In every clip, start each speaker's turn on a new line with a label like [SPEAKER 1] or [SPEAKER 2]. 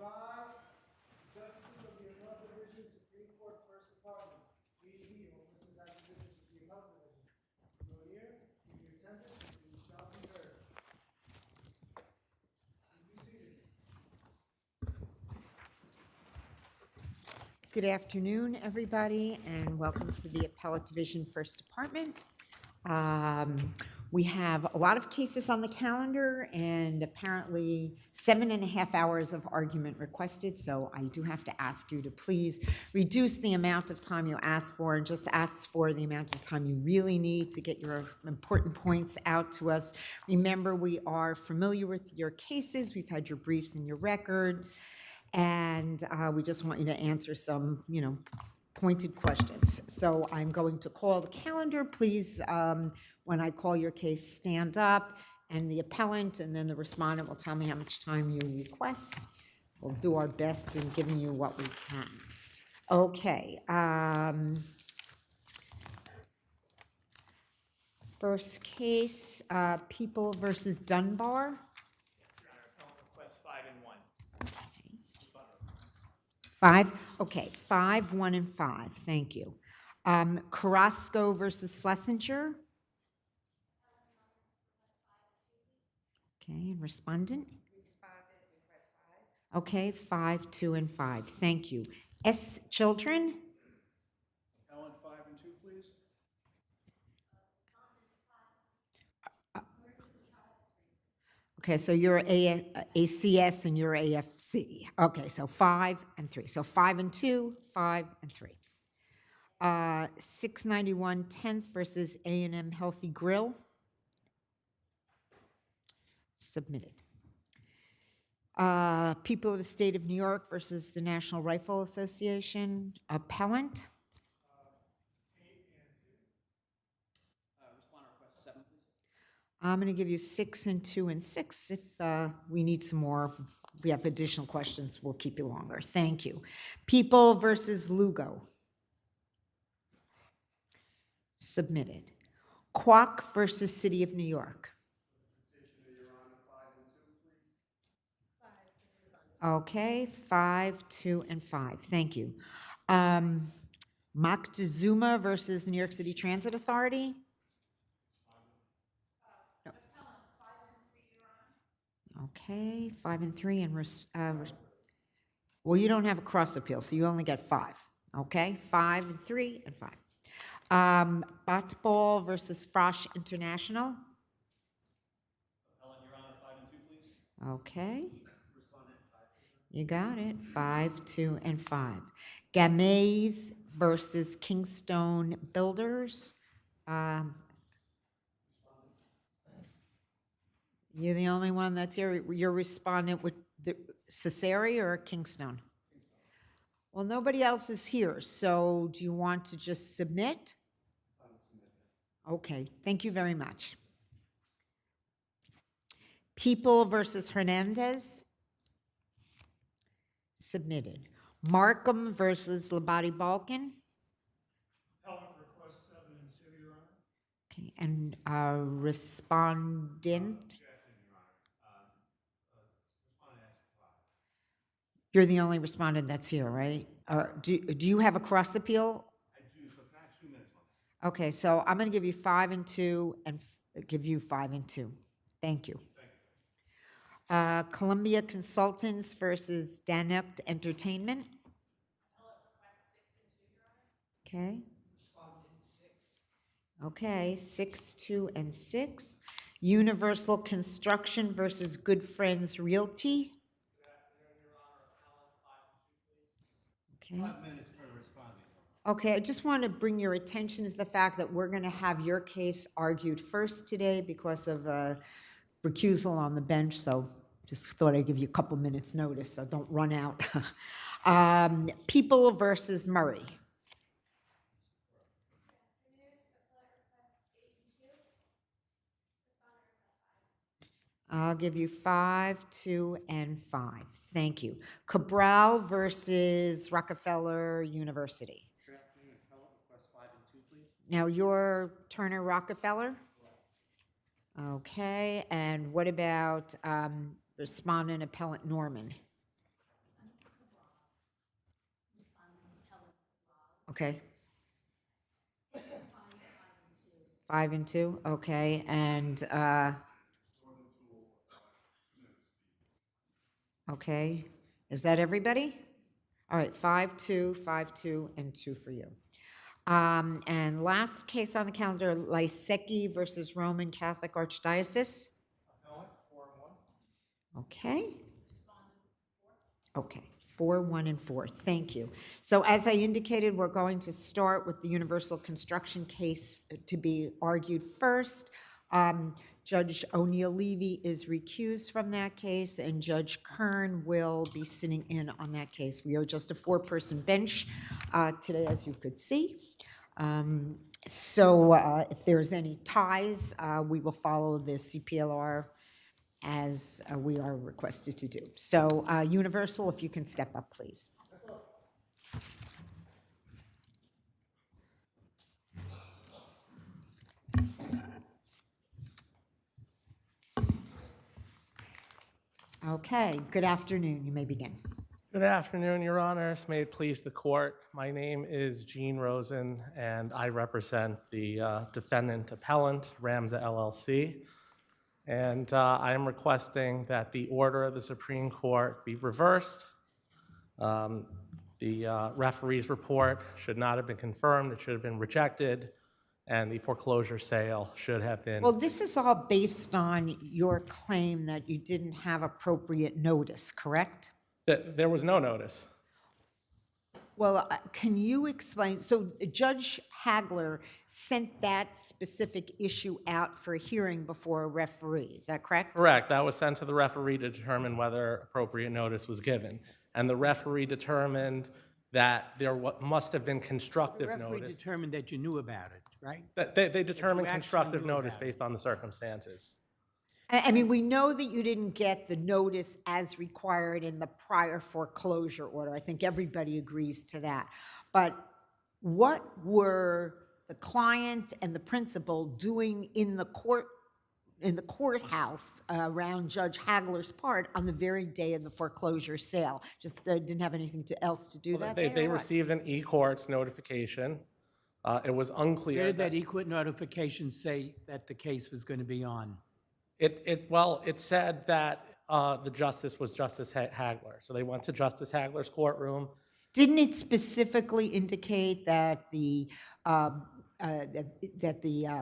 [SPEAKER 1] Rise. Justices of the Appellate Division, Supreme Court, First Department. Be it he who opens that division to the Appellate Division. Your ear, give your attendance, and you shall be heard. Be seated.
[SPEAKER 2] Good afternoon, everybody, and welcome to the Appellate Division First Department. We have a lot of cases on the calendar and apparently 7.5 hours of argument requested, so I do have to ask you to please reduce the amount of time you ask for and just ask for the amount of time you really need to get your important points out to us. Remember, we are familiar with your cases. We've had your briefs and your record, and we just want you to answer some, pointed questions. So I'm going to call the calendar. Please, when I call your case, stand up, and the appellant and then the respondent will tell me how much time you request. We'll do our best in giving you what we can. Okay. First case, People versus Dunbar.
[SPEAKER 3] Request 5 and 1.
[SPEAKER 2] 5? Okay, 5, 1, and 5. Thank you. Carrasco versus Slesinger. Okay, and respondent?
[SPEAKER 4] Request 5.
[SPEAKER 2] Okay, 5, 2, and 5. Thank you. S. Children?
[SPEAKER 1] Ellen, 5 and 2, please.
[SPEAKER 2] Okay, so you're ACS and you're AFC. Okay, so 5 and 3. So 5 and 2, 5 and 3. 691 10th versus A&M Healthy Grill. Submitted. People of the State of New York versus the National Rifle Association. Appellant.
[SPEAKER 3] 8 and 2. Responder request 7, please.
[SPEAKER 2] I'm going to give you 6 and 2 and 6. If we need some more, if we have additional questions, we'll keep you longer. Thank you. People versus Lugo. Submitted. Quac versus City of New York.
[SPEAKER 1] Petitioner, Your Honor, 5 and 2, please.
[SPEAKER 4] 5.
[SPEAKER 2] Okay, 5, 2, and 5. Thank you. Moctezuma versus New York City Transit Authority. No.
[SPEAKER 4] Appellant 5 and 3, Your Honor.
[SPEAKER 2] Okay, 5 and 3, and well, you don't have a cross appeal, so you only get 5. Okay, 5 and 3 and 5. Botball versus Frosh International.
[SPEAKER 3] Appellant, Your Honor, 5 and 2, please.
[SPEAKER 2] Okay,
[SPEAKER 3] Respondent 5.
[SPEAKER 2] you got it. 5, 2, and 5. Gamay versus Kingstone Builders. You're the only one that's here. You're respondent with the Cesare or Kingstone? Well, nobody else is here, so do you want to just submit? Okay, thank you very much. People versus Hernandez. Submitted. Markham versus Labate Balkin.
[SPEAKER 3] Appellant request 7 and 2, Your Honor.
[SPEAKER 2] Okay, and respondent.
[SPEAKER 3] Objection, Your Honor. Respondent asked 5.
[SPEAKER 2] You're the only respondent that's here, right? Do you have a cross appeal?
[SPEAKER 3] I do, so can I have 2 minutes on that?
[SPEAKER 2] Okay, so I'm going to give you 5 and 2 and give you 5 and 2. Thank you.
[SPEAKER 3] Thank you.
[SPEAKER 2] Columbia Consultants versus Danuct Entertainment. Okay. Okay, 6, 2, and 6. Universal Construction versus Good Friends Realty. Okay.
[SPEAKER 3] 5 minutes for responding.
[SPEAKER 2] Okay, I just want to bring your attention to the fact that we're going to have your case argued first today because of recusal on the bench, so just thought I'd give you a couple minutes notice, so don't run out. People versus Murray. I'll give you 5, 2, and 5. Thank you. Cabal versus Rockefeller University.
[SPEAKER 3] Good afternoon. Appellant request 5 and 2, please.
[SPEAKER 2] Now, you're Turner Rockefeller? Okay, and what about respondent appellant Norman? Okay. 5 and 2, okay, and, okay, is that everybody? All right, 5, 2, 5, 2, and 2 for you. And last case on the calendar, Iseki versus Roman Catholic Archdiocese. Okay. Okay, 4, 1, and 4, thank you. So as I indicated, we're going to start with the universal construction case to be argued first. Judge O'Neill Levy is recused from that case, and Judge Kern will be sitting in on that case. We are just a 4-person bench today, as you could see. So if there's any ties, we will follow the CPLR as we are requested to do. So Universal, if you can step up, please. Okay, good afternoon. You may begin.
[SPEAKER 5] Good afternoon, Your Honors. May it please the court. My name is Gene Rosen, and I represent the defendant appellant, Ramza LLC. And I am requesting that the order of the Supreme Court be reversed. The referee's report should not have been confirmed. It should have been rejected. And the foreclosure sale should have been.
[SPEAKER 2] Well, this is all based on your claim that you didn't have appropriate notice, correct?
[SPEAKER 5] There was no notice.
[SPEAKER 2] Well, can you explain? So Judge Hagler sent that specific issue out for a hearing before a referee. Is that correct?
[SPEAKER 5] Correct. That was sent to the referee to determine whether appropriate notice was given. And the referee determined that there must have been constructive
[SPEAKER 6] The referee
[SPEAKER 5] notice.
[SPEAKER 6] determined that you knew about it, right?
[SPEAKER 5] That they determined
[SPEAKER 6] actually
[SPEAKER 5] constructive
[SPEAKER 6] knew
[SPEAKER 5] notice
[SPEAKER 6] about it.
[SPEAKER 5] based on the circumstances.
[SPEAKER 2] I mean, we know that you didn't get the notice as required in the prior foreclosure order. I think everybody agrees to that. But what were the client and the principal doing in the courthouse around Judge Hagler's part on the very day of the foreclosure sale? Just didn't have anything else to do that day,
[SPEAKER 5] They
[SPEAKER 2] or what?
[SPEAKER 5] received an e-courts notification. It was unclear.
[SPEAKER 6] Where did that equal notification say that the case was going to be on?
[SPEAKER 5] It said that the justice was Justice Hagler. So they went to Justice Hagler's courtroom.
[SPEAKER 2] Didn't it specifically indicate that the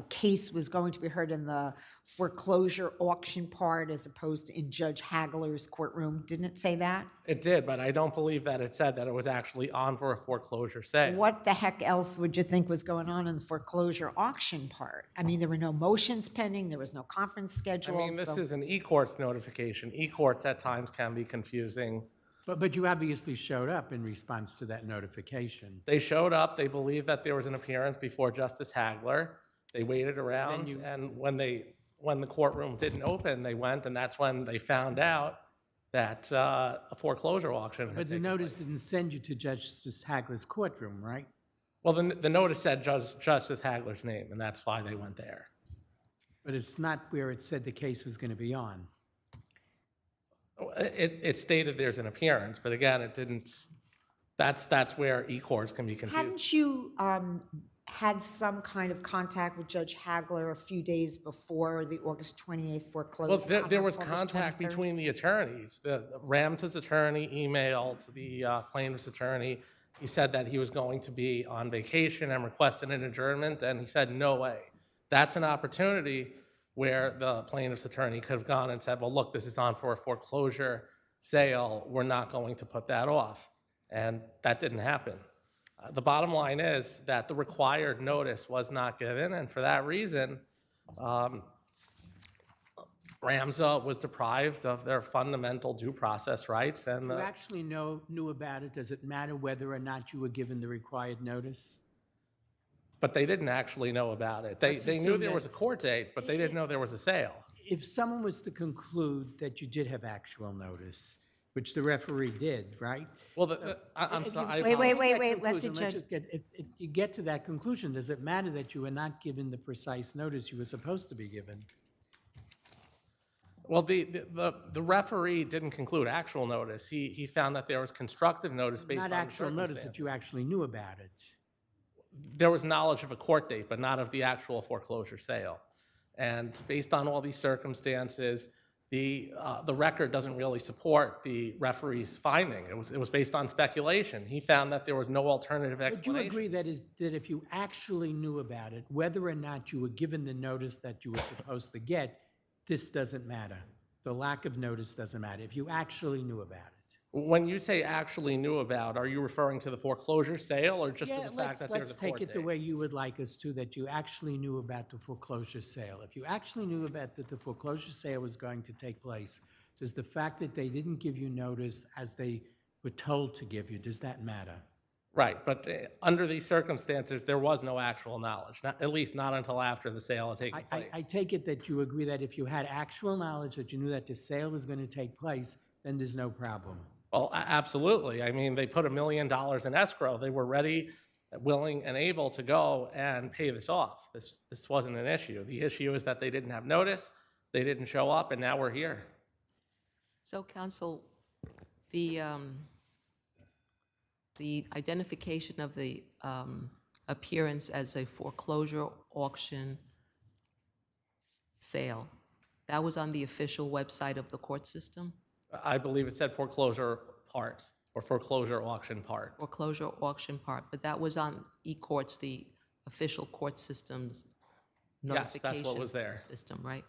[SPEAKER 2] case was going to be heard in the foreclosure auction part as opposed to in Judge Hagler's courtroom? Didn't it say that?
[SPEAKER 5] It did, but I don't believe that it said that it was actually on for a foreclosure sale.
[SPEAKER 2] What the heck else would you think was going on in the foreclosure auction part? I mean, there were no motions pending, there was no conference
[SPEAKER 5] I
[SPEAKER 2] scheduled.
[SPEAKER 5] mean, this
[SPEAKER 2] so-
[SPEAKER 5] is an e-courts notification. E-courts at times can be confusing.
[SPEAKER 6] But you obviously showed up in response to that notification.
[SPEAKER 5] They showed up. They believed that there was an appearance before Justice Hagler. They waited around,
[SPEAKER 6] you-
[SPEAKER 5] and when the courtroom didn't open, they went, and that's when they found out that a foreclosure auction had
[SPEAKER 6] But the
[SPEAKER 5] taken
[SPEAKER 6] notice
[SPEAKER 5] place.
[SPEAKER 6] didn't send you to Justice Hagler's courtroom, right?
[SPEAKER 5] Well, the notice said Justice Hagler's name, and that's why they went there.
[SPEAKER 6] But it's not where it said the case was going to be on.
[SPEAKER 5] It stated there's an appearance, but again, it didn't. That's where e-courts can be confused.
[SPEAKER 2] Hadn't you had some kind of contact with Judge Hagler a few days before the August 28th foreclosure?
[SPEAKER 5] Well, there was
[SPEAKER 2] August
[SPEAKER 5] contact
[SPEAKER 2] 23rd?
[SPEAKER 5] between the attorneys. The Rams's attorney emailed the plaintiff's attorney. He said that he was going to be on vacation and requested an adjournment, and he said, no way. That's an opportunity where the plaintiff's attorney could have gone and said, well, look, this is on for a foreclosure sale. We're not going to put that off. And that didn't happen. The bottom line is that the required notice was not given, and for that reason, Ramza was deprived of their fundamental due process rights. And
[SPEAKER 6] You actually knew about it. Does it matter whether or not you were given the required notice?
[SPEAKER 5] but they didn't actually know about it. They
[SPEAKER 6] Let's
[SPEAKER 5] knew
[SPEAKER 6] assume
[SPEAKER 5] there
[SPEAKER 6] that-
[SPEAKER 5] was a court date, but they didn't know there was a sale.
[SPEAKER 6] If someone was to conclude that you did have actual notice, which the referee did, right?
[SPEAKER 5] Well, I'm sorry.
[SPEAKER 2] Wait, wait,
[SPEAKER 6] That
[SPEAKER 2] wait, let the
[SPEAKER 6] conclusion,
[SPEAKER 2] judge-
[SPEAKER 6] let's just get, if you get to that conclusion, does it matter that you were not given the precise notice you were supposed to be given?
[SPEAKER 5] Well, the referee didn't conclude actual notice. He found that there was constructive notice based on
[SPEAKER 6] Not
[SPEAKER 5] the
[SPEAKER 6] actual notice that you
[SPEAKER 5] circumstances.
[SPEAKER 6] actually knew about it.
[SPEAKER 5] there was knowledge of a court date, but not of the actual foreclosure sale. And based on all these circumstances, the record doesn't really support the referee's finding. It was based on speculation. He found that there was no alternative
[SPEAKER 6] Would you
[SPEAKER 5] explanation.
[SPEAKER 6] agree that if you actually knew about it, whether or not you were given the notice that you were supposed to get, this doesn't matter? The lack of notice doesn't matter, if you actually knew about it.
[SPEAKER 5] When you say actually knew about, are you referring to the foreclosure sale or just to the fact that there's a
[SPEAKER 6] let's
[SPEAKER 5] court
[SPEAKER 6] take it the
[SPEAKER 5] date?
[SPEAKER 6] way you would like us to, that you actually knew about the foreclosure sale. If you actually knew about that the foreclosure sale was going to take place, does the fact that they didn't give you notice as they were told to give you, does that matter?
[SPEAKER 5] Right, but under these circumstances, there was no actual knowledge, at least not until after the sale had taken place.
[SPEAKER 6] I take it that you agree that if you had actual knowledge that you knew that the sale was going to take place, then there's no problem.
[SPEAKER 5] Well, absolutely. I mean, they put $1 million in escrow. They were ready, willing, and able to go and pay this off. This wasn't an issue. The issue is that they didn't have notice, they didn't show up, and now we're here.
[SPEAKER 7] So, counsel, the identification of the appearance as a foreclosure auction sale, that was on the official website of the court system?
[SPEAKER 5] I believe it said foreclosure part or foreclosure auction part.
[SPEAKER 7] Foreclosure auction part, but that was on eCourts, the official court system's
[SPEAKER 5] Yes,
[SPEAKER 7] notification
[SPEAKER 5] that's what was there.
[SPEAKER 7] system, right?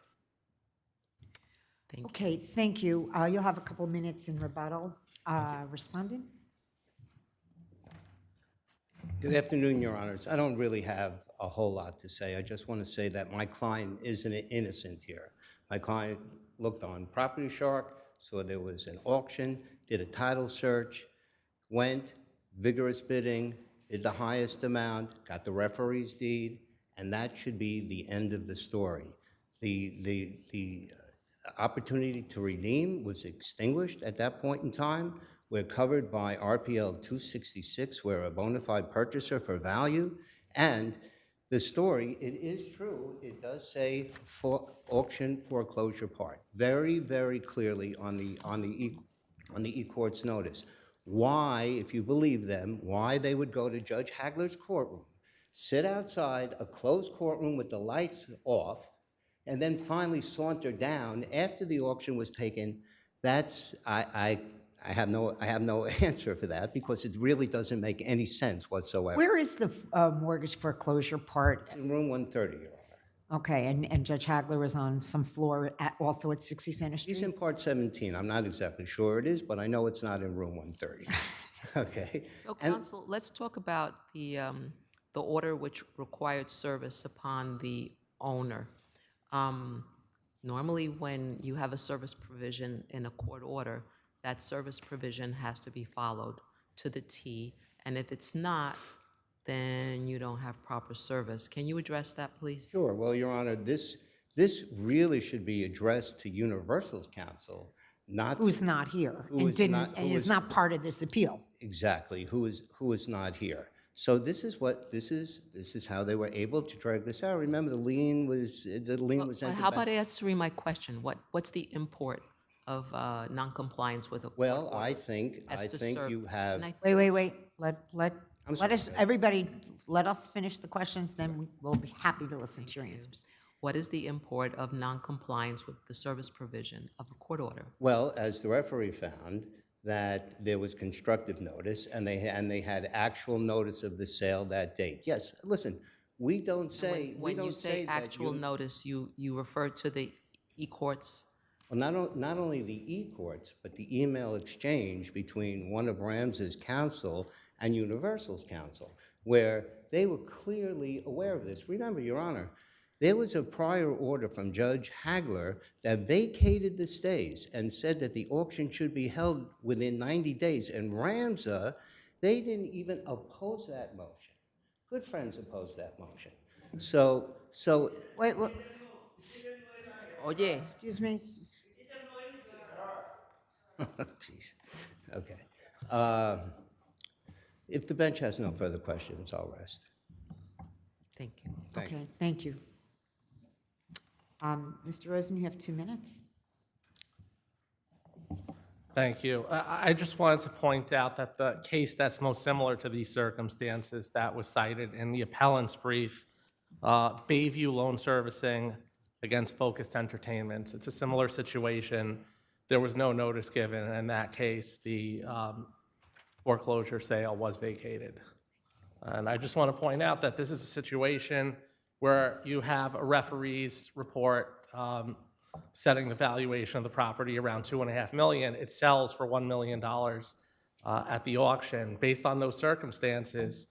[SPEAKER 7] Thank you.
[SPEAKER 2] Okay, thank you. You'll have a couple minutes in rebuttal. Respondent?
[SPEAKER 8] Good afternoon, Your Honors. I don't really have a whole lot to say. I just want to say that my client isn't innocent here. My client looked on Property Shark, saw there was an auction, did a title search, went, vigorous bidding, did the highest amount, got the referee's deed, and that should be the end of the story. The opportunity to redeem was extinguished at that point in time. We're covered by RPL 266. We're a bona fide purchaser for value. And the story, it is true, it does say auction foreclosure part, very, very clearly on the eCourts notice. Why, if you believe them, why they would go to Judge Hagler's courtroom, sit outside a closed courtroom with the lights off, and then finally saunter down after the auction was taken, that's, I have no answer for that because it really doesn't make any sense whatsoever.
[SPEAKER 2] Where is the mortgage foreclosure part?
[SPEAKER 8] In room 130, Your Honor.
[SPEAKER 2] Okay, and Judge Hagler is on some floor also at 60 Center
[SPEAKER 8] He's
[SPEAKER 2] Street?
[SPEAKER 8] in part 17. I'm not exactly sure it is, but I know it's not in room 130. Okay.
[SPEAKER 7] So, counsel, let's talk about the order which required service upon the owner. Normally, when you have a service provision in a court order, that service provision has to be followed to the T, and if it's not, then you don't have proper service. Can you address that, please?
[SPEAKER 8] Sure. Well, Your Honor, this really should be addressed to Universal's counsel, not to...
[SPEAKER 2] Who's not here
[SPEAKER 8] Who
[SPEAKER 2] and
[SPEAKER 8] is
[SPEAKER 2] didn't,
[SPEAKER 8] not-
[SPEAKER 2] and
[SPEAKER 8] who
[SPEAKER 2] is
[SPEAKER 8] is-
[SPEAKER 2] not part of this appeal.
[SPEAKER 8] Exactly, who is not here. So this is how they were able to drag this out. Remember, the lien was
[SPEAKER 7] But
[SPEAKER 8] entered
[SPEAKER 7] how about
[SPEAKER 8] back.
[SPEAKER 7] answering my question? What's the import of noncompliance with a court
[SPEAKER 8] Well,
[SPEAKER 7] order
[SPEAKER 8] I think
[SPEAKER 7] as to
[SPEAKER 8] you
[SPEAKER 7] serve-
[SPEAKER 8] have...
[SPEAKER 7] and I-
[SPEAKER 2] Wait. Let us, everybody, let us finish the questions, then we'll be happy to listen to your answers.
[SPEAKER 7] What is the import of noncompliance with the service provision of a court order?
[SPEAKER 8] Well, as the referee found, that there was constructive notice, and they had actual notice of the sale that date. Yes, listen, we don't say...
[SPEAKER 7] When you say
[SPEAKER 8] that
[SPEAKER 7] actual notice, you refer to the e-courts?
[SPEAKER 8] Well, not only the e-courts, but the email exchange between one of Rams's counsel and Universal's counsel, where they were clearly aware of this. Remember, Your Honor, there was a prior order from Judge Hagler that vacated the stays and said that the auction should be held within 90 days. And Ramsa, they didn't even oppose that motion. Good friends opposed that motion. So
[SPEAKER 2] Wait,
[SPEAKER 7] Oye,
[SPEAKER 2] excuse me?
[SPEAKER 8] Jeez. Okay. If the bench has no further questions, I'll rest.
[SPEAKER 7] thank you.
[SPEAKER 2] Okay, thank you. Mr. Rosen, you have 2 minutes.
[SPEAKER 5] Thank you. I just wanted to point out that the case that's most similar to these circumstances that was cited in the appellant's brief, Bayview Loan Servicing against Focused Entertainments, it's a similar situation. There was no notice given, and in that case, the foreclosure sale was vacated. And I just want to point out that this is a situation where you have a referee's report setting the valuation of the property around $2.5 million. It sells for $1 million at the auction. Based on those circumstances,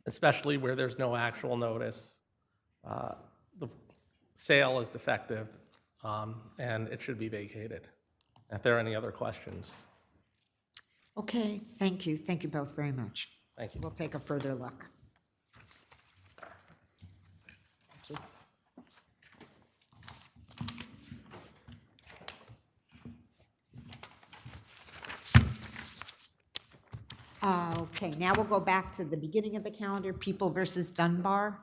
[SPEAKER 5] especially where there's no actual notice, the sale is defective, and it should be vacated. If there are any other questions.
[SPEAKER 2] Okay, thank you. Thank you both very much.
[SPEAKER 5] Thank you.
[SPEAKER 2] We'll take a further look. Thank you. Okay, now we'll go back to the beginning of the calendar, People versus Dunbar.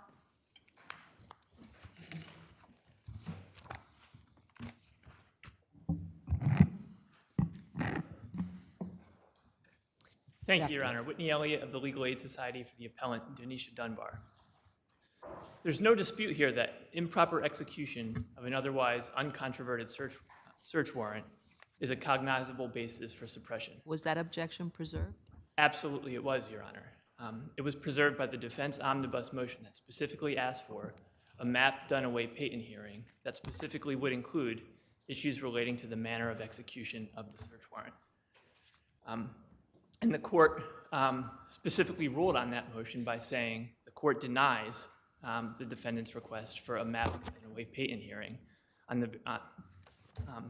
[SPEAKER 9] Thank you, Your Honor. Whitney Elliott of the Legal Aid Society for the appellant, Denisha Dunbar. There's no dispute here that improper execution of an otherwise uncontroverted search warrant is a cognizable basis for suppression.
[SPEAKER 7] Was that objection preserved?
[SPEAKER 9] Absolutely, it was, Your Honor. It was preserved by the defense omnibus motion that specifically asked for a MAP Dunaway patent hearing that specifically would include issues relating to the manner of execution of the search warrant. And the court specifically ruled on that motion by saying the court denies the defendant's request for a MAP Dunaway patent hearing.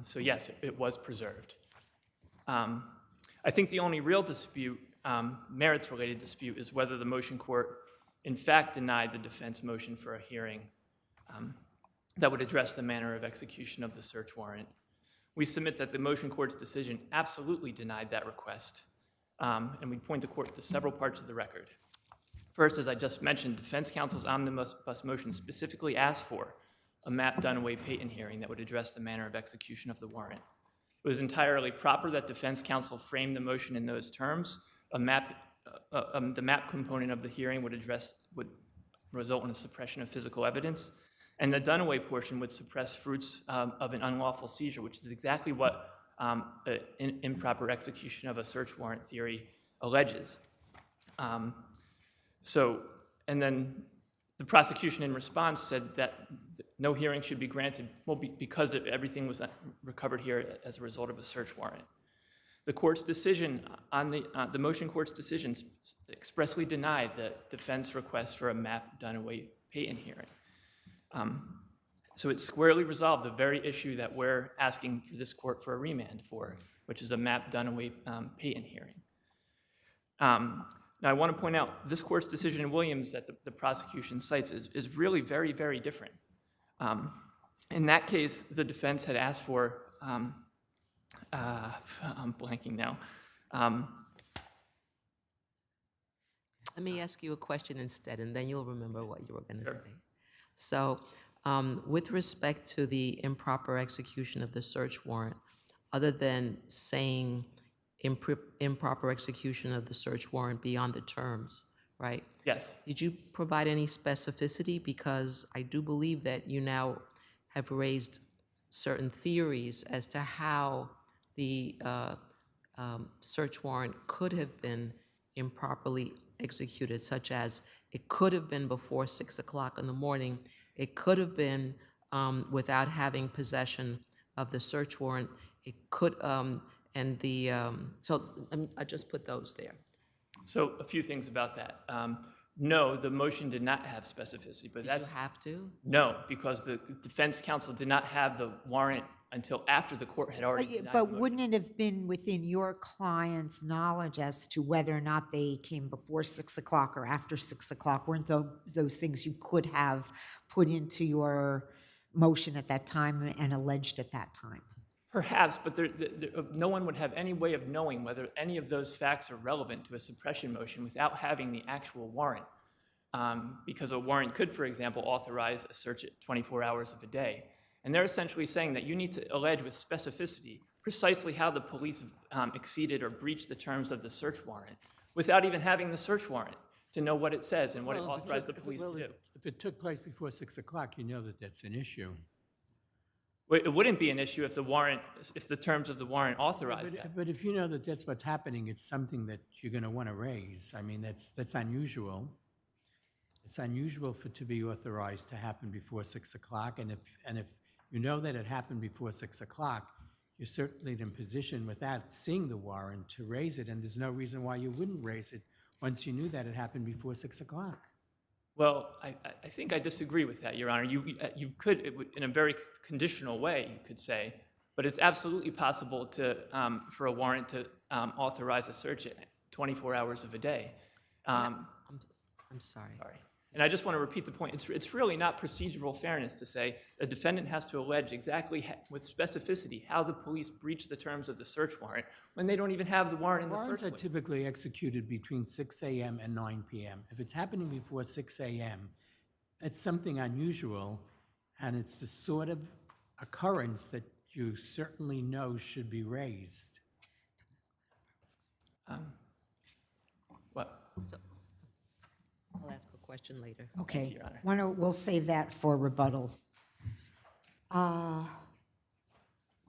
[SPEAKER 9] So yes, it was preserved. I think the only real dispute, merits-related dispute, is whether the motion court in fact denied the defense motion for a hearing that would address the manner of execution of the search warrant. We submit that the motion court's decision absolutely denied that request, and we point the court to several parts of the record. First, as I just mentioned, defense counsel's omnibus motion specifically asked for a MAP Dunaway patent hearing that would address the manner of execution of the warrant. It was entirely proper that defense counsel framed the motion in those terms. The MAP component of the hearing would result in a suppression of physical evidence, and the Dunaway portion would suppress fruits of an unlawful seizure, which is exactly what improper execution of a search warrant theory alleges. And then the prosecution in response said that no hearing should be granted, well, because everything was recovered here as a result of a search warrant. The court's decision on the motion court's decision expressly denied the defense request for a MAP Dunaway patent hearing. So it squarely resolved the very issue that we're asking for this court for a remand for, which is a MAP Dunaway patent hearing. Now, I want to point out this court's decision in Williams that the prosecution cites is really very, very different. In that case, the defense had asked for, I'm blanking now.
[SPEAKER 7] Let me ask you a question instead, and then you'll remember what you were going to
[SPEAKER 9] Sure.
[SPEAKER 7] say. So, with respect to the improper execution of the search warrant, other than saying improper execution of the search warrant beyond the terms, right?
[SPEAKER 9] Yes.
[SPEAKER 7] Did you provide any specificity? Because I do believe that you now have raised certain theories as to how the search warrant could have been improperly executed, such as it could have been before 6 o'clock in the morning, it could have been without having possession of the search warrant, it could, I just put those there.
[SPEAKER 9] So a few things about that. No, the motion did not have specificity, but
[SPEAKER 7] Did you have to?
[SPEAKER 9] No, because the defense counsel did not have the warrant until after the court had already denied the
[SPEAKER 2] But
[SPEAKER 9] motion.
[SPEAKER 2] wouldn't it have been within your client's knowledge as to whether or not they came before 6 o'clock or after 6 o'clock? Weren't those things you could have put into your motion at that time and alleged at that time?
[SPEAKER 9] Perhaps, but no one would have any way of knowing whether any of those facts are relevant to a suppression motion without having the actual warrant. Because a warrant could, for example, authorize a search at 24 hours of a day. And they're essentially saying that you need to allege with specificity precisely how the police exceeded or breached the terms of the search warrant without even having the search warrant to know what it says and what it
[SPEAKER 6] Well, if
[SPEAKER 9] authorized the
[SPEAKER 6] took-
[SPEAKER 9] police
[SPEAKER 6] well,
[SPEAKER 9] to do.
[SPEAKER 6] If it took place before 6 o'clock, you know that that's an issue.
[SPEAKER 9] Well, it wouldn't be an issue if the terms of the warrant authorized that.
[SPEAKER 6] But if you know that that's what's happening, it's something that you're going to want to raise. I mean, that's unusual. It's unusual for it to be authorized to happen before 6 o'clock, and if you know that it happened before 6 o'clock, you're certainly in position without seeing the warrant to raise it, and there's no reason why you wouldn't raise it once you knew that it happened before 6 o'clock.
[SPEAKER 9] Well, I think I disagree with that, Your Honor. You could, in a very conditional way, you could say, but it's absolutely possible for a warrant to authorize a search at 24 hours of a day.
[SPEAKER 7] I'm sorry.
[SPEAKER 9] Sorry. And I just want to repeat the point. It's really not procedural fairness to say a defendant has to allege exactly with specificity how the police breached the terms of the search warrant when they don't even have the warrant in the
[SPEAKER 6] Warrants
[SPEAKER 9] first
[SPEAKER 6] are
[SPEAKER 9] place.
[SPEAKER 6] typically executed between 6 a.m. and 9 p.m. If it's happening before 6 a.m., it's something unusual, and it's the sort of occurrence that you certainly know should be raised.
[SPEAKER 9] What?
[SPEAKER 7] So, I'll ask a question later.
[SPEAKER 2] Okay,
[SPEAKER 9] Your Honor.
[SPEAKER 2] we'll save that for rebuttal.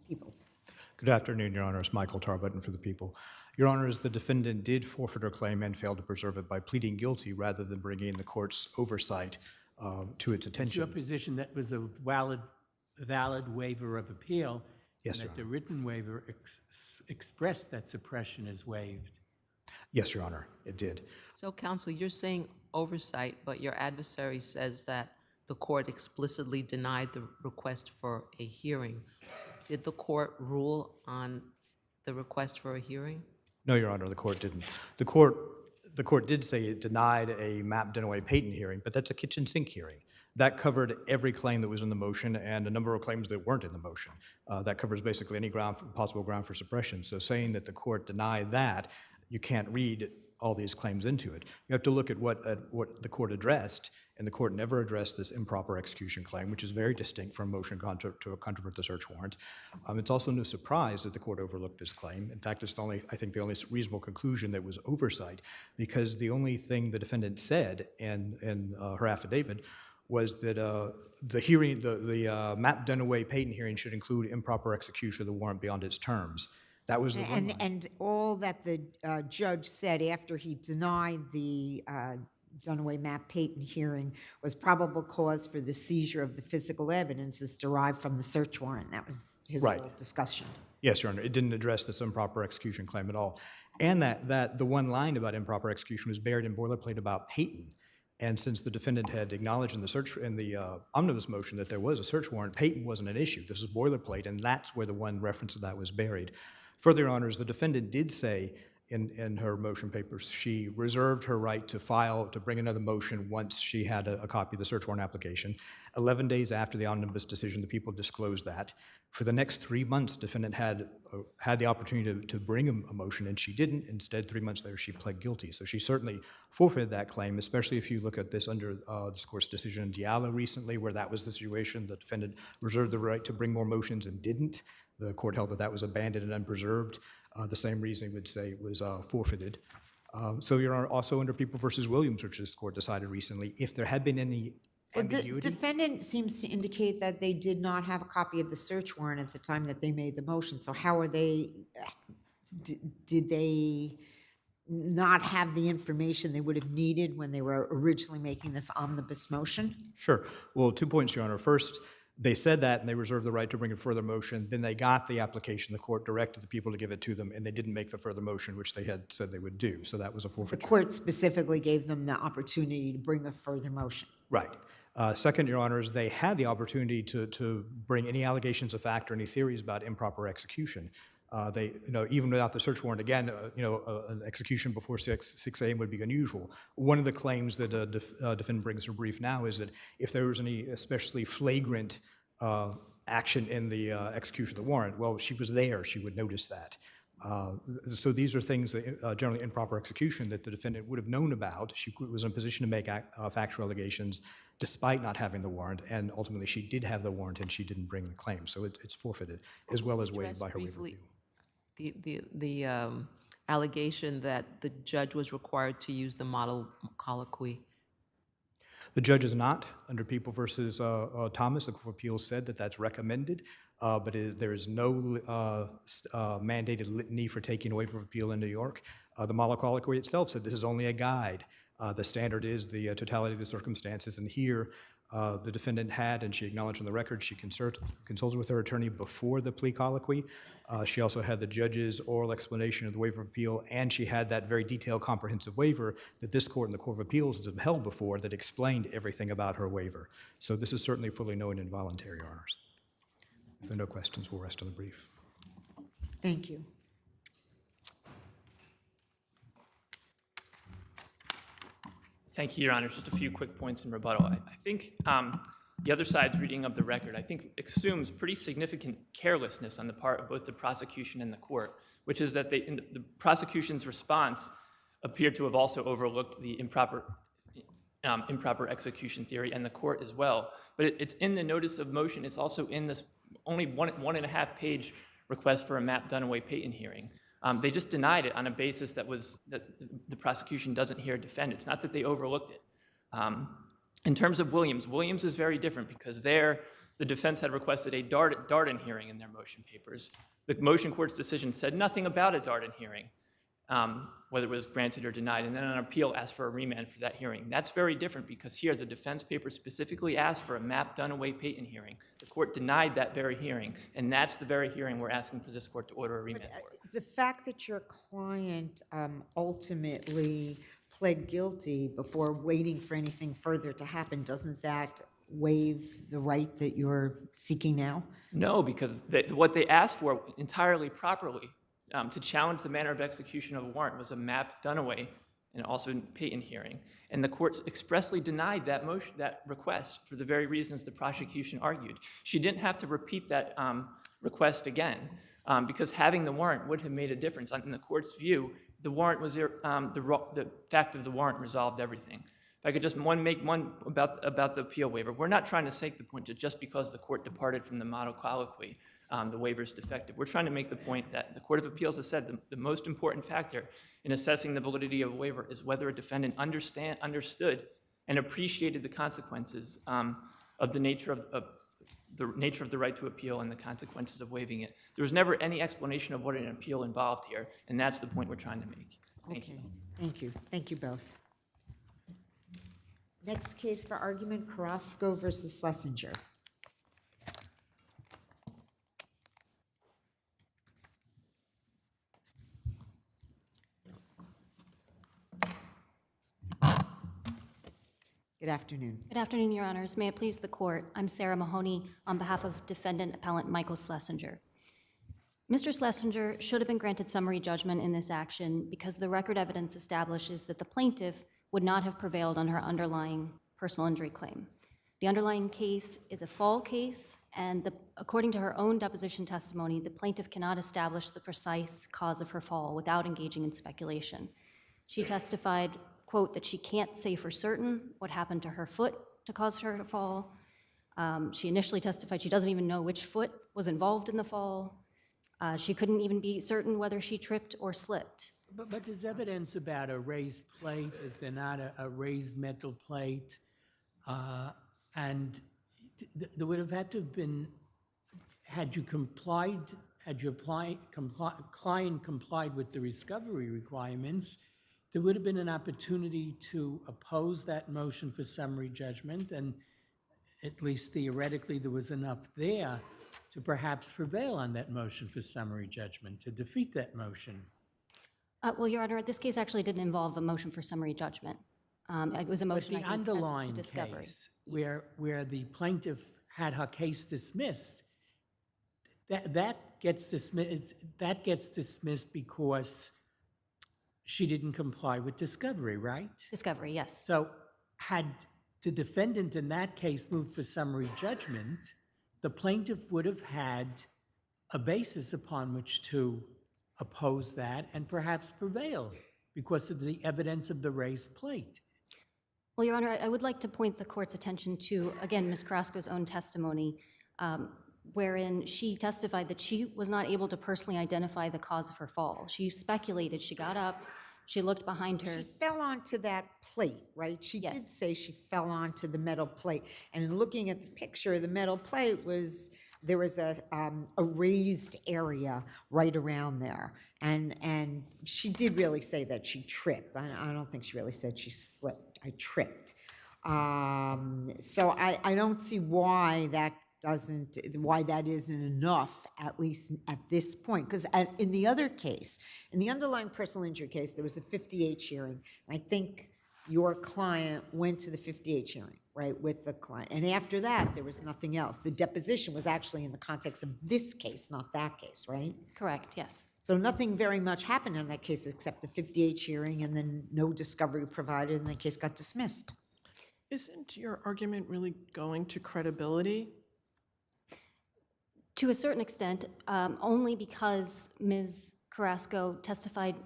[SPEAKER 2] People.
[SPEAKER 10] Good afternoon, Your Honors. Michael Tarbutton for the people. Your Honors, the defendant did forfeit her claim and failed to preserve it by pleading guilty rather than bringing the court's oversight to its
[SPEAKER 6] It's your
[SPEAKER 10] attention.
[SPEAKER 6] position that was a valid waiver of appeal?
[SPEAKER 10] Yes,
[SPEAKER 6] and
[SPEAKER 10] Your
[SPEAKER 6] that the written waiver expressed that suppression is waived?
[SPEAKER 10] Yes, Your Honor, it did.
[SPEAKER 7] So, counsel, you're saying oversight, but your adversary says that the court explicitly denied the request for a hearing. Did the court rule on the request for a hearing?
[SPEAKER 10] No, Your Honor, the court didn't. The court did say it denied a Map Dunaway patent hearing, but that's a kitchen sink hearing. That covered every claim that was in the motion and a number of claims that weren't in the motion. That covers basically any possible ground for suppression. So saying that the court denied that, you can't read all these claims into it. You have to look at what the court addressed, and the court never addressed this improper execution claim, which is very distinct from motion to controvert the search warrant. It's also no surprise that the court overlooked this claim. In fact, it's I think the only reasonable conclusion that was oversight, because the only thing the defendant said in her affidavit was that the Map Dunaway patent hearing should include improper execution of the warrant beyond its terms. That was the one line.
[SPEAKER 2] And all that the judge said after he denied the Dunaway map patent hearing was probable cause for the seizure of the physical evidence is derived from the search warrant. That was his
[SPEAKER 10] Right.
[SPEAKER 2] whole discussion.
[SPEAKER 10] Yes, Your Honor, it didn't address this improper execution claim at all. And that the one line about improper execution was buried in boilerplate about Peyton. And since the defendant had acknowledged in the omnibus motion that there was a search warrant, Peyton wasn't an issue. This is boilerplate, and that's where the one reference to that was buried. Further, Your Honors, the defendant did say in her motion papers she reserved her right to bring another motion once she had a copy of the search warrant application. 11 days after the omnibus decision, the people disclosed that. For the next 3 months, defendant had the opportunity to bring a motion, and she didn't. Instead, 3 months later, she pled guilty. So she certainly forfeited that claim, especially if you look at this under this court's decision in Diallo recently, where that was the situation. The defendant reserved the right to bring more motions and didn't. The court held that that was abandoned and unpreserved. The same reasoning would say it was forfeited. So, Your Honor, also under People v. Williams, which this court decided recently, if there had been any ambiguity.
[SPEAKER 2] Defendant seems to indicate that they did not have a copy of the search warrant at the time that they made the motion. So how are they, did they not have the information they would have needed when they were originally making this omnibus motion?
[SPEAKER 10] Sure. Well, 2 points, Your Honor. First, they said that and they reserved the right to bring a further motion. Then they got the application. The court directed the people to give it to them, and they didn't make the further motion, which they had said they would do. So that was a
[SPEAKER 2] The
[SPEAKER 10] forfeiture.
[SPEAKER 2] court specifically gave them the opportunity to bring a further motion.
[SPEAKER 10] Right. Second, Your Honors, they had the opportunity to bring any allegations of fact or any theories about improper execution. They, even without the search warrant, again, an execution before 6 a.m. would be unusual. One of the claims that a defendant brings to a brief now is that if there was any especially flagrant action in the execution of the warrant, well, she was there, she would notice that. So these are things that generally improper execution that the defendant would have known about. She was in a position to make factual allegations despite not having the warrant, and ultimately she did have the warrant and she didn't bring the claim. So it's forfeited, as well as waived by her waiver
[SPEAKER 7] Briefly,
[SPEAKER 10] review.
[SPEAKER 7] the allegation that the judge was required to use the model colloquy.
[SPEAKER 10] The judge is not. Under People versus Thomas, the Court of Appeals said that that's recommended, but there is no mandated litany for taking a waiver of appeal in New York. The model colloquy itself said this is only a guide. The standard is the totality of the circumstances, and here the defendant had, and she acknowledged on the record, she consulted with her attorney before the plea colloquy. She also had the judge's oral explanation of the waiver of appeal, and she had that very detailed, comprehensive waiver that this court and the Court of Appeals has held before that explained everything about her waiver. So this is certainly fully known and involuntary, Your Honors. If there are no questions, we'll rest on the brief.
[SPEAKER 2] Thank you.
[SPEAKER 9] Thank you, Your Honor. Just a few quick points in rebuttal. I think the other side's reading of the record, I think, assumes pretty significant carelessness on the part of both the prosecution and the court, which is that the prosecution's response appeared to have also overlooked the improper execution theory, and the court as well. But it's in the notice of motion. It's also in this only one and a half page request for a Mapp Dunaway patent hearing. They just denied it on a basis that the prosecution doesn't hear defend. It's not that they overlooked it. In terms of Williams is very different because there the defense had requested a Darden hearing in their motion papers. The motion court's decision said nothing about a Darden hearing, whether it was granted or denied, and then on appeal asked for a remand for that hearing. That's very different because here the defense papers specifically asked for a Mapp Dunaway patent hearing. The court denied that very hearing, and that's the very hearing we're asking for this court to order a remand for.
[SPEAKER 2] The fact that your client ultimately pled guilty before waiting for anything further to happen, doesn't that waive the right that you're seeking now?
[SPEAKER 9] No, because what they asked for entirely properly to challenge the manner of execution of a warrant was a Mapp Dunaway and also a patent hearing. And the court expressly denied that request for the very reasons the prosecution argued. She didn't have to repeat that request again because having the warrant would have made a difference. In the court's view, the warrant was the fact of the warrant resolved everything. If I could just make one about the appeal waiver. We're not trying to make the point that just because the court departed from the model colloquy, the waiver is defective. We're trying to make the point that the Court of Appeals has said the most important factor in assessing the validity of a waiver is whether a defendant understood and appreciated the consequences of the nature of the right to appeal and the consequences of waiving it. There was never any explanation of what an appeal involved here, and that's the point we're trying to make. Thank you.
[SPEAKER 2] Thank you. Thank you both. Next case for argument, Carrasco versus Slesinger. Good afternoon.
[SPEAKER 11] Good afternoon, Your Honors. May it please the Court, I'm Sarah Mahoney on behalf of Defendant Appellant Michael Slesinger. Mr. Slesinger should have been granted summary judgment in this action because the record evidence establishes that the plaintiff would not have prevailed on her underlying personal injury claim. The underlying case is a fall case, and according to her own deposition testimony, the plaintiff cannot establish the precise cause of her fall without engaging in speculation. She testified, quote, that she can't say for certain what happened to her foot to cause her to fall. She initially testified she doesn't even know which foot was involved in the fall. She couldn't even be certain whether she tripped or slipped.
[SPEAKER 6] But there's evidence about a raised plate. Is there not a raised metal plate? And there would have had to have been, had your client complied with the discovery requirements, there would have been an opportunity to oppose that motion for summary judgment, and at least theoretically there was enough there to perhaps prevail on that motion for summary judgment, to defeat that motion.
[SPEAKER 11] Well, Your Honor, this case actually didn't involve a motion for summry judgment. It was a motion,
[SPEAKER 6] But the
[SPEAKER 11] I think,
[SPEAKER 6] underlying
[SPEAKER 11] to discovery.
[SPEAKER 6] case, where the plaintiff had her case dismissed, that gets dismissed because she didn't comply with discovery, right?
[SPEAKER 11] Discovery, yes.
[SPEAKER 6] So had the defendant in that case moved for summary judgment, the plaintiff would have had a basis upon which to oppose that and perhaps prevail because of the evidence of the raised plate.
[SPEAKER 11] Well, Your Honor, I would like to point the court's attention to, again, Ms. Carrasco's own testimony, wherein she testified that she was not able to personally identify the cause of her fall. She speculated. She got up, she looked behind her.
[SPEAKER 2] She fell onto that plate, right? She did
[SPEAKER 11] Yes.
[SPEAKER 2] say she fell onto the metal plate. And in looking at the picture, the metal plate there was a raised area right around there. And she did really say that she tripped. I don't think she really said she slipped. I tripped. So I don't see why that isn't enough, at least at this point. Because in the other case, in the underlying personal injury case, there was a 50H hearing. I think your client went to the 50H hearing, right, with the client. And after that, there was nothing else. The deposition was actually in the context of this case, not that case, right?
[SPEAKER 11] Correct, yes.
[SPEAKER 2] So nothing very much happened in that case except the 50H hearing and then no discovery provided and the case got dismissed.
[SPEAKER 12] Isn't your argument really going to credibility?
[SPEAKER 11] To a certain extent, only because Ms. Carrasco testified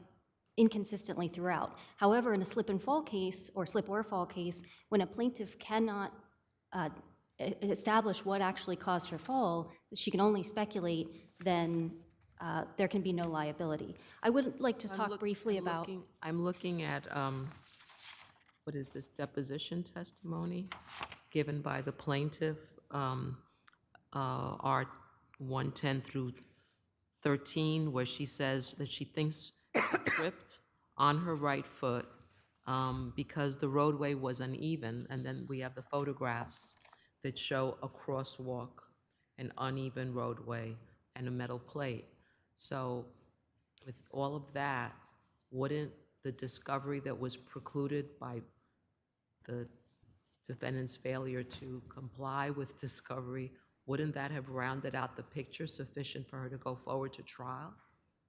[SPEAKER 11] inconsistently throughout. However, in a slip and fall case or slip or fall case, when a plaintiff cannot establish what actually caused her fall, she can only speculate, then there can be no liability. I would like to talk briefly about...
[SPEAKER 7] I'm looking at, what is this, deposition testimony given by the plaintiff, R110 through 13, where she says that she thinks she tripped on her right foot because the roadway was uneven, and then we have the photographs that show a crosswalk, an uneven roadway, and a metal plate. So with all of that, wouldn't the discovery that was precluded by the defendant's failure to comply with discovery, wouldn't that have rounded out the picture sufficient for her to go forward to trial?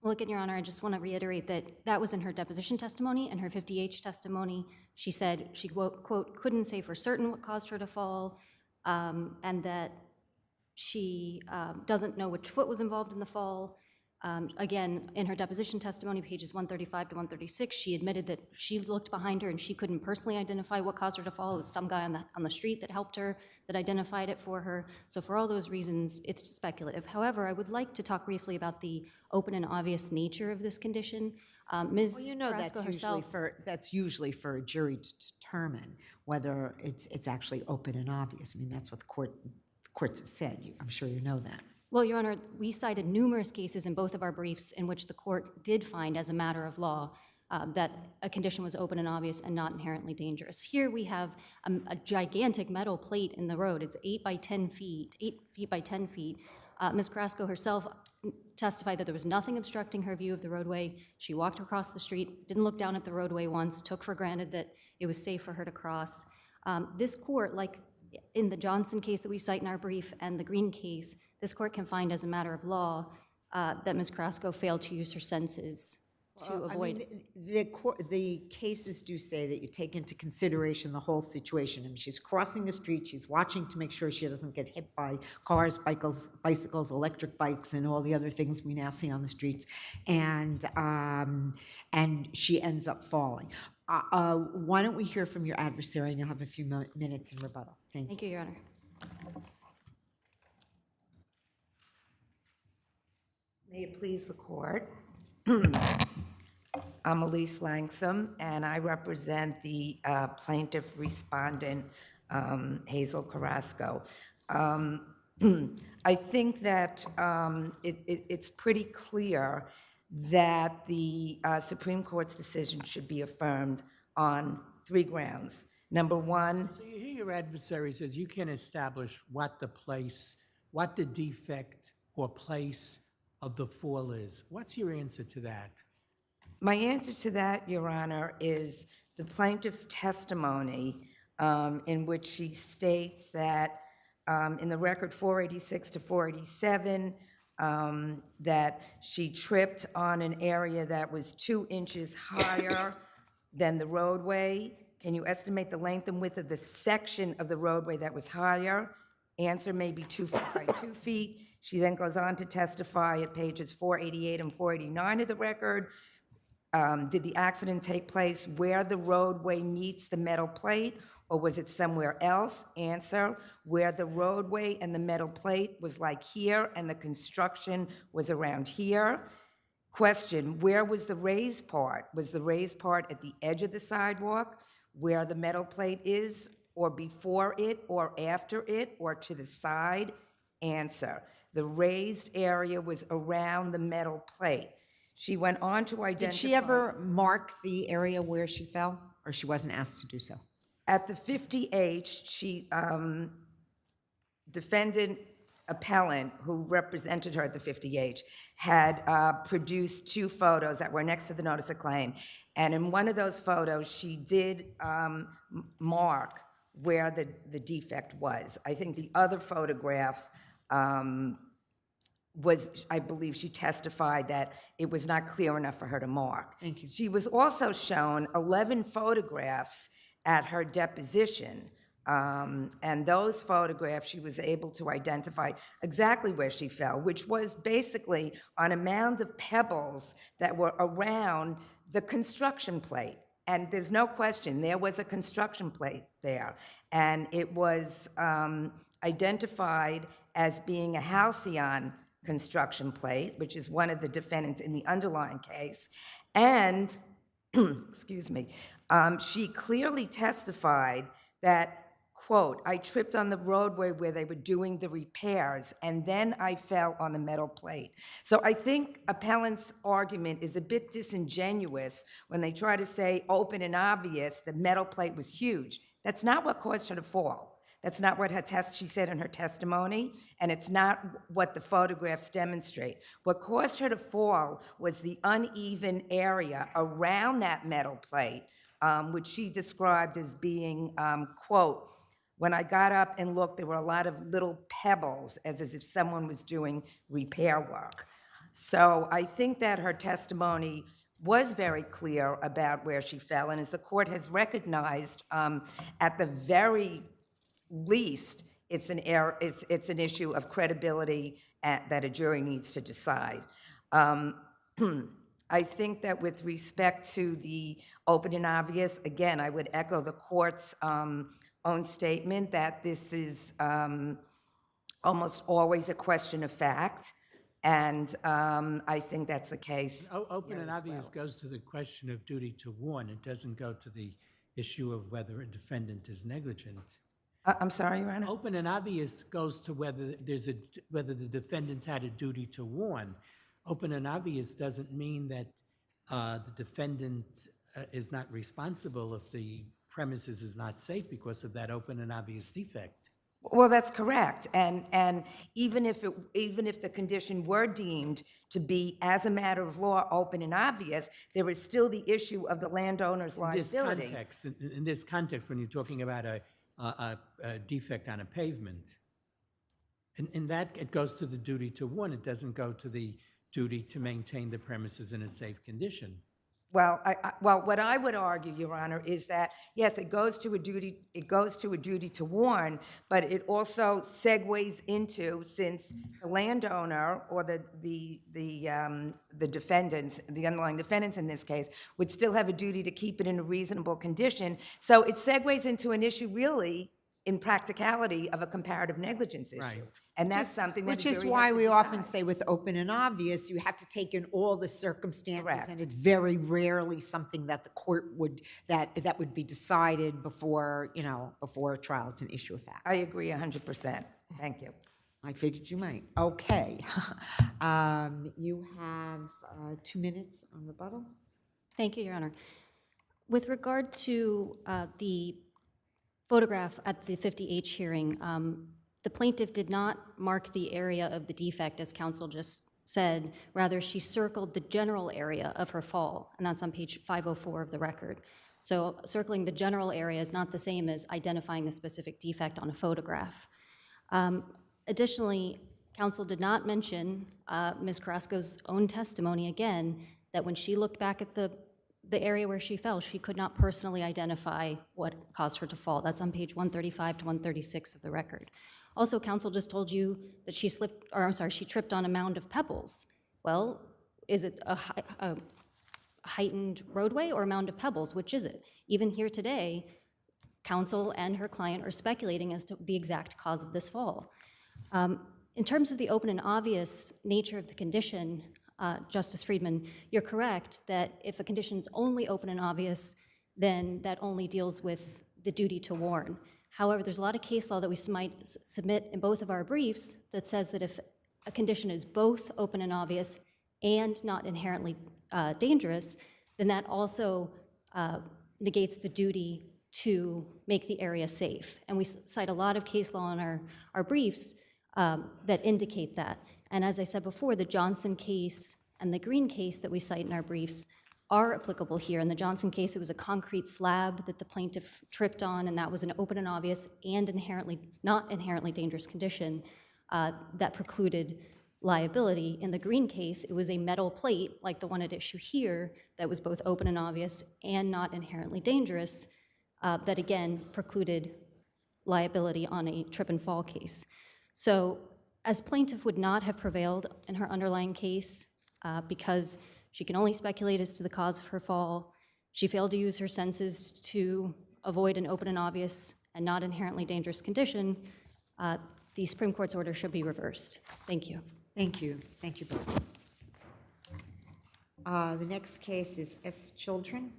[SPEAKER 11] Well, again, Your Honor, I just want to reiterate that that was in her deposition testimony and her 50H testimony. She said she, quote, couldn't say for certain what caused her to fall, and that she doesn't know which foot was involved in the fall. Again, in her deposition testimony, pages 135 to 136, she admitted that she looked behind her and she couldn't personally identify what caused her to fall. It was some guy on the street that helped her, that identified it for her. So for all those reasons, it's speculative. However, I would like to talk briefly about the open and obvious nature of this condition. Ms.
[SPEAKER 2] Well, you know,
[SPEAKER 11] Carrasco herself,
[SPEAKER 2] that's usually for a jury to determine whether it's actually open and obvious. I mean, that's what the courts have said. I'm sure you know that.
[SPEAKER 11] well, Your Honor, we cited numerous cases in both of our briefs in which the court did find as a matter of law that a condition was open and obvious and not inherently dangerous. Here we have a gigantic metal plate in the road. It's 8 by 10 feet, 8 feet by 10 feet. Ms. Carrasco herself testified that there was nothing obstructing her view of the roadway. She walked across the street, didn't look down at the roadway once, took for granted that it was safe for her to cross. This court, like in the Johnson case that we cite in our brief and the Green case, this court can find as a matter of law that Ms. Carrasco failed to use her senses to avoid.
[SPEAKER 2] I mean, the cases do say that you take into consideration the whole situation. I mean, she's crossing the street, she's watching to make sure she doesn't get hit by cars, bicycles, electric bikes, and all the other things we now see on the streets, and she ends up falling. Why don't we hear from your adversary, and you'll have a few minutes in rebuttal. Thank you.
[SPEAKER 11] Thank you, Your Honor.
[SPEAKER 13] May it please the court. I'm Elise Langsam, and I represent the plaintiff respondent, Hazel Carrasco. I think that it's pretty clear that the Supreme Court's decision should be affirmed on 3 grounds. Number one.
[SPEAKER 6] So you hear your adversary says you can establish what the defect or place of the fall is. What's your answer to that?
[SPEAKER 13] My answer to that, Your Honor, is the plaintiff's testimony in which she states that in the record 486 to 487, that she tripped on an area that was 2 inches higher than the roadway. Can you estimate the length and width of the section of the roadway that was higher? Answer may be 2 feet by 2 feet. She then goes on to testify at pages 488 and 489 of the record. Did the accident take place where the roadway meets the metal plate, or was it somewhere else? Answer, where the roadway and the metal plate was like here and the construction was around here. Question, where was the raised part? Was the raised part at the edge of the sidewalk where the metal plate is, or before it, or after it, or to the side? Answer, the raised area was around the metal plate. She went on to identify...
[SPEAKER 2] Did she ever mark the area where she fell, or she wasn't asked to do so?
[SPEAKER 13] At the 50H, she, defendant appellant who represented her at the 50H had produced 2 photos that were next to the notice of claim. And in one of those photos, she did mark where the defect was. I think the other photograph was, I believe she testified that it was not clear enough for her to mark.
[SPEAKER 2] Thank you.
[SPEAKER 13] She was also shown 11 photographs at her deposition. And those photographs, she was able to identify exactly where she fell, which was basically on a mound of pebbles that were around the construction plate. And there's no question, there was a construction plate there. And it was identified as being a halcyon construction plate, which is one of the defendants in the underlying case. And, excuse me, she clearly testified that, quote, I tripped on the roadway where they were doing the repairs, and then I fell on the metal plate. So I think appellant's argument is a bit disingenuous when they try to say open and obvious the metal plate was huge. That's not what caused her to fall. That's not what she said in her testimony, and it's not what the photographs demonstrate. What caused her to fall was the uneven area around that metal plate, which she described as being, quote, when I got up and looked, there were a lot of little pebbles, as if someone was doing repair work. So I think that her testimony was very clear about where she fell, and as the court has recognized, at the very least, it's an issue of credibility that a jury needs to decide. I think that with respect to the open and obvious, again, I would echo the court's own statement that this is almost always a question of fact, and I think that's the case.
[SPEAKER 6] Open and obvious goes to the question of duty to warn. It doesn't go to the issue of whether a defendant is negligent.
[SPEAKER 13] I'm sorry, Your Honor?
[SPEAKER 6] Open and obvious goes to whether whether the defendant had a duty to warn. Open and obvious doesn't mean that the defendant is not responsible if the premises is not safe because of that open and obvious defect.
[SPEAKER 13] Well, that's correct, and even if the condition were deemed to be, as a matter of law, open and obvious, there is still the issue of the landowner's liability.
[SPEAKER 6] In this context, when you're talking about a defect on a pavement, in that it goes to the duty to warn. It doesn't go to the duty to maintain the premises in a safe condition.
[SPEAKER 13] Well, well, what I would argue, Your Honor, is that yes, it goes to a duty. It goes to a duty to warn, but it also segues into, since the landowner or the defendants, the underlying defendants in this case, would still have a duty to keep it in a reasonable condition. So it segues into an issue, really, in practicality, of a comparative negligence issue.
[SPEAKER 6] Right.
[SPEAKER 13] And that's something that
[SPEAKER 2] Which
[SPEAKER 13] a
[SPEAKER 2] is
[SPEAKER 13] jury
[SPEAKER 2] why
[SPEAKER 13] has to
[SPEAKER 2] we often
[SPEAKER 13] decide.
[SPEAKER 2] say with open and obvious, you have to take in all the circumstances,
[SPEAKER 13] Correct.
[SPEAKER 2] and it's very rarely something that the court would, that would be decided before, before a trial. It's an issue of fact.
[SPEAKER 13] I agree 100%. Thank you.
[SPEAKER 2] I figured you might. Okay. You have 2 minutes on rebuttal.
[SPEAKER 11] Thank you, Your Honor. With regard to the photograph at the 50H hearing, the plaintiff did not mark the area of the defect, as counsel just said. Rather, she circled the general area of her fall, and that's on page 504 of the record. So circling the general area is not the same as identifying the specific defect on a photograph. Additionally, counsel did not mention Ms. Carrasco's own testimony again, that when she looked back at the area where she fell, she could not personally identify what caused her to fall. That's on page 135 to 136 of the record. Also, counsel just told you that she she tripped on a mound of pebbles. Well, is it a heightened roadway or a mound of pebbles? Which is it? Even here today, counsel and her client are speculating as to the exact cause of this fall. In terms of the open and obvious nature of the condition, Justice Friedman, you're correct that if a condition is only open and obvious, then that only deals with the duty to warn. However, there's a lot of case law that we might submit in both of our briefs that says that if a condition is both open and obvious and not inherently dangerous, then that also negates the duty to make the area safe. And we cite a lot of case law in our briefs that indicate that. And as I said before, the Johnson case and the Green case that we cite in our briefs are applicable here. In the Johnson case, it was a concrete slab that the plaintiff tripped on, and that was an open and obvious and not inherently dangerous condition that precluded liability. In the Green case, it was a metal plate, like the one at issue here, that was both open and obvious and not inherently dangerous, that again precluded liability on a trip and fall case. So as plaintiff would not have prevailed in her underlying case because she can only speculate as to the cause of her fall, she failed to use her senses to avoid an open and obvious and not inherently dangerous condition, the Supreme Court's order should be reversed. Thank you.
[SPEAKER 2] Thank you. Thank you both. The next case is S. Children.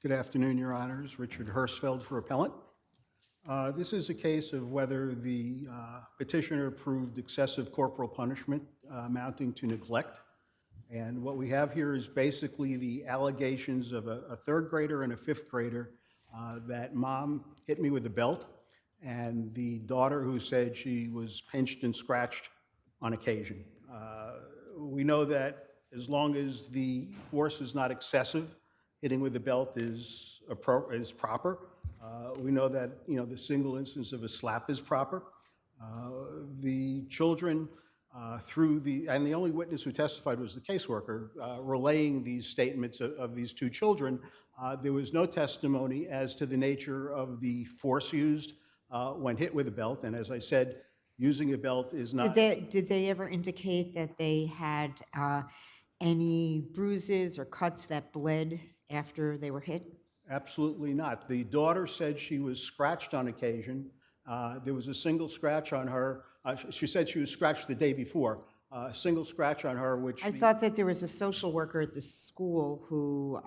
[SPEAKER 14] Good afternoon, Your Honors. Richard Hirschfeld for Appellate. This is a case of whether the petitioner proved excessive corporal punishment amounting to neglect. And what we have here is basically the allegations of a third grader and a fifth grader that mom hit me with a belt, and the daughter who said she was pinched and scratched on occasion. We know that as long as the force is not excessive, hitting with the belt is proper. We know that the single instance of a slap is proper. The children and the only witness who testified was the caseworker relaying these statements of these two children. There was no testimony as to the nature of the force used when hit with a belt, and as I said, using a belt is not.
[SPEAKER 2] Did they ever indicate that they had any bruises or cuts that bled after they were hit?
[SPEAKER 14] Absolutely not. The daughter said she was scratched on occasion. There was a single scratch on her. She said she was scratched the day before. A single scratch on her, which
[SPEAKER 2] I thought that there was a social worker at the school who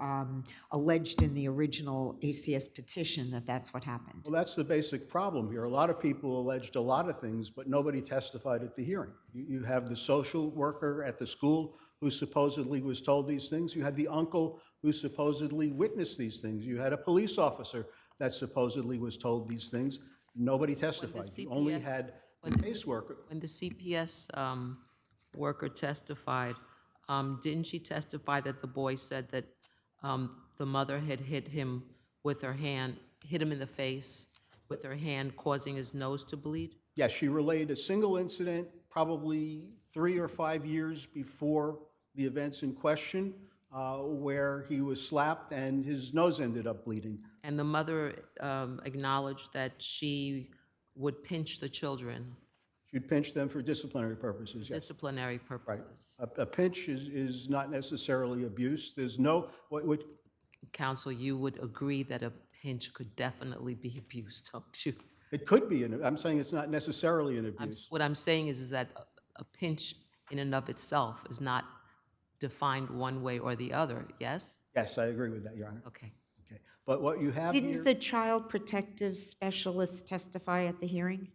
[SPEAKER 2] alleged in the original ACS petition that that's what happened.
[SPEAKER 14] Well, that's the basic problem here. A lot of people alleged a lot of things, but nobody testified at the hearing. You have the social worker at the school who supposedly was told these things. You had the uncle who supposedly witnessed these things. You had a police officer that supposedly was told these things. Nobody testified. You only had the caseworker.
[SPEAKER 7] When the CPS worker testified, didn't she testify that the boy said that the mother had hit him with her hand, hit him in the face with her hand, causing his nose to bleed?
[SPEAKER 14] Yes, she relayed a single incident probably 3 or 5 years before the events in question, where he was slapped and his nose ended up bleeding.
[SPEAKER 7] And the mother acknowledged that she would pinch the children.
[SPEAKER 14] She'd pinch them for disciplinary purposes, yes.
[SPEAKER 7] Disciplinary purposes.
[SPEAKER 14] Right. A pinch is not necessarily abuse. There's no...
[SPEAKER 7] Counsel, you would agree that a pinch could definitely be abuse, don't you?
[SPEAKER 14] It could be. I'm saying it's not necessarily an abuse.
[SPEAKER 7] What I'm saying is that a pinch in and of itself is not defined one way or the other, yes?
[SPEAKER 14] Yes, I agree with that, Your Honor.
[SPEAKER 7] Okay.
[SPEAKER 14] Okay. But what you have
[SPEAKER 2] Didn't the child protective specialist testify at the hearing?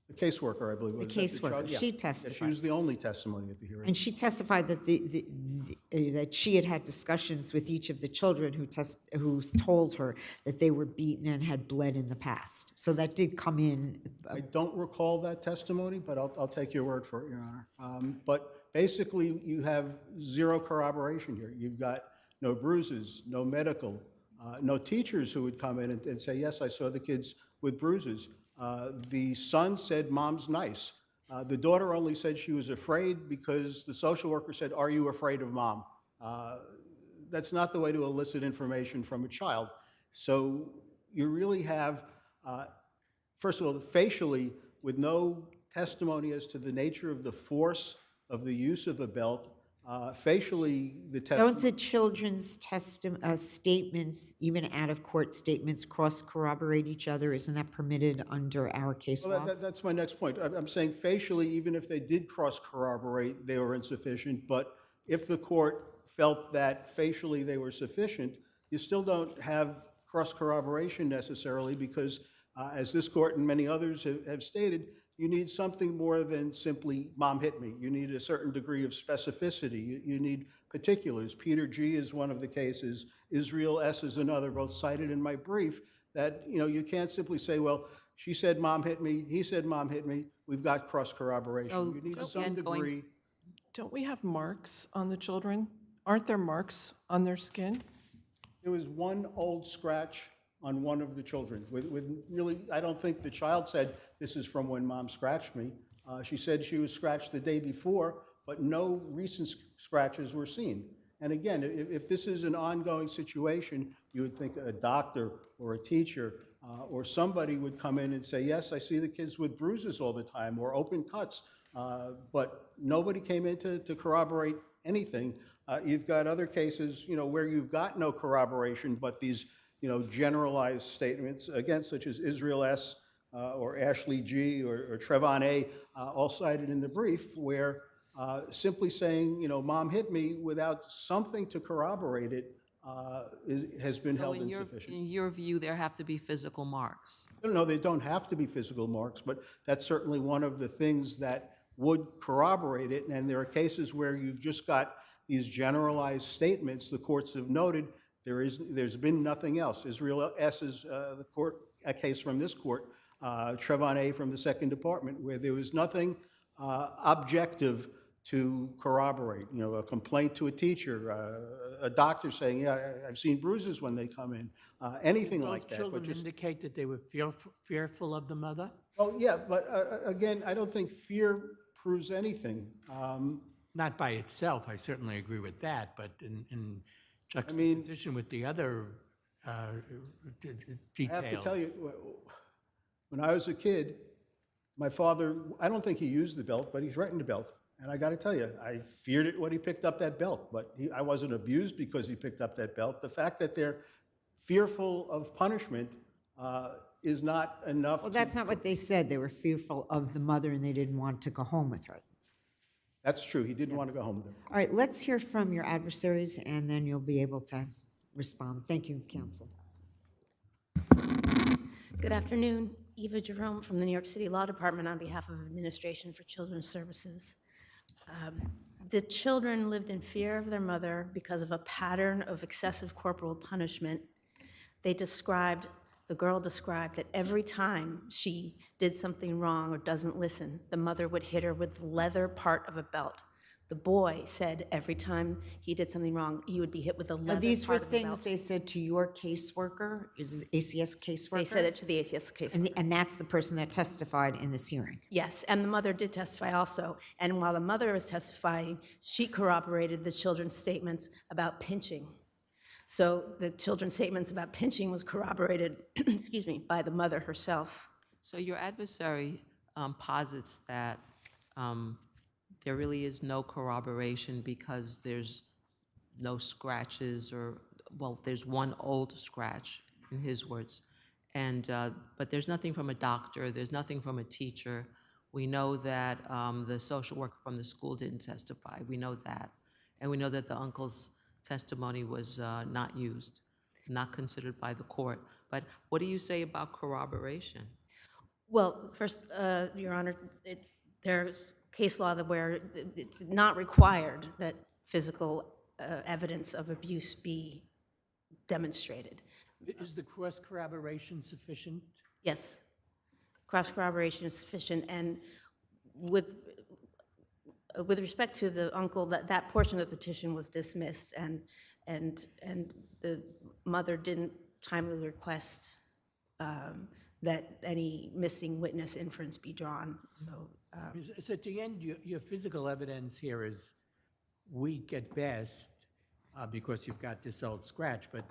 [SPEAKER 14] The caseworker, I believe.
[SPEAKER 2] The caseworker, she testified.
[SPEAKER 14] She was the only testimony at the hearing.
[SPEAKER 2] And she testified that that she had discussions with each of the children who told her that they were beaten and had bled in the past. So that did come in.
[SPEAKER 14] I don't recall that testimony, but I'll take your word for it, Your Honor. But basically, you have zero corroboration here. You've got no bruises, no medical, no teachers who would come in and say, yes, I saw the kids with bruises. The son said, "Mom's nice." The daughter only said she was afraid because the social worker said, "Are you afraid of Mom?" That's not the way to elicit information from a child. So you really have, first of all, facially, with no testimony as to the nature of the force of the use of a belt, facially, the testimony...
[SPEAKER 2] Don't the children's statements, even out-of-court statements, cross-corroborate each other? Isn't that permitted under our case law?
[SPEAKER 14] That's my next point. I'm saying facially, even if they did cross-corroborate, they were insufficient. But if the court felt that facially they were sufficient, you still don't have cross-corroboration necessarily because, as this court and many others have stated, you need something more than simply, "Mom hit me." You need a certain degree of specificity. You need particulars. Peter G. is one of the cases. Israel S. is another, both cited in my brief, that you can't simply say, well, she said Mom hit me, he said Mom hit me. We've got cross-corroboration.
[SPEAKER 7] So,
[SPEAKER 14] You need
[SPEAKER 7] again,
[SPEAKER 14] some degree.
[SPEAKER 12] Don't we have marks on the children? Aren't there marks on their skin?
[SPEAKER 14] There was one old scratch on one of the children. With really, I don't think the child said, "This is from when Mom scratched me." She said she was scratched the day before, but no recent scratches were seen. And again, if this is an ongoing situation, you would think a doctor or a teacher or somebody would come in and say, "Yes, I see the kids with bruises all the time or open cuts," but nobody came in to corroborate anything. You've got other cases, where you've got no corroboration, but these generalized statements, again, such as Israel S. Or Ashley G. or Trevon A., all cited in the brief, where simply saying, "Mom hit me," without something to corroborate it has been held insufficient.
[SPEAKER 7] In your view, there have to be physical marks?
[SPEAKER 14] No, they don't have to be physical marks, but that's certainly one of the things that would corroborate it. And there are cases where you've just got these generalized statements. The courts have noted there's been nothing else. Israel S. is a case from this court, Trevon A. from the Second Department, where there was nothing objective to corroborate. A complaint to a teacher, a doctor saying, "Yeah, I've seen bruises when they come in," anything like that.
[SPEAKER 6] Children indicate that they were fearful of the mother?
[SPEAKER 14] Oh, yeah, but again, I don't think fear proves anything.
[SPEAKER 6] Not by itself, I certainly agree with that, but in juxtaposition with the other details.
[SPEAKER 14] I have to tell you, when I was a kid, my father, I don't think he used the belt, but he threatened the belt. And I got to tell you, I feared it when he picked up that belt, but I wasn't abused because he picked up that belt. The fact that they're fearful of punishment is not enough.
[SPEAKER 2] Well, that's not what they said. They were fearful of the mother and they didn't want to go home with her.
[SPEAKER 14] That's true. He didn't want to go home with her.
[SPEAKER 2] All right, let's hear from your adversaries and then you'll be able to respond. Thank you, counsel.
[SPEAKER 15] Good afternoon. Eva Jerome from the New York City Law Department on behalf of Administration for Children's Services. The children lived in fear of their mother because of a pattern of excessive corporal punishment. The girl described that every time she did something wrong or doesn't listen, the mother would hit her with the leather part of a belt. The boy said every time he did something wrong, he would be hit with the leather part of the belt.
[SPEAKER 2] These were things they said to your caseworker? Is it ACS caseworker?
[SPEAKER 15] They said it to the ACS caseworker.
[SPEAKER 2] And that's the person that testified in this hearing?
[SPEAKER 15] Yes, and the mother did testify also. And while the mother was testifying, she corroborated the children's statements about pinching. So the children's statements about pinching was corroborated, excuse me, by the mother herself.
[SPEAKER 7] So your adversary posits that there really is no corroboration because there's no scratches there's one old scratch, in his words. But there's nothing from a doctor, there's nothing from a teacher. We know that the social worker from the school didn't testify. We know that. And we know that the uncle's testimony was not used, not considered by the court. But what do you say about corroboration?
[SPEAKER 15] Well, first, Your Honor, there's case law where it's not required that physical evidence of abuse be demonstrated.
[SPEAKER 6] Is the cross-corroboration sufficient?
[SPEAKER 15] Yes. Cross-corroboration is sufficient. And with respect to the uncle, that portion of the petition was dismissed, and the mother didn't timely request that any missing witness inference be drawn. So,
[SPEAKER 6] So at the end, your physical evidence here is weak at best because you've got this old scratch, but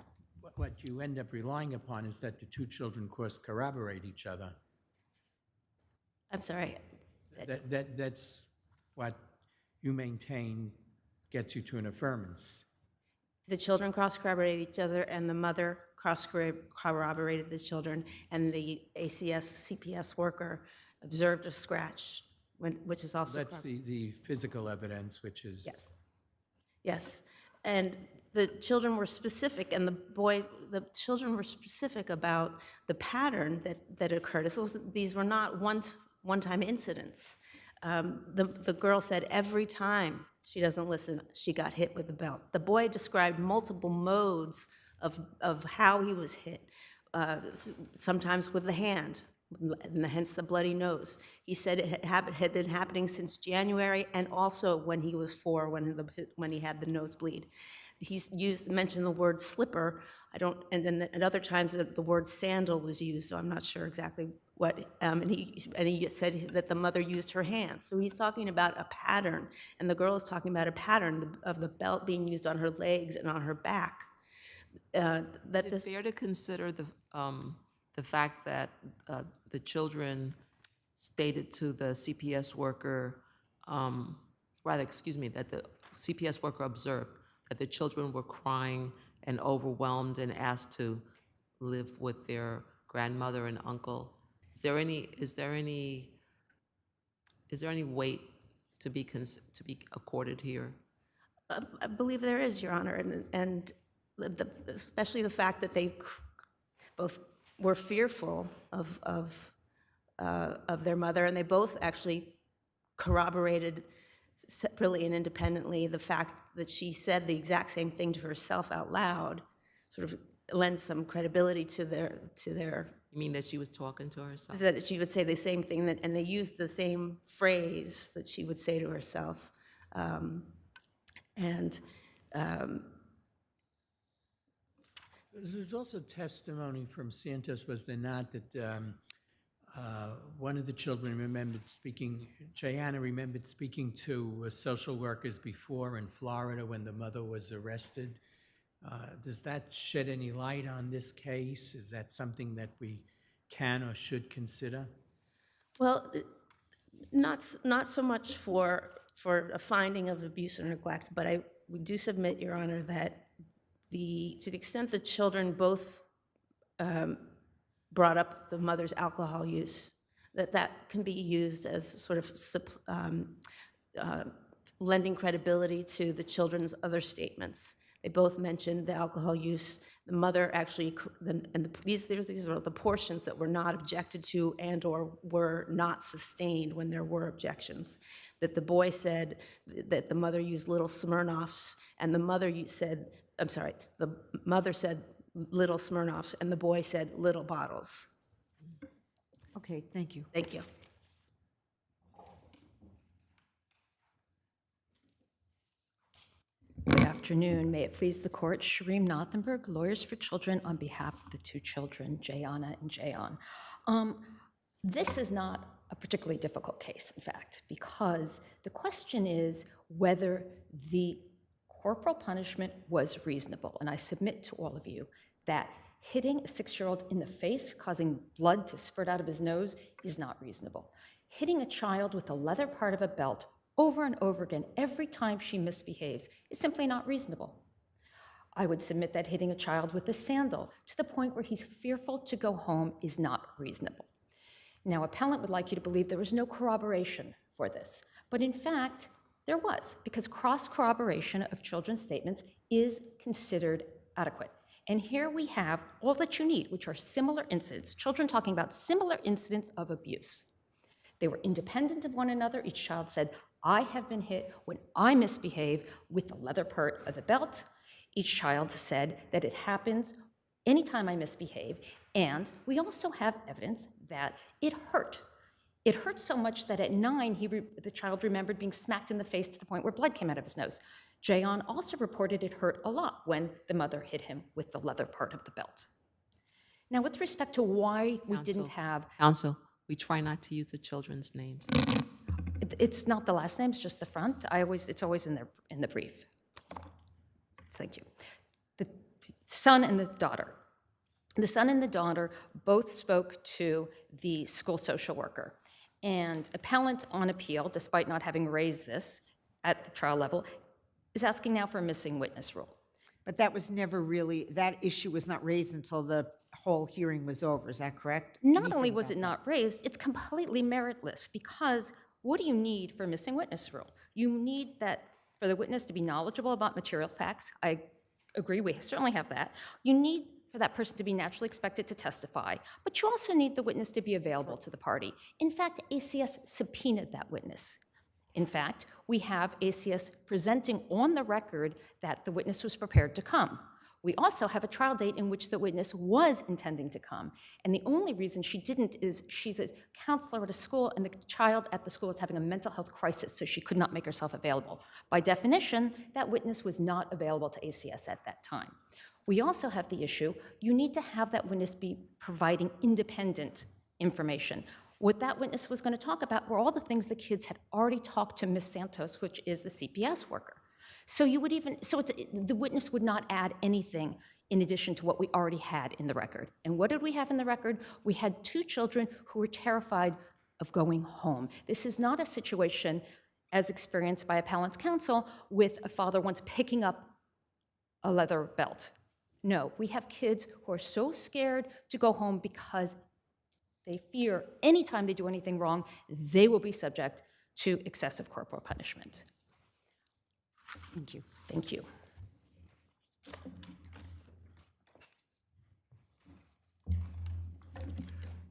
[SPEAKER 6] what you end up relying upon is that the two children corroborate each other.
[SPEAKER 15] I'm sorry.
[SPEAKER 6] That's what you maintain gets you to an affirmance.
[SPEAKER 15] The children cross-corroborated each other, and the mother cross-corroborated the children, and the CPS worker observed a scratch, which is also...
[SPEAKER 6] That's the physical evidence, which is...
[SPEAKER 15] Yes. Yes. And the children were specific, and the children were specific about the pattern that occurred. These were not one-time incidents. The girl said every time she doesn't listen, she got hit with the belt. The boy described multiple modes of how he was hit, sometimes with the hand, and hence the bloody nose. He said it had been happening since January, and also when he was 4, when he had the nosebleed. He's mentioned the word slipper. And then at other times the word sandal was used, so I'm not sure exactly what. And he said that the mother used her hands. So he's talking about a pattern, and the girl is talking about a pattern of the belt being used on her legs and on her back.
[SPEAKER 7] Is it fair to consider the fact that the children stated to the CPS worker, that the CPS worker observed that the children were crying and overwhelmed and asked to live with their grandmother and uncle? Is there any weight to be accorded here?
[SPEAKER 15] I believe there is, Your Honor, and especially the fact that they both were fearful of their mother, and they both actually corroborated separately and independently the fact that she said the exact same thing to herself out loud, sort of lends some credibility to their.
[SPEAKER 7] You mean that she was talking to herself?
[SPEAKER 15] That she would say the same thing, and they used the same phrase that she would say to herself,
[SPEAKER 6] There's also testimony from Santos, was there not, that one of the children remembered speaking, Jayana remembered speaking to social workers before in Florida when the mother was arrested. Does that shed any light on this case? Is that something that we can or should consider?
[SPEAKER 15] Well, not so much for a finding of abuse or neglect, but we do submit, Your Honor, that to the extent the children both brought up the mother's alcohol use, that can be used as sort of lending credibility to the children's other statements. They both mentioned the alcohol use. The mother actually, these are the portions that were not objected to and or were not sustained when there were objections. That the boy said that the mother used little Smirnoffs, and the mother said little Smirnoffs, and the boy said little bottles.
[SPEAKER 2] Okay, thank you.
[SPEAKER 15] Thank you.
[SPEAKER 16] Good afternoon. May it please the court, Shreem Nothenberg, Lawyers for Children, on behalf of the two children, Jayana and Jayon. This is not a particularly difficult case, in fact, because the question is whether the corporal punishment was reasonable. And I submit to all of you that hitting a 6-year-old in the face, causing blood to spurt out of his nose, is not reasonable. Hitting a child with the leather part of a belt over and over again every time she misbehaves is simply not reasonable. I would submit that hitting a child with a sandal to the point where he's fearful to go home is not reasonable. Now, appellant would like you to believe there was no corroboration for this, but in fact, there was, because cross-corroboration of children's statements is considered adequate. And here we have all that you need, which are similar incidents, children talking about similar incidents of abuse. They were independent of one another. Each child said, I have been hit when I misbehave with the leather part of the belt. Each child said that it happens anytime I misbehave. And we also have evidence that it hurt. It hurt so much that at 9, the child remembered being smacked in the face to the point where blood came out of his nose. Jayon also reported it hurt a lot when the mother hit him with the leather part of the belt. Now, with respect to why we didn't have,
[SPEAKER 7] Counsel, we try not to use the children's names.
[SPEAKER 16] it's not the last names, just the front. It's always in the brief. Thank you. The son and the daughter. The son and the daughter both spoke to the school social worker. And appellant on appeal, despite not having raised this at the trial level, is asking now for a missing witness rule.
[SPEAKER 2] But that was never really, that issue was not raised until the whole hearing was over, is that correct?
[SPEAKER 16] Not only was it not raised, it's completely meritless, because what do you need for a missing witness rule? You need that for the witness to be knowledgeable about material facts. I agree, we certainly have that. You need for that person to be naturally expected to testify, but you also need the witness to be available to the party. In fact, ACS subpoenaed that witness. In fact, we have ACS presenting on the record that the witness was prepared to come. We also have a trial date in which the witness was intending to come, and the only reason she didn't is she's a counselor at a school, and the child at the school is having a mental health crisis, so she could not make herself available. By definition, that witness was not available to ACS at that time. We also have the issue, you need to have that witness be providing independent information. What that witness was going to talk about were all the things the kids had already talked to Ms. Santos, which is the CPS worker. So the witness would not add anything in addition to what we already had in the record. And what did we have in the record? We had 2 children who were terrified of going home. This is not a situation, as experienced by appellant's counsel, with a father once picking up a leather belt. No, we have kids who are so scared to go home because they fear anytime they do anything wrong, they will be subject to excessive corporal punishment.
[SPEAKER 2] Thank you.
[SPEAKER 16] Thank you.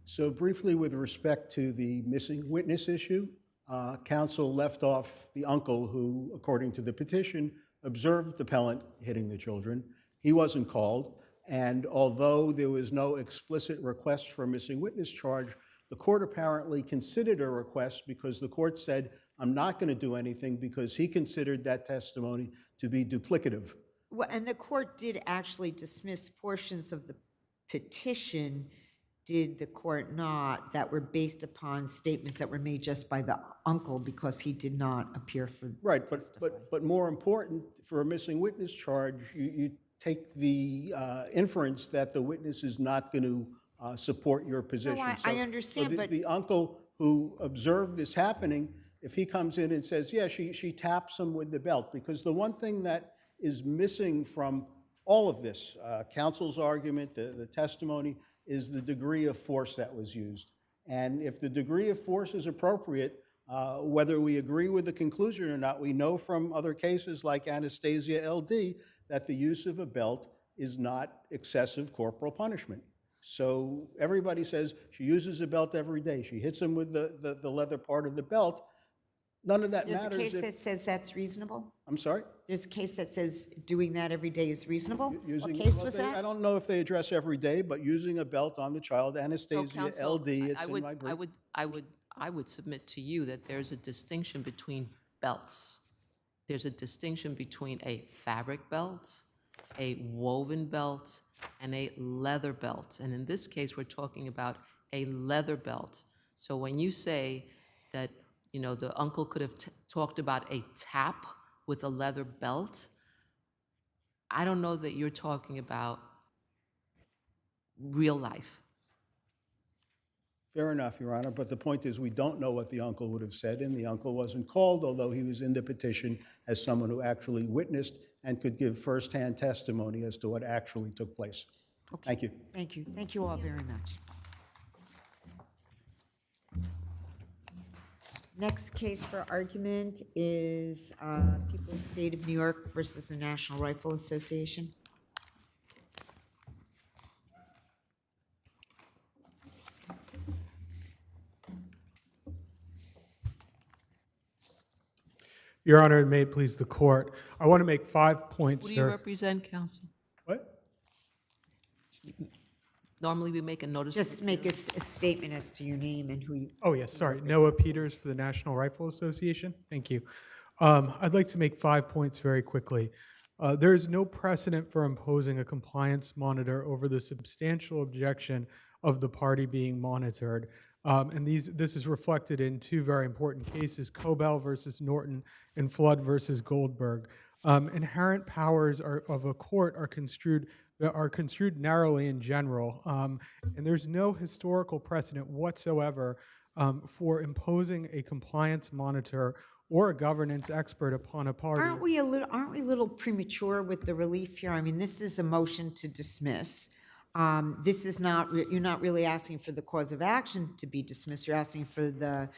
[SPEAKER 14] So briefly, with respect to the missing witness issue, counsel left off the uncle who, according to the petition, observed the appellant hitting the children. He wasn't called, and although there was no explicit request for a missing witness charge, the court apparently considered a request because the court said, I'm not going to do anything because he considered that testimony to be duplicative.
[SPEAKER 2] Well, and the court did actually dismiss portions of the petition, did the court not, that were based upon statements that were made just by the uncle because he did not appear for
[SPEAKER 14] Right, but more important, for a missing witness charge, you take the inference that the witness is not going to support your position.
[SPEAKER 2] No, I understand, but
[SPEAKER 14] the uncle who observed this happening, if he comes in and says, yeah, she taps him with the belt, because the one thing that is missing from all of this, counsel's argument, the testimony, is the degree of force that was used. And if the degree of force is appropriate, whether we agree with the conclusion or not, we know from other cases like Anastasia LD that the use of a belt is not excessive corporal punishment. So everybody says she uses a belt every day. She hits him with the leather part of the belt. None of that matters.
[SPEAKER 2] There's a case that says that's reasonable?
[SPEAKER 14] I'm sorry?
[SPEAKER 2] There's a case that says doing that every day is reasonable? What
[SPEAKER 14] Using,
[SPEAKER 2] case
[SPEAKER 14] well,
[SPEAKER 2] was
[SPEAKER 14] they-
[SPEAKER 2] that?
[SPEAKER 14] I don't know if they address every day, but using a belt on the child, Anastasia
[SPEAKER 7] Counsel,
[SPEAKER 14] LD, it's in my brief.
[SPEAKER 7] I would submit to you that there's a distinction between belts. There's a distinction between a fabric belt, a woven belt, and a leather belt. And in this case, we're talking about a leather belt. So when you say that, you know, the uncle could have talked about a tap with a leather belt, I don't know that you're talking about real life.
[SPEAKER 14] Fair enough, Your Honor, but the point is we don't know what the uncle would have said, and the uncle wasn't called, although he was in the petition as someone who actually witnessed and could give firsthand testimony as to what actually took place.
[SPEAKER 2] Okay.
[SPEAKER 14] Thank you.
[SPEAKER 2] Thank you. Thank you all very much. Next case for argument is People's State of New York versus the National Rifle Association.
[SPEAKER 17] Your Honor, and may it please the court, I want to make 5 points.
[SPEAKER 7] Who do you represent, counsel?
[SPEAKER 14] What?
[SPEAKER 7] Normally, we make a notice.
[SPEAKER 2] Just make a statement as to your name and who you...
[SPEAKER 17] Oh, yes, sorry. Noah Peters for the National Rifle Association. Thank you. I'd like to make 5 points very quickly. There is no precedent for imposing a compliance monitor over the substantial objection of the party being monitored. And this is reflected in two very important cases, Cabal versus Norton and Flood versus Goldberg. Inherent powers of a court are construed narrowly in general, and there's no historical precedent whatsoever for imposing a compliance monitor or a governance expert upon a party.
[SPEAKER 2] Aren't we a little premature with the relief here? I mean, this is a motion to dismiss. This is not, you're not really asking for the cause of action to be dismissed. You're asking for the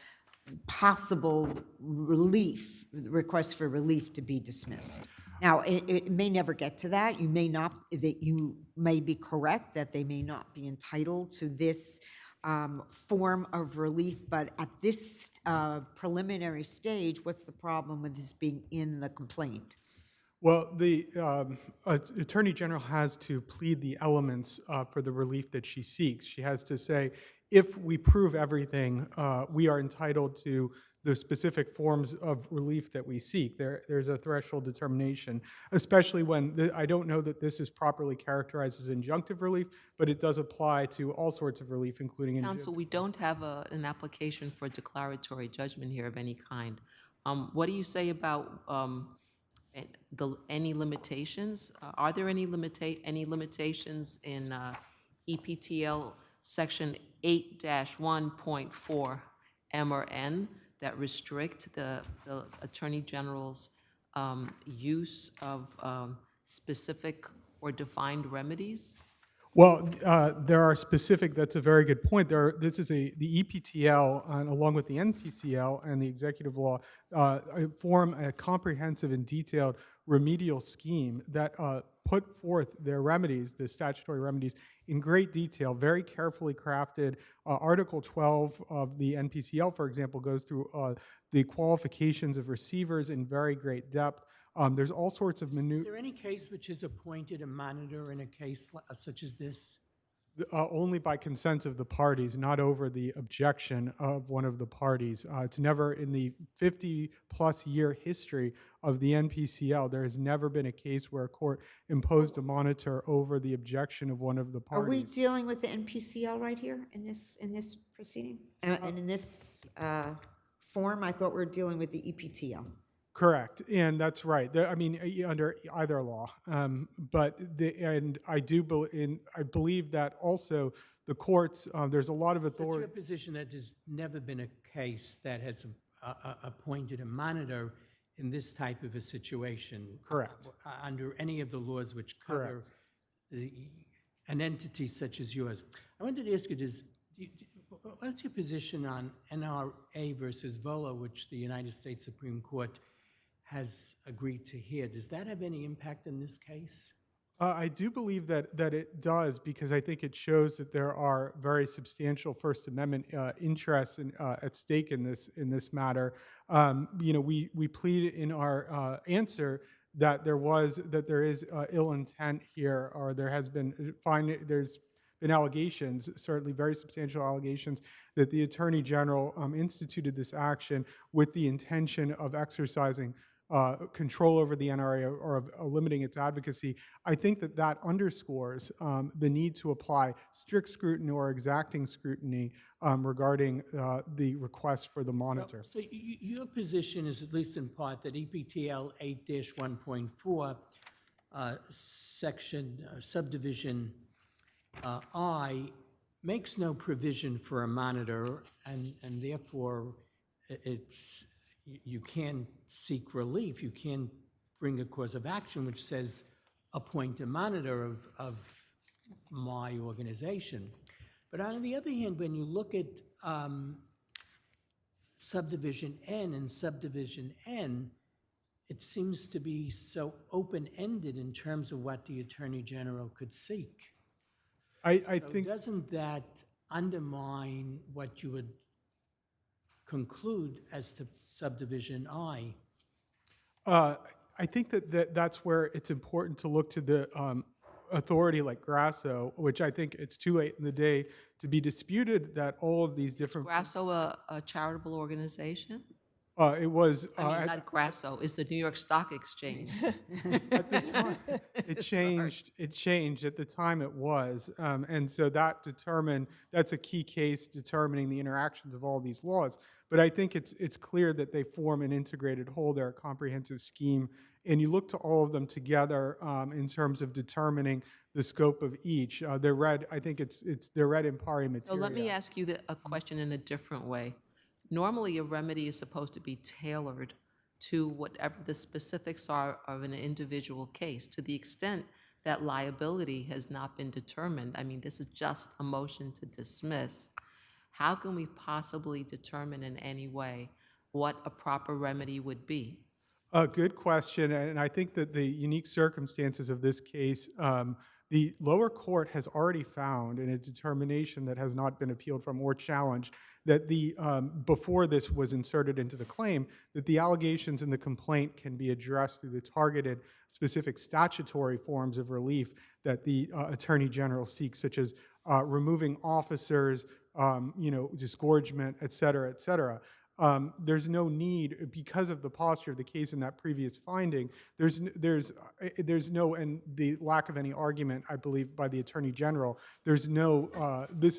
[SPEAKER 2] possible relief, request for relief to be dismissed. Now, it may never get to that. You may not, that you may be correct that they may not be entitled to this form of relief, but at this preliminary stage, what's the problem with this being in the complaint?
[SPEAKER 17] Well, the Attorney General has to plead the elements for the relief that she seeks. She has to say, if we prove everything, we are entitled to the specific forms of relief that we seek. There's a threshold determination, especially when I don't know that this is properly characterized as injunctive relief, but it does apply to all sorts of relief, including
[SPEAKER 7] Counsel, we don't have an application for declaratory judgment here of any kind. What do you say about any limitations? Are there any limitations in EPTL section 8-1.4 M or N that restrict the Attorney General's use of specific or defined remedies?
[SPEAKER 17] Well, there are specific, that's a very good point. This is the EPTL, along with the NPCL and the executive law, form a comprehensive and detailed remedial scheme that put forth their remedies, the statutory remedies, in great detail, very carefully crafted. Article 12 of the NPCL, for example, goes through the qualifications of receivers in very great depth. There's all sorts of
[SPEAKER 6] Is there any case which has appointed a monitor in a case such as this?
[SPEAKER 17] Only by consent of the parties, not over the objection of one of the parties. It's never, in the 50-plus year history of the NPCL, there has never been a case where a court imposed a monitor over the objection of one of the parties.
[SPEAKER 2] Are we dealing with the NPCL right here in this proceeding? And in this form, I thought we were dealing with the EPTL.
[SPEAKER 17] Correct, and that's right. I mean, under either law, and I believe that also the courts. There's a lot of authority.
[SPEAKER 6] It's your position that there's never been a case that has appointed a monitor in this type of a situation.
[SPEAKER 17] Correct.
[SPEAKER 6] Under any of the laws which cover an entity such as yours. I wanted to ask you, what's your position on NRA versus VOLA, which the United States Supreme Court has agreed to hear? Does that have any impact in this case?
[SPEAKER 17] I do believe that it does, because I think it shows that there are very substantial First Amendment interests at stake in this matter. We plead in our answer that there is ill intent here, or there's been allegations, certainly very substantial allegations, that the Attorney General instituted this action with the intention of exercising control over the NRA or of limiting its advocacy. I think that underscores the need to apply strict scrutiny or exacting scrutiny regarding the request for the monitor.
[SPEAKER 6] So your position is, at least in part, that EPTL 8-1.4 subdivision I makes no provision for a monitor, and therefore you can seek relief. You can bring a cause of action which says appoint a monitor of my organization. But on the other hand, when you look at subdivision N and subdivision N, it seems to be so open-ended in terms of what the Attorney General could seek.
[SPEAKER 17] I think,
[SPEAKER 6] doesn't that undermine what you would conclude as to subdivision I?
[SPEAKER 17] I think that's where it's important to look to the authority like Grasso, which I think it's too late in the day to be disputed that all of these different...
[SPEAKER 7] Is Grasso a charitable organization?
[SPEAKER 17] It was.
[SPEAKER 7] I mean, not Grasso, it's the New York Stock Exchange.
[SPEAKER 17] At the time, it changed. It changed. At the time, it was, and so that's a key case determining the interactions of all these laws. But I think it's clear that they form an integrated whole. They're a comprehensive scheme, and you look to all of them together in terms of determining the scope of each. They're read. I think they're read in pari materia.
[SPEAKER 7] So let me ask you a question in a different way. Normally, a remedy is supposed to be tailored to whatever the specifics are of an individual case. To the extent that liability has not been determined, I mean, this is just a motion to dismiss. How can we possibly determine in any way what a proper remedy would be?
[SPEAKER 17] A good question, and I think that the unique circumstances of this case, the lower court has already found in a determination that has not been appealed from or challenged that before this was inserted into the claim, that the allegations in the complaint can be addressed through the targeted specific statutory forms of relief that the Attorney General seeks, such as removing officers, disgorgement, et cetera, et cetera. There's no need, because of the posture of the case in that previous finding, there's no, and the lack of any argument, I believe, by the Attorney General, this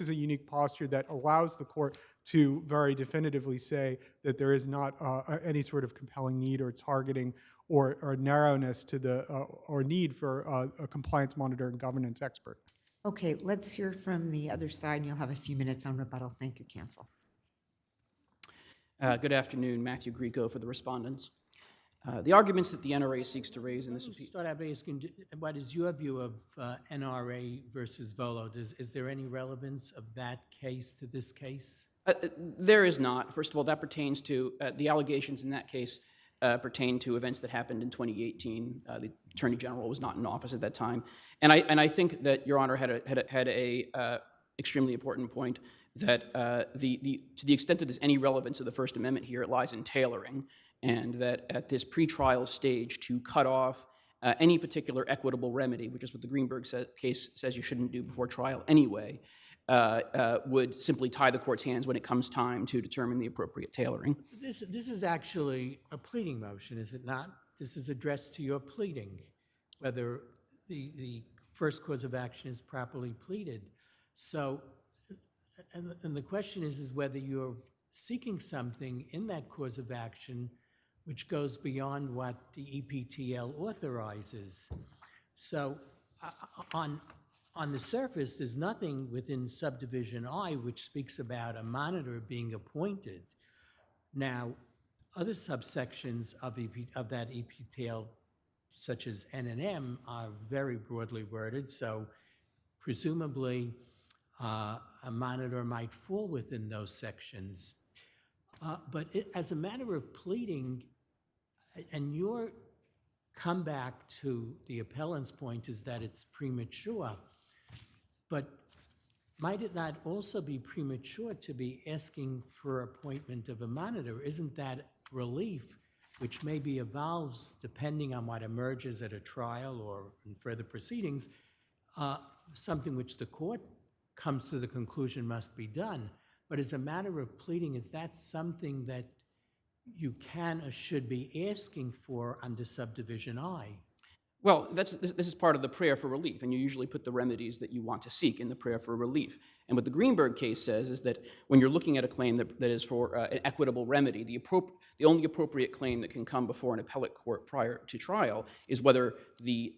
[SPEAKER 17] is a unique posture that allows the court to very definitively say that there is not any sort of compelling need or targeting or narrowness to or need for a compliance monitor and governance expert.
[SPEAKER 2] Okay, let's hear from the other side, and you'll have a few minutes on rebuttal. Thank you, counsel.
[SPEAKER 18] Good afternoon, Matthew Grieco for the respondents. The arguments that the NRA seeks to raise in this appeal.
[SPEAKER 6] Start out by asking, what is your view of NRA versus Volo? Is there any relevance of that case to this case?
[SPEAKER 18] There is not. First of all, that pertains to the allegations in that case pertain to events that happened in 2018. The Attorney General was not in office at that time, and I think that Your Honor had a extremely important point that to the extent that there's any relevance of the First Amendment here, it lies in tailoring, and that at this pretrial stage to cut off any particular equitable remedy, which is what the Greenberg case says you shouldn't do before trial anyway, would simply tie the court's hands when it comes time to determine the appropriate tailoring.
[SPEAKER 6] This is actually a pleading motion, is it not? This is addressed to your pleading, whether the first cause of action is properly pleaded. So, and the question is whether you're seeking something in that cause of action which goes beyond what the EPTL authorizes. So, on the surface, there's nothing within subdivision I which speaks about a monitor being appointed. Now, other subsections of that EPTL, such as N and M, are very broadly worded, so presumably a monitor might fall within those sections. But as a matter of pleading, and your comeback to the appellant's point is that it's premature, but might it not also be premature to be asking for appointment of a monitor? Isn't that relief, which maybe evolves depending on what emerges at a trial or in further proceedings, something which the court comes to the conclusion must be done? But as a matter of pleading, is that something that you can or should be asking for under subdivision I?
[SPEAKER 18] Well, this is part of the prayer for relief, and you usually put the remedies that you want to seek in the prayer for relief. And what the Greenberg case says is that when you're looking at a claim that is for an equitable remedy, the only appropriate claim that can come before an appellate court prior to trial is whether the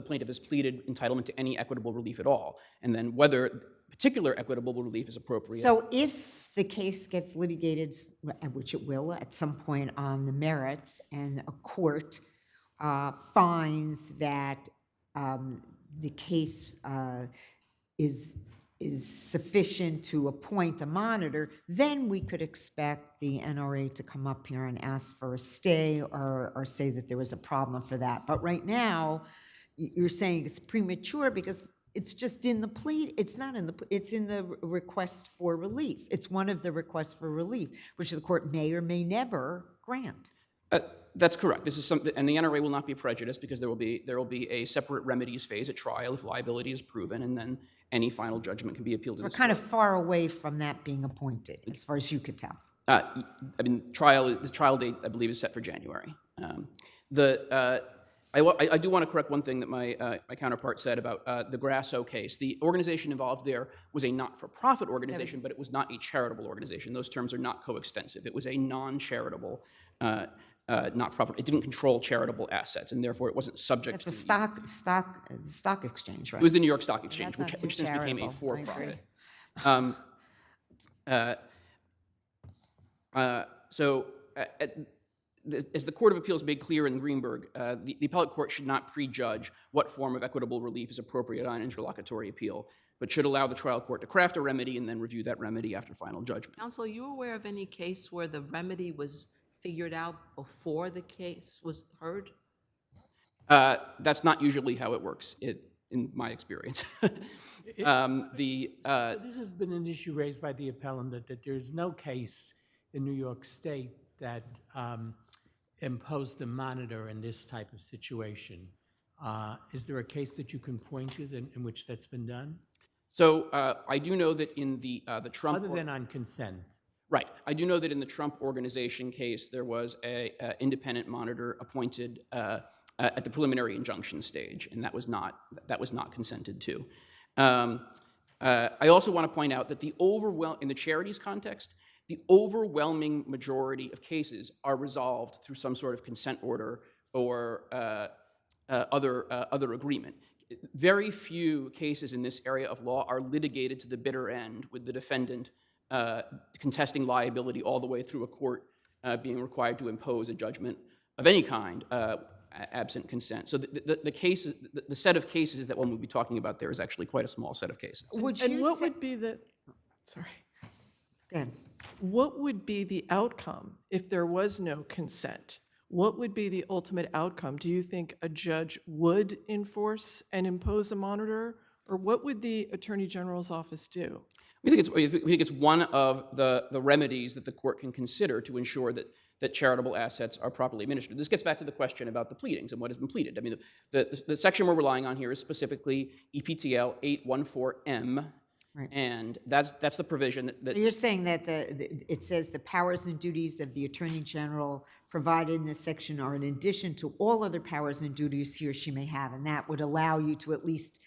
[SPEAKER 18] plaintiff has pleaded entitlement to any equitable relief at all, and then whether particular equitable relief is appropriate.
[SPEAKER 2] So if the case gets litigated, which it will at some point on the merits, and a court finds that the case is sufficient to appoint a monitor, then we could expect the NRA to come up here and ask for a stay or say that there was a problem for that. But right now, you're saying it's premature because it's just in the plea. It's not in the. It's in the request for relief. It's one of the requests for relief, which the court may or may never grant.
[SPEAKER 18] That's correct. This is something, and the NRA will not be prejudiced because there will be a separate remedies phase at trial if liability is proven, and then any final judgment can be appealed to
[SPEAKER 2] We're
[SPEAKER 18] this
[SPEAKER 2] kind
[SPEAKER 18] court.
[SPEAKER 2] of far away from that being appointed, as far as you could tell.
[SPEAKER 18] I mean, the trial date, I believe, is set for January. I do want to correct one thing that my counterpart said about the Carrasco case. The organization involved there was a not-for-profit organization, but it was not a charitable organization. Those terms are not coextensive. It was a non-charitable, not-for-profit. It didn't control charitable assets, and therefore it wasn't subject
[SPEAKER 2] It's
[SPEAKER 18] to
[SPEAKER 2] a stock exchange, right?
[SPEAKER 18] It was the New York Stock Exchange,
[SPEAKER 2] That's not
[SPEAKER 18] which
[SPEAKER 2] too
[SPEAKER 18] since became a
[SPEAKER 2] charitable. I agree.
[SPEAKER 18] As the Court of Appeals made clear in Greenberg, the appellate court should not prejudge what form of equitable relief is appropriate on interlocutory appeal, but should allow the trial court to craft a remedy and then review that remedy after final judgment.
[SPEAKER 7] Counsel, are you aware of any case where the remedy was figured out before the case was heard?
[SPEAKER 18] That's not usually how it works, in my experience.
[SPEAKER 6] So this has been an issue raised by the appellant that there's no case in New York State that imposed a monitor in this type of situation. Is there a case that you can point to in which that's been done?
[SPEAKER 18] So I do know that in the Trump...
[SPEAKER 6] Other than on consent.
[SPEAKER 18] Right. I do know that in the Trump Organization case, there was an independent monitor appointed at the preliminary injunction stage, and that was not consented to. I also want to point out that in the charities context, the overwhelming majority of cases are resolved through some sort of consent order or other agreement. Very few cases in this area of law are litigated to the bitter end, with the defendant contesting liability all the way through a court being required to impose a judgment of any kind absent consent. So the set of cases that one would be talking about there is actually quite a small set of cases.
[SPEAKER 12] What would be the, sorry.
[SPEAKER 2] Go ahead.
[SPEAKER 12] What would be the outcome if there was no consent? What would be the ultimate outcome? Do you think a judge would enforce and impose a monitor, or what would the Attorney General's office do?
[SPEAKER 18] We think it's one of the remedies that the court can consider to ensure that charitable assets are properly administered. This gets back to the question about the pleadings and what has been pleaded. I mean, the section we're relying on here is specifically EPTL 814M, right. And that's the provision that...
[SPEAKER 2] So you're saying that it says the powers and duties of the Attorney General provided in this section are in addition to all other powers and duties he or she may have, and that would allow you to at least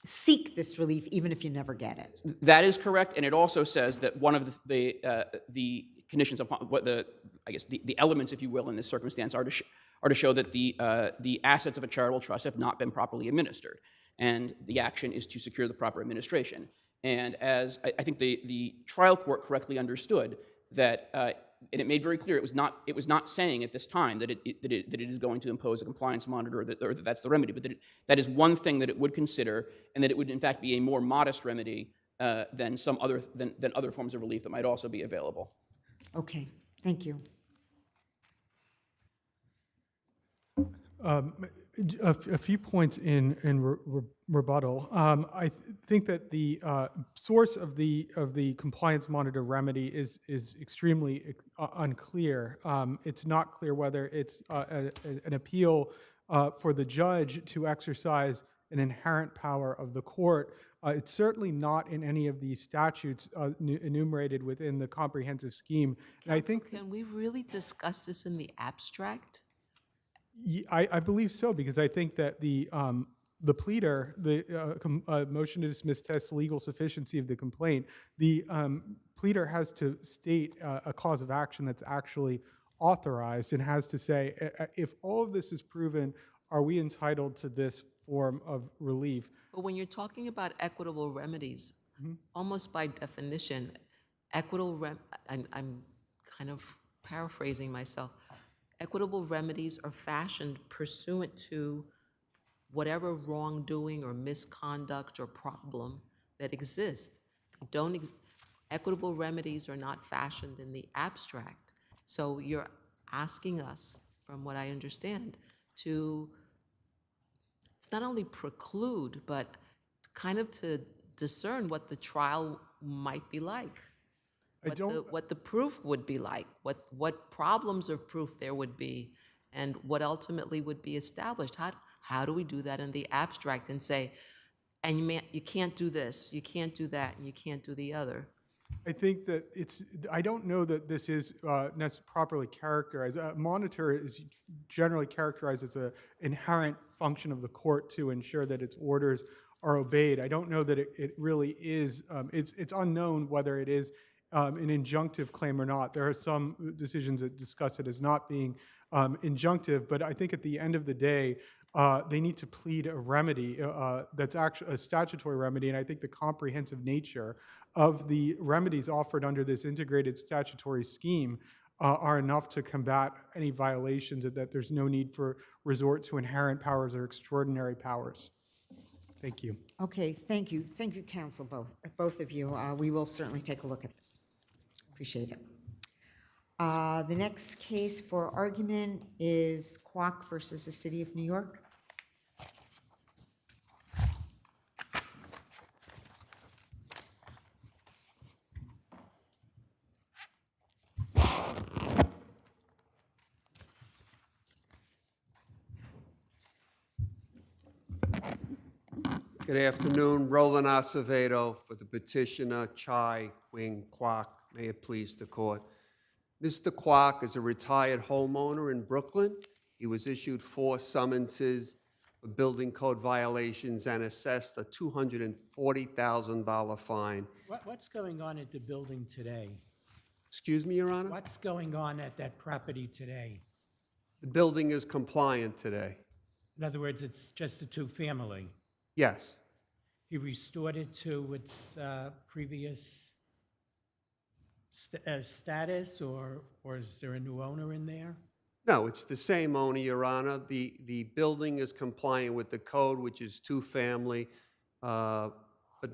[SPEAKER 2] seek this relief even if you never get it.
[SPEAKER 18] That is correct, and it also says that one of the conditions upon what the elements, if you will, in this circumstance are to show that the assets of a charitable trust have not been properly administered, and the action is to secure the proper administration. And as I think the trial court correctly understood that, and it made very clear it was not saying at this time that it is going to impose a compliance monitor or that that's the remedy, but that is one thing that it would consider, and that it would in fact be a more modest remedy than other forms of relief that might also be available.
[SPEAKER 2] Okay, thank you.
[SPEAKER 17] A few points in rebuttal. I think that the source of the compliance monitor remedy is extremely unclear. It's not clear whether it's an appeal for the judge to exercise an inherent power of the court. It's certainly not in any of these statutes enumerated within the comprehensive scheme. And I think,
[SPEAKER 7] can we really discuss this in the abstract?
[SPEAKER 17] I believe so, because I think that the pleader, the motion to dismiss tests legal sufficiency of the complaint, the pleader has to state a cause of action that's actually authorized and has to say, if all of this is proven, are we entitled to this form of relief?
[SPEAKER 7] But when you're talking about equitable remedies, almost by definition, I'm kind of paraphrasing myself, equitable remedies are fashioned pursuant to whatever wrongdoing or misconduct or problem that exists. Equitable remedies are not fashioned in the abstract. So you're asking us, from what I understand, to, it's not only preclude, but kind of to discern what the trial might be like. What the proof would be like, what problems of proof there would be, and what ultimately would be established. How do we do that in the abstract and say, and you can't do this, you can't do that, and you can't do the other?
[SPEAKER 17] I think that I don't know that this is properly characterized. A monitor is generally characterized as an inherent function of the court to ensure that its orders are obeyed. I don't know that it really is. It's unknown whether it is an injunctive claim or not. There are some decisions that discuss it as not being injunctive, but I think at the end of the day, they need to plead a remedy that's actually a statutory remedy, and I think the comprehensive nature of the remedies offered under this integrated statutory scheme are enough to combat any violations, that there's no need for resort to inherent powers or extraordinary powers. Thank you.
[SPEAKER 2] Okay, thank you. Thank you, counsel, both of you. We will certainly take a look at this. Appreciate it. The next case for argument is Quac versus the City of New York.
[SPEAKER 19] Good afternoon, Roland Acevedo for the petitioner, Chai Wing Quac. May it please the court. Mr. Quac is a retired homeowner in Brooklyn. He was issued 4 summonses for building code violations and assessed a $240,000 fine.
[SPEAKER 6] What's going on at the building today?
[SPEAKER 19] Excuse me, Your Honor?
[SPEAKER 6] What's going on at that property today?
[SPEAKER 19] The building is compliant today.
[SPEAKER 6] In other words, it's just a two-family.
[SPEAKER 19] Yes.
[SPEAKER 6] He restored it to its previous status, or is there a new owner in there?
[SPEAKER 19] No, it's the same owner, Your Honor. The building is compliant with the code, which is two-family. But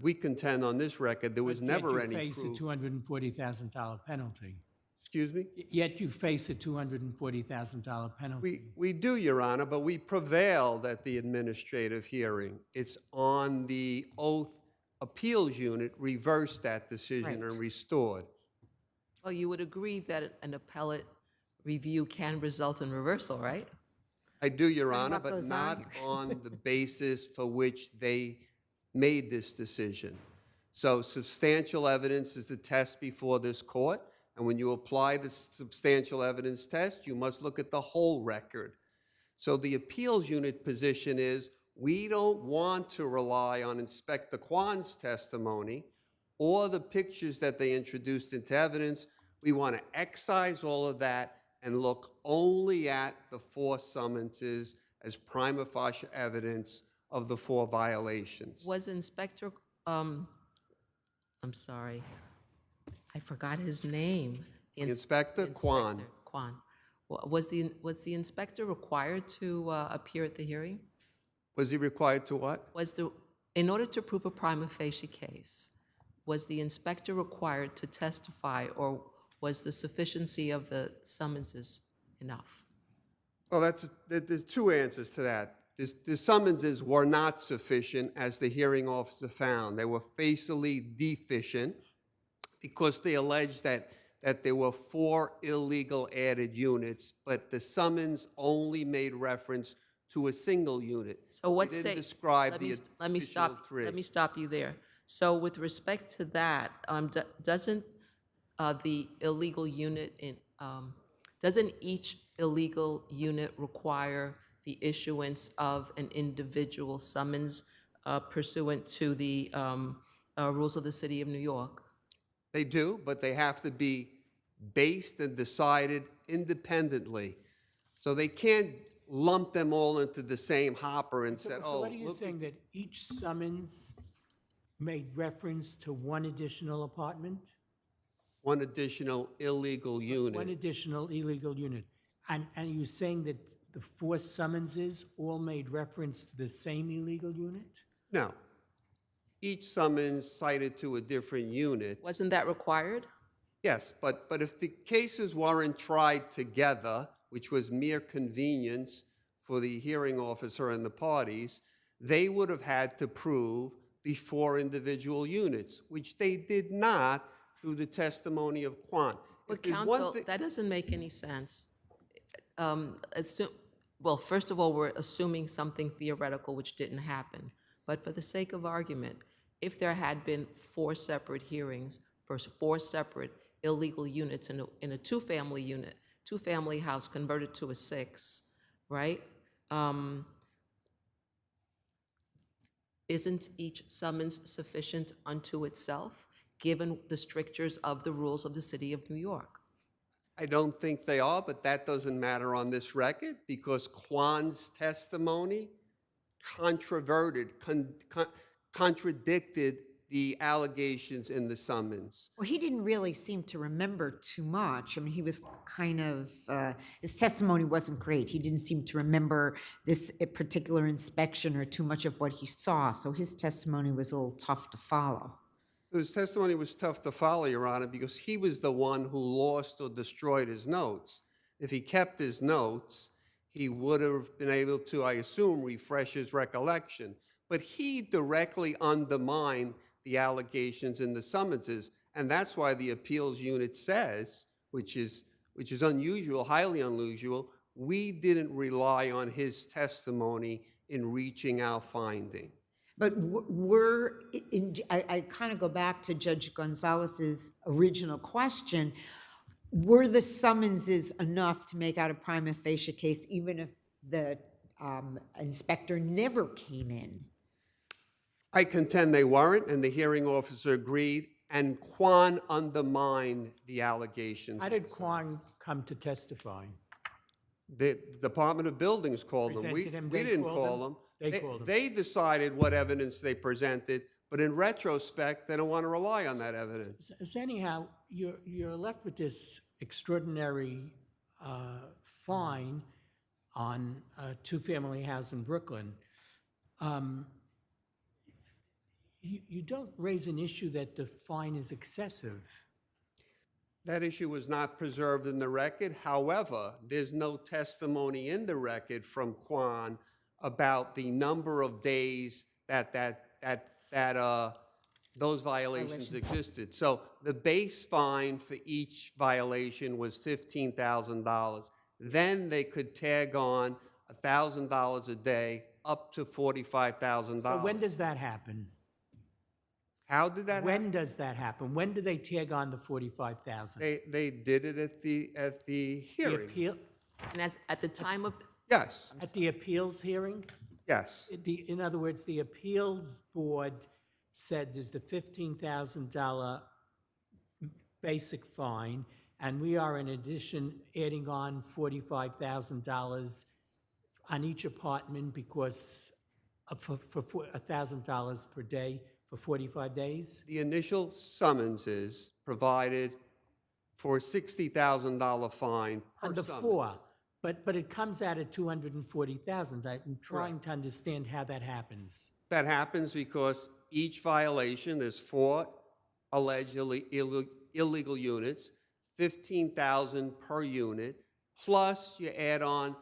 [SPEAKER 19] we contend on this record there was never any proof.
[SPEAKER 6] Yet you face a $240,000 penalty.
[SPEAKER 19] Excuse me?
[SPEAKER 6] Yet you face a $240,000 penalty.
[SPEAKER 19] We do, Your Honor, but we prevailed at the administrative hearing. It's on the oath appeals unit, reversed that decision and restored.
[SPEAKER 7] Well, you would agree that an appellate review can result in reversal, right?
[SPEAKER 19] I do, Your Honor, but not on the basis for which they made this decision. So substantial evidence is the test before this court. And when you apply the substantial evidence test, you must look at the whole record. So the appeals unit position is we don't want to rely on Inspector Kwan's testimony or the pictures that they introduced into evidence. We want to excise all of that and look only at the 4 summonses as prima facie evidence of the 4 violations.
[SPEAKER 7] Was Inspector, I'm sorry, I forgot his name.
[SPEAKER 19] Inspector Kwan.
[SPEAKER 7] Kwan. Was the inspector required to appear at the hearing?
[SPEAKER 19] Was he required to what?
[SPEAKER 7] In order to prove a prima facie case, was the inspector required to testify, or was the sufficiency of the summonses enough?
[SPEAKER 19] Well, there's 2 answers to that. The summonses were not sufficient, as the hearing officer found. They were facially deficient because they alleged that there were 4 illegal added units, but the summons only made reference to a single unit.
[SPEAKER 7] So what's
[SPEAKER 19] they didn't describe the additional 3.
[SPEAKER 7] Let me stop you there. So with respect to that, doesn't the illegal unit doesn't each illegal unit require the issuance of an individual summons pursuant to the rules of the City of New York?
[SPEAKER 19] They do, but they have to be based and decided independently. So they can't lump them all into the same hopper and say,
[SPEAKER 6] So what are you saying, that each summons made reference to one additional apartment?
[SPEAKER 19] One additional illegal unit.
[SPEAKER 6] One additional illegal unit. And you're saying that the 4 summonses all made reference to the same illegal unit?
[SPEAKER 19] No. Each summons cited to a different unit.
[SPEAKER 7] Wasn't that required?
[SPEAKER 19] Yes, but if the cases weren't tried together, which was mere convenience for the hearing officer and the parties, they would have had to prove the 4 individual units, which they did not through the testimony of Kwan.
[SPEAKER 7] But counsel, that doesn't make any sense. Well, first of all, we're assuming something theoretical which didn't happen. But for the sake of argument, if there had been 4 separate hearings for 4 separate illegal units in a two-family house converted to a 6, right? Isn't each summons sufficient unto itself, given the strictures of the rules of the city of New York?
[SPEAKER 19] I don't think they are, but that doesn't matter on this record because Quan's testimony contradicted the allegations in the summons.
[SPEAKER 2] Well, he didn't really seem to remember too much. I mean, he was kind of, his testimony wasn't great. He didn't seem to remember this particular inspection or too much of what he saw. So his testimony was a little tough to follow.
[SPEAKER 19] His testimony was tough to follow, Your Honor, because he was the one who lost or destroyed his notes. If he kept his notes, he would have been able to, I assume, refresh his recollection. But he directly undermined the allegations in the summonses, and that's why the appeals unit says, which is unusual, highly unusual, we didn't rely on his testimony in reaching our finding.
[SPEAKER 2] But I kind of go back to Judge Gonzalez's original question. Were the summonses enough to make out a prima facie case, even if the inspector never came in?
[SPEAKER 19] I contend they weren't, and the hearing officer agreed, and Quan undermined the allegations.
[SPEAKER 6] How did Quang come to testify?
[SPEAKER 19] The Department of Buildings called them. We didn't call them.
[SPEAKER 6] They called him.
[SPEAKER 19] They decided what evidence they presented, but in retrospect, they don't want to rely on that evidence.
[SPEAKER 6] So anyhow, you're left with this extraordinary fine on a two-family house in Brooklyn. You don't raise an issue that the fine is excessive.
[SPEAKER 19] That issue was not preserved in the record. However, there's no testimony in the record from Quan about the number of days that those violations existed. So the base fine for each violation was $15,000. Then they could tag on $1,000 a day up to $45,000.
[SPEAKER 6] So when does that happen?
[SPEAKER 19] How did that happen?
[SPEAKER 6] When does that happen? When do they tag on the $45,000?
[SPEAKER 19] They did it at the hearing.
[SPEAKER 6] The appeal?
[SPEAKER 7] And at the time of...
[SPEAKER 19] Yes.
[SPEAKER 6] At the appeals hearing?
[SPEAKER 19] Yes.
[SPEAKER 6] In other words, the appeals board said there's the $15,000 basic fine, and we are in addition adding on $45,000 on each apartment because for $1,000 per day for 45 days?
[SPEAKER 19] The initial summonses provided for a $60,000 fine per
[SPEAKER 6] Under
[SPEAKER 19] summons.
[SPEAKER 6] 4, but it comes out at $240,000. I'm trying to understand how that happens.
[SPEAKER 19] That happens because each violation, there's 4 allegedly illegal units, $15,000 per unit, plus you add on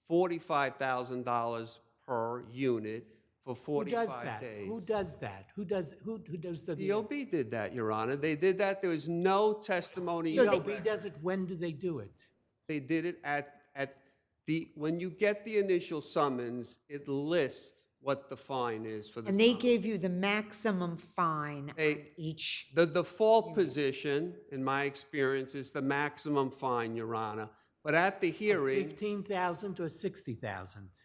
[SPEAKER 19] $45,000 per unit for 45 days.
[SPEAKER 6] Who does that? Who does the...
[SPEAKER 19] The OB did that, Your Honor. They did that. There was no testimony.
[SPEAKER 6] So the OB does it. When do they do it?
[SPEAKER 19] They did it when you get the initial summons, it lists what the fine is for the
[SPEAKER 2] And they gave you the maximum fine on each.
[SPEAKER 19] The default position, in my experience, is the maximum fine, Your Honor. But at the hearing...
[SPEAKER 6] $15,000 or $60,000?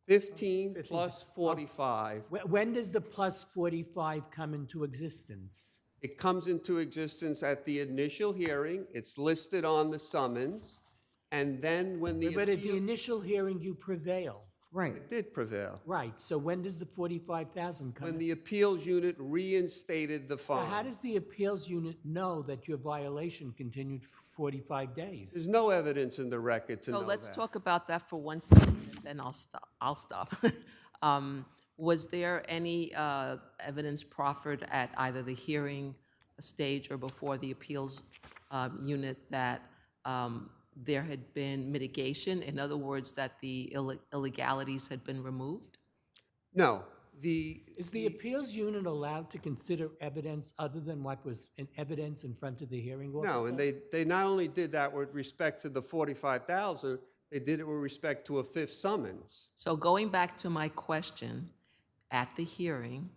[SPEAKER 19] 15 plus 45.
[SPEAKER 6] When does the plus 45 come into existence?
[SPEAKER 19] It comes into existence at the initial hearing. It's listed on the summons. And then when the...
[SPEAKER 6] But at the initial hearing, you prevail.
[SPEAKER 2] Right.
[SPEAKER 19] It did prevail.
[SPEAKER 6] Right. So when does the $45,000 come?
[SPEAKER 19] When the appeals unit reinstated the fine.
[SPEAKER 6] So how does the appeals unit know that your violation continued for 45 days?
[SPEAKER 19] There's no evidence in the record to know that.
[SPEAKER 7] So let's talk about that for 1 second, and then I'll stop. Was there any evidence proffered at either the hearing stage or before the appeals unit that there had been mitigation? In other words, that the illegalities had been removed?
[SPEAKER 19] No.
[SPEAKER 6] Is the appeals unit allowed to consider evidence other than what was in evidence in front of the hearing officer?
[SPEAKER 19] No, and they not only did that with respect to the $45,000, they did it with respect to a 5th summons.
[SPEAKER 7] So going back to my question, at the hearing,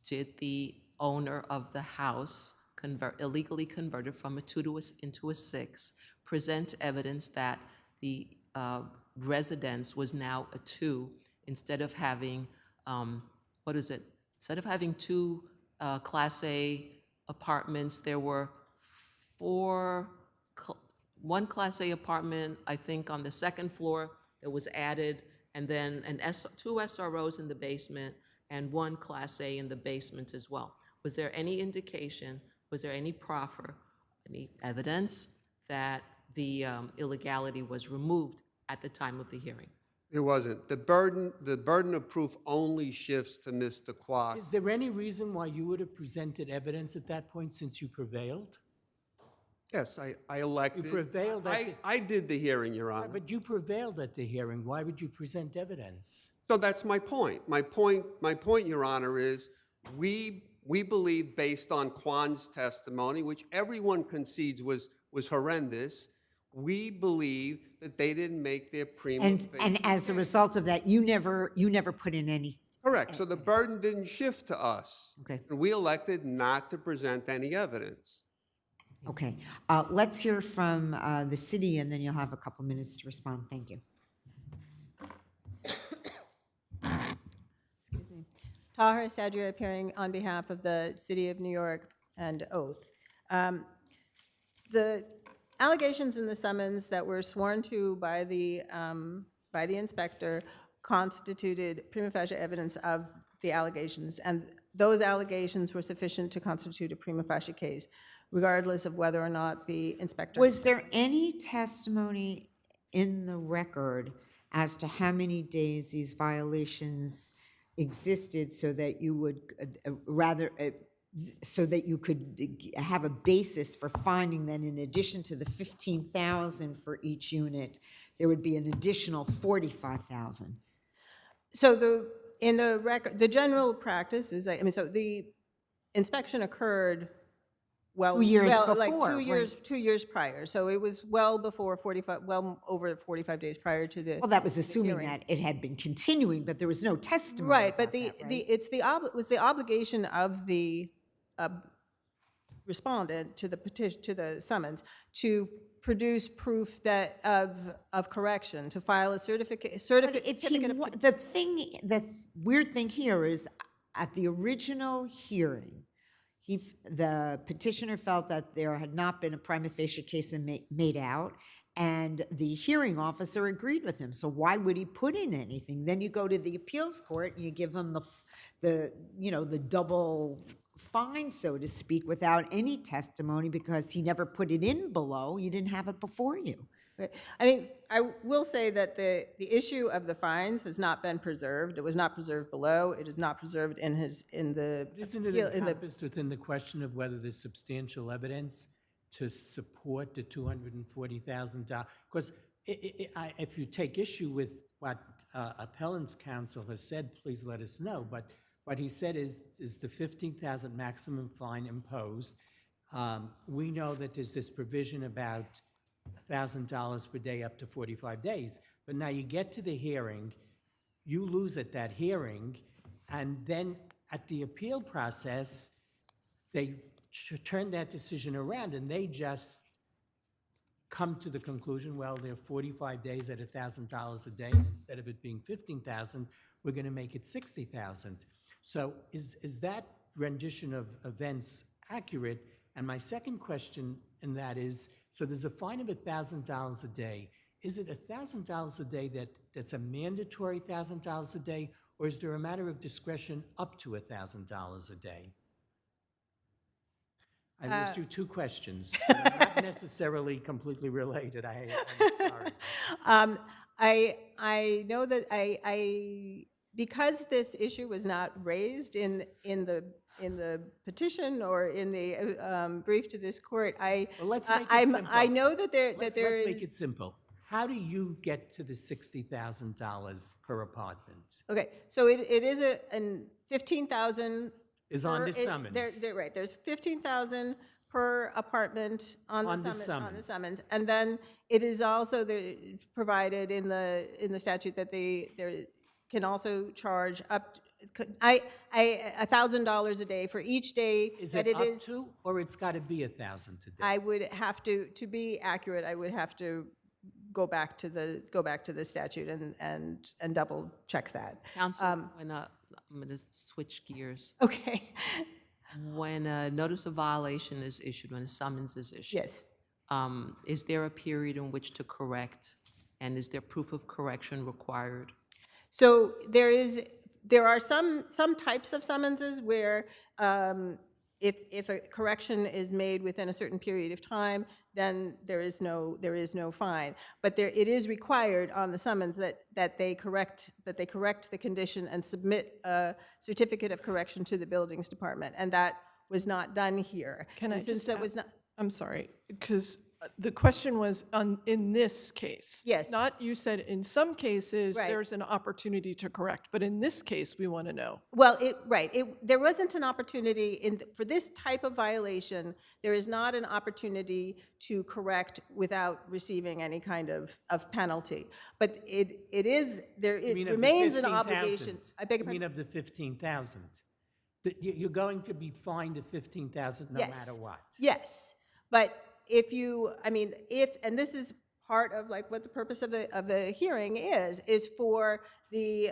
[SPEAKER 7] did the owner of the house illegally converted from a 2 into a 6, present evidence that the residence was now a 2 instead of having, Instead of having 2 Class A apartments, there were 1 Class A apartment, I think, on the second floor that was added, and then 2 SROs in the basement, and 1 Class A in the basement as well. Was there any indication, was there any proffer, any evidence that the illegality was removed at the time of the hearing?
[SPEAKER 19] There wasn't. The burden of proof only shifts to Mr. Quac.
[SPEAKER 6] Is there any reason why you would have presented evidence at that point since you prevailed?
[SPEAKER 19] Yes, I elected.
[SPEAKER 6] You prevailed at
[SPEAKER 19] I did the hearing, Your Honor.
[SPEAKER 6] But you prevailed at the hearing. Why would you present evidence?
[SPEAKER 19] So that's my point. My point, Your Honor, is we believe, based on Kwan's testimony, which everyone concedes was horrendous, we believe that they didn't make their prima facie
[SPEAKER 2] And as a result of that, you never put in any.
[SPEAKER 19] Correct. So the burden didn't shift to us.
[SPEAKER 2] Okay.
[SPEAKER 19] And we elected not to present any evidence.
[SPEAKER 2] Okay. Let's hear from the city, and then you'll have a couple minutes to respond. Thank you.
[SPEAKER 20] Excuse me. Tahir Sadria appearing on behalf of the City of New York and Oath. The allegations in the summons that were sworn to by the inspector constituted prima facie evidence of the allegations, and those allegations were sufficient to constitute a prima facie case, regardless of whether or not the inspector...
[SPEAKER 2] Was there any testimony in the record as to how many days these violations existed so that you would so that you could have a basis for finding that in addition to the $15,000 for each unit, there would be an additional $45,000?
[SPEAKER 20] So in the record, the general practice is, so the inspection occurred
[SPEAKER 2] 2 years before,
[SPEAKER 20] like 2 years prior. So it was well over 45 days prior to the.
[SPEAKER 2] Well, that was assuming that it had been continuing, but there was no testimony.
[SPEAKER 20] Right, but it was the obligation of the respondent to the petition, to the summons, to produce proof that of correction, to file a certificate.
[SPEAKER 2] The weird thing here is, at the original hearing, the petitioner felt that there had not been a prima facie case made out, and the hearing officer agreed with him. So why would he put in anything? Then you go to the appeals court and you give him the double fine, so to speak, without any testimony because he never put it in below. You didn't have it before you.
[SPEAKER 20] I mean, I will say that the issue of the fines has not been preserved. It was not preserved below. It is not preserved in the.
[SPEAKER 6] Isn't it encompassed within the question of whether there's substantial evidence to support the $240,000? Because if you take issue with what appellant's counsel has said, please let us know. But what he said is the $15,000 maximum fine imposed. We know that there's this provision about $1,000 per day up to 45 days. But now you get to the hearing, you lose at that hearing, and then at the appeal process, they turn that decision around and they just come to the conclusion, well, there are 45 days at $1,000 a day. Instead of it being $15,000, we're going to make it $60,000. So is that rendition of events accurate? And my second question in that is, so there's a fine of $1,000 a day. Is it $1,000 a day that's a mandatory $1,000 a day, or is there a matter of discretion up to $1,000 a day? I asked you two questions, not necessarily completely related. I'm sorry.
[SPEAKER 20] I know that because this issue was not raised in the petition or in the brief to this court, I know that
[SPEAKER 6] Let's make it simple. How do you get to the $60,000 per apartment?
[SPEAKER 20] Okay, so it is $15,000
[SPEAKER 6] is on the summons.
[SPEAKER 20] Right, there's $15,000 per apartment on the summons, and then it is also provided in the statute that they can also charge up $1,000 a day for each day
[SPEAKER 6] Is
[SPEAKER 20] that
[SPEAKER 6] it
[SPEAKER 20] it
[SPEAKER 6] up
[SPEAKER 20] is.
[SPEAKER 6] to, or it's got to be 1,000 today?
[SPEAKER 20] I would have to be accurate, I would have to go back to the statute and double check that.
[SPEAKER 7] Counsel, when I'm going to switch gears.
[SPEAKER 20] Okay.
[SPEAKER 7] When a notice of violation is issued, when a summons is issued.
[SPEAKER 20] Yes.
[SPEAKER 7] Is there a period in which to correct, and is there proof of correction required?
[SPEAKER 20] So there are some types of summonses where if a correction is made within a certain period of time, then there is no fine. But it is required on the summons that they correct the condition and submit a certificate of correction to the buildings department, and that was not done here.
[SPEAKER 12] Can I
[SPEAKER 20] And since
[SPEAKER 12] just
[SPEAKER 20] that was not?
[SPEAKER 12] I'm sorry, because the question was in this case.
[SPEAKER 20] Yes.
[SPEAKER 12] Not, you said in some cases,
[SPEAKER 20] Right.
[SPEAKER 12] there's an opportunity to correct, but in this case, we want to know.
[SPEAKER 20] Well, there wasn't an opportunity for this type of violation. There is not an opportunity to correct without receiving any kind of penalty. But it remains an obligation. I beg your pardon?
[SPEAKER 6] Of the 15,000. You're going to be fined at 15,000 no
[SPEAKER 20] Yes.
[SPEAKER 6] matter what.
[SPEAKER 20] Yes, but and this is part of like what the purpose of the hearing is for the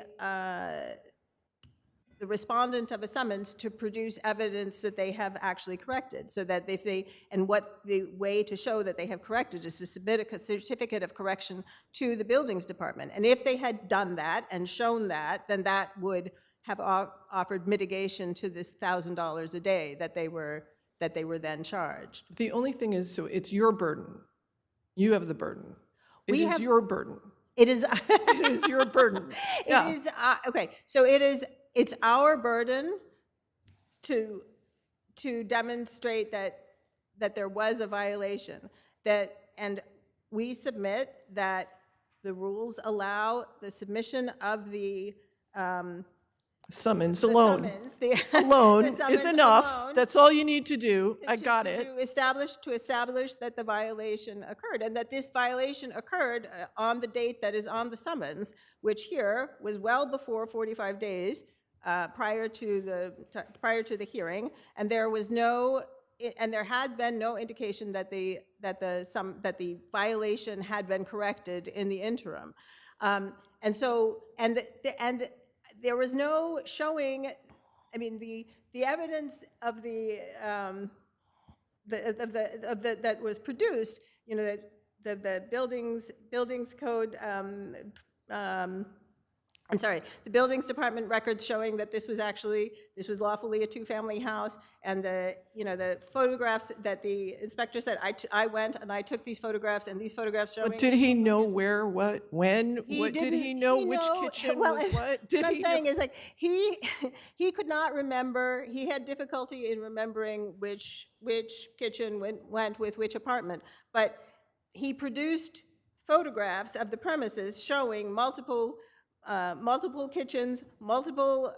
[SPEAKER 20] respondent of a summons to produce evidence that they have actually corrected, so that what the way to show that they have corrected is to submit a certificate of correction to the buildings department. And if they had done that and shown that, then that would have offered mitigation to this $1,000 a day that they were then charged.
[SPEAKER 12] The only thing is, so it's your burden. You have the burden. It is your burden.
[SPEAKER 20] It is.
[SPEAKER 12] It is your burden. Yeah.
[SPEAKER 20] It is, okay, so it's our burden to demonstrate that there was a violation, and we submit that the rules allow the submission of the
[SPEAKER 12] summons alone.
[SPEAKER 20] The
[SPEAKER 12] Alone
[SPEAKER 20] summons
[SPEAKER 12] is enough.
[SPEAKER 20] alone
[SPEAKER 12] That's all you need to do. I got it.
[SPEAKER 20] to establish that the violation occurred, and that this violation occurred on the date that is on the summons, which here was well before 45 days prior to the hearing, and there had been no indication that the violation had been corrected in the interim, and there was no showing. I mean, the evidence of that was produced, the buildings code. I'm sorry, the buildings department records showing that this was lawfully a two-family house, and the photographs that the inspector said, I went and I took these photographs, and these photographs showing.
[SPEAKER 12] But did he know where, what, when? Did he know which kitchen was what?
[SPEAKER 20] What I'm saying is, like, he could not remember. He had difficulty in remembering which kitchen went with which apartment, but he produced photographs of the premises showing multiple kitchens, multiple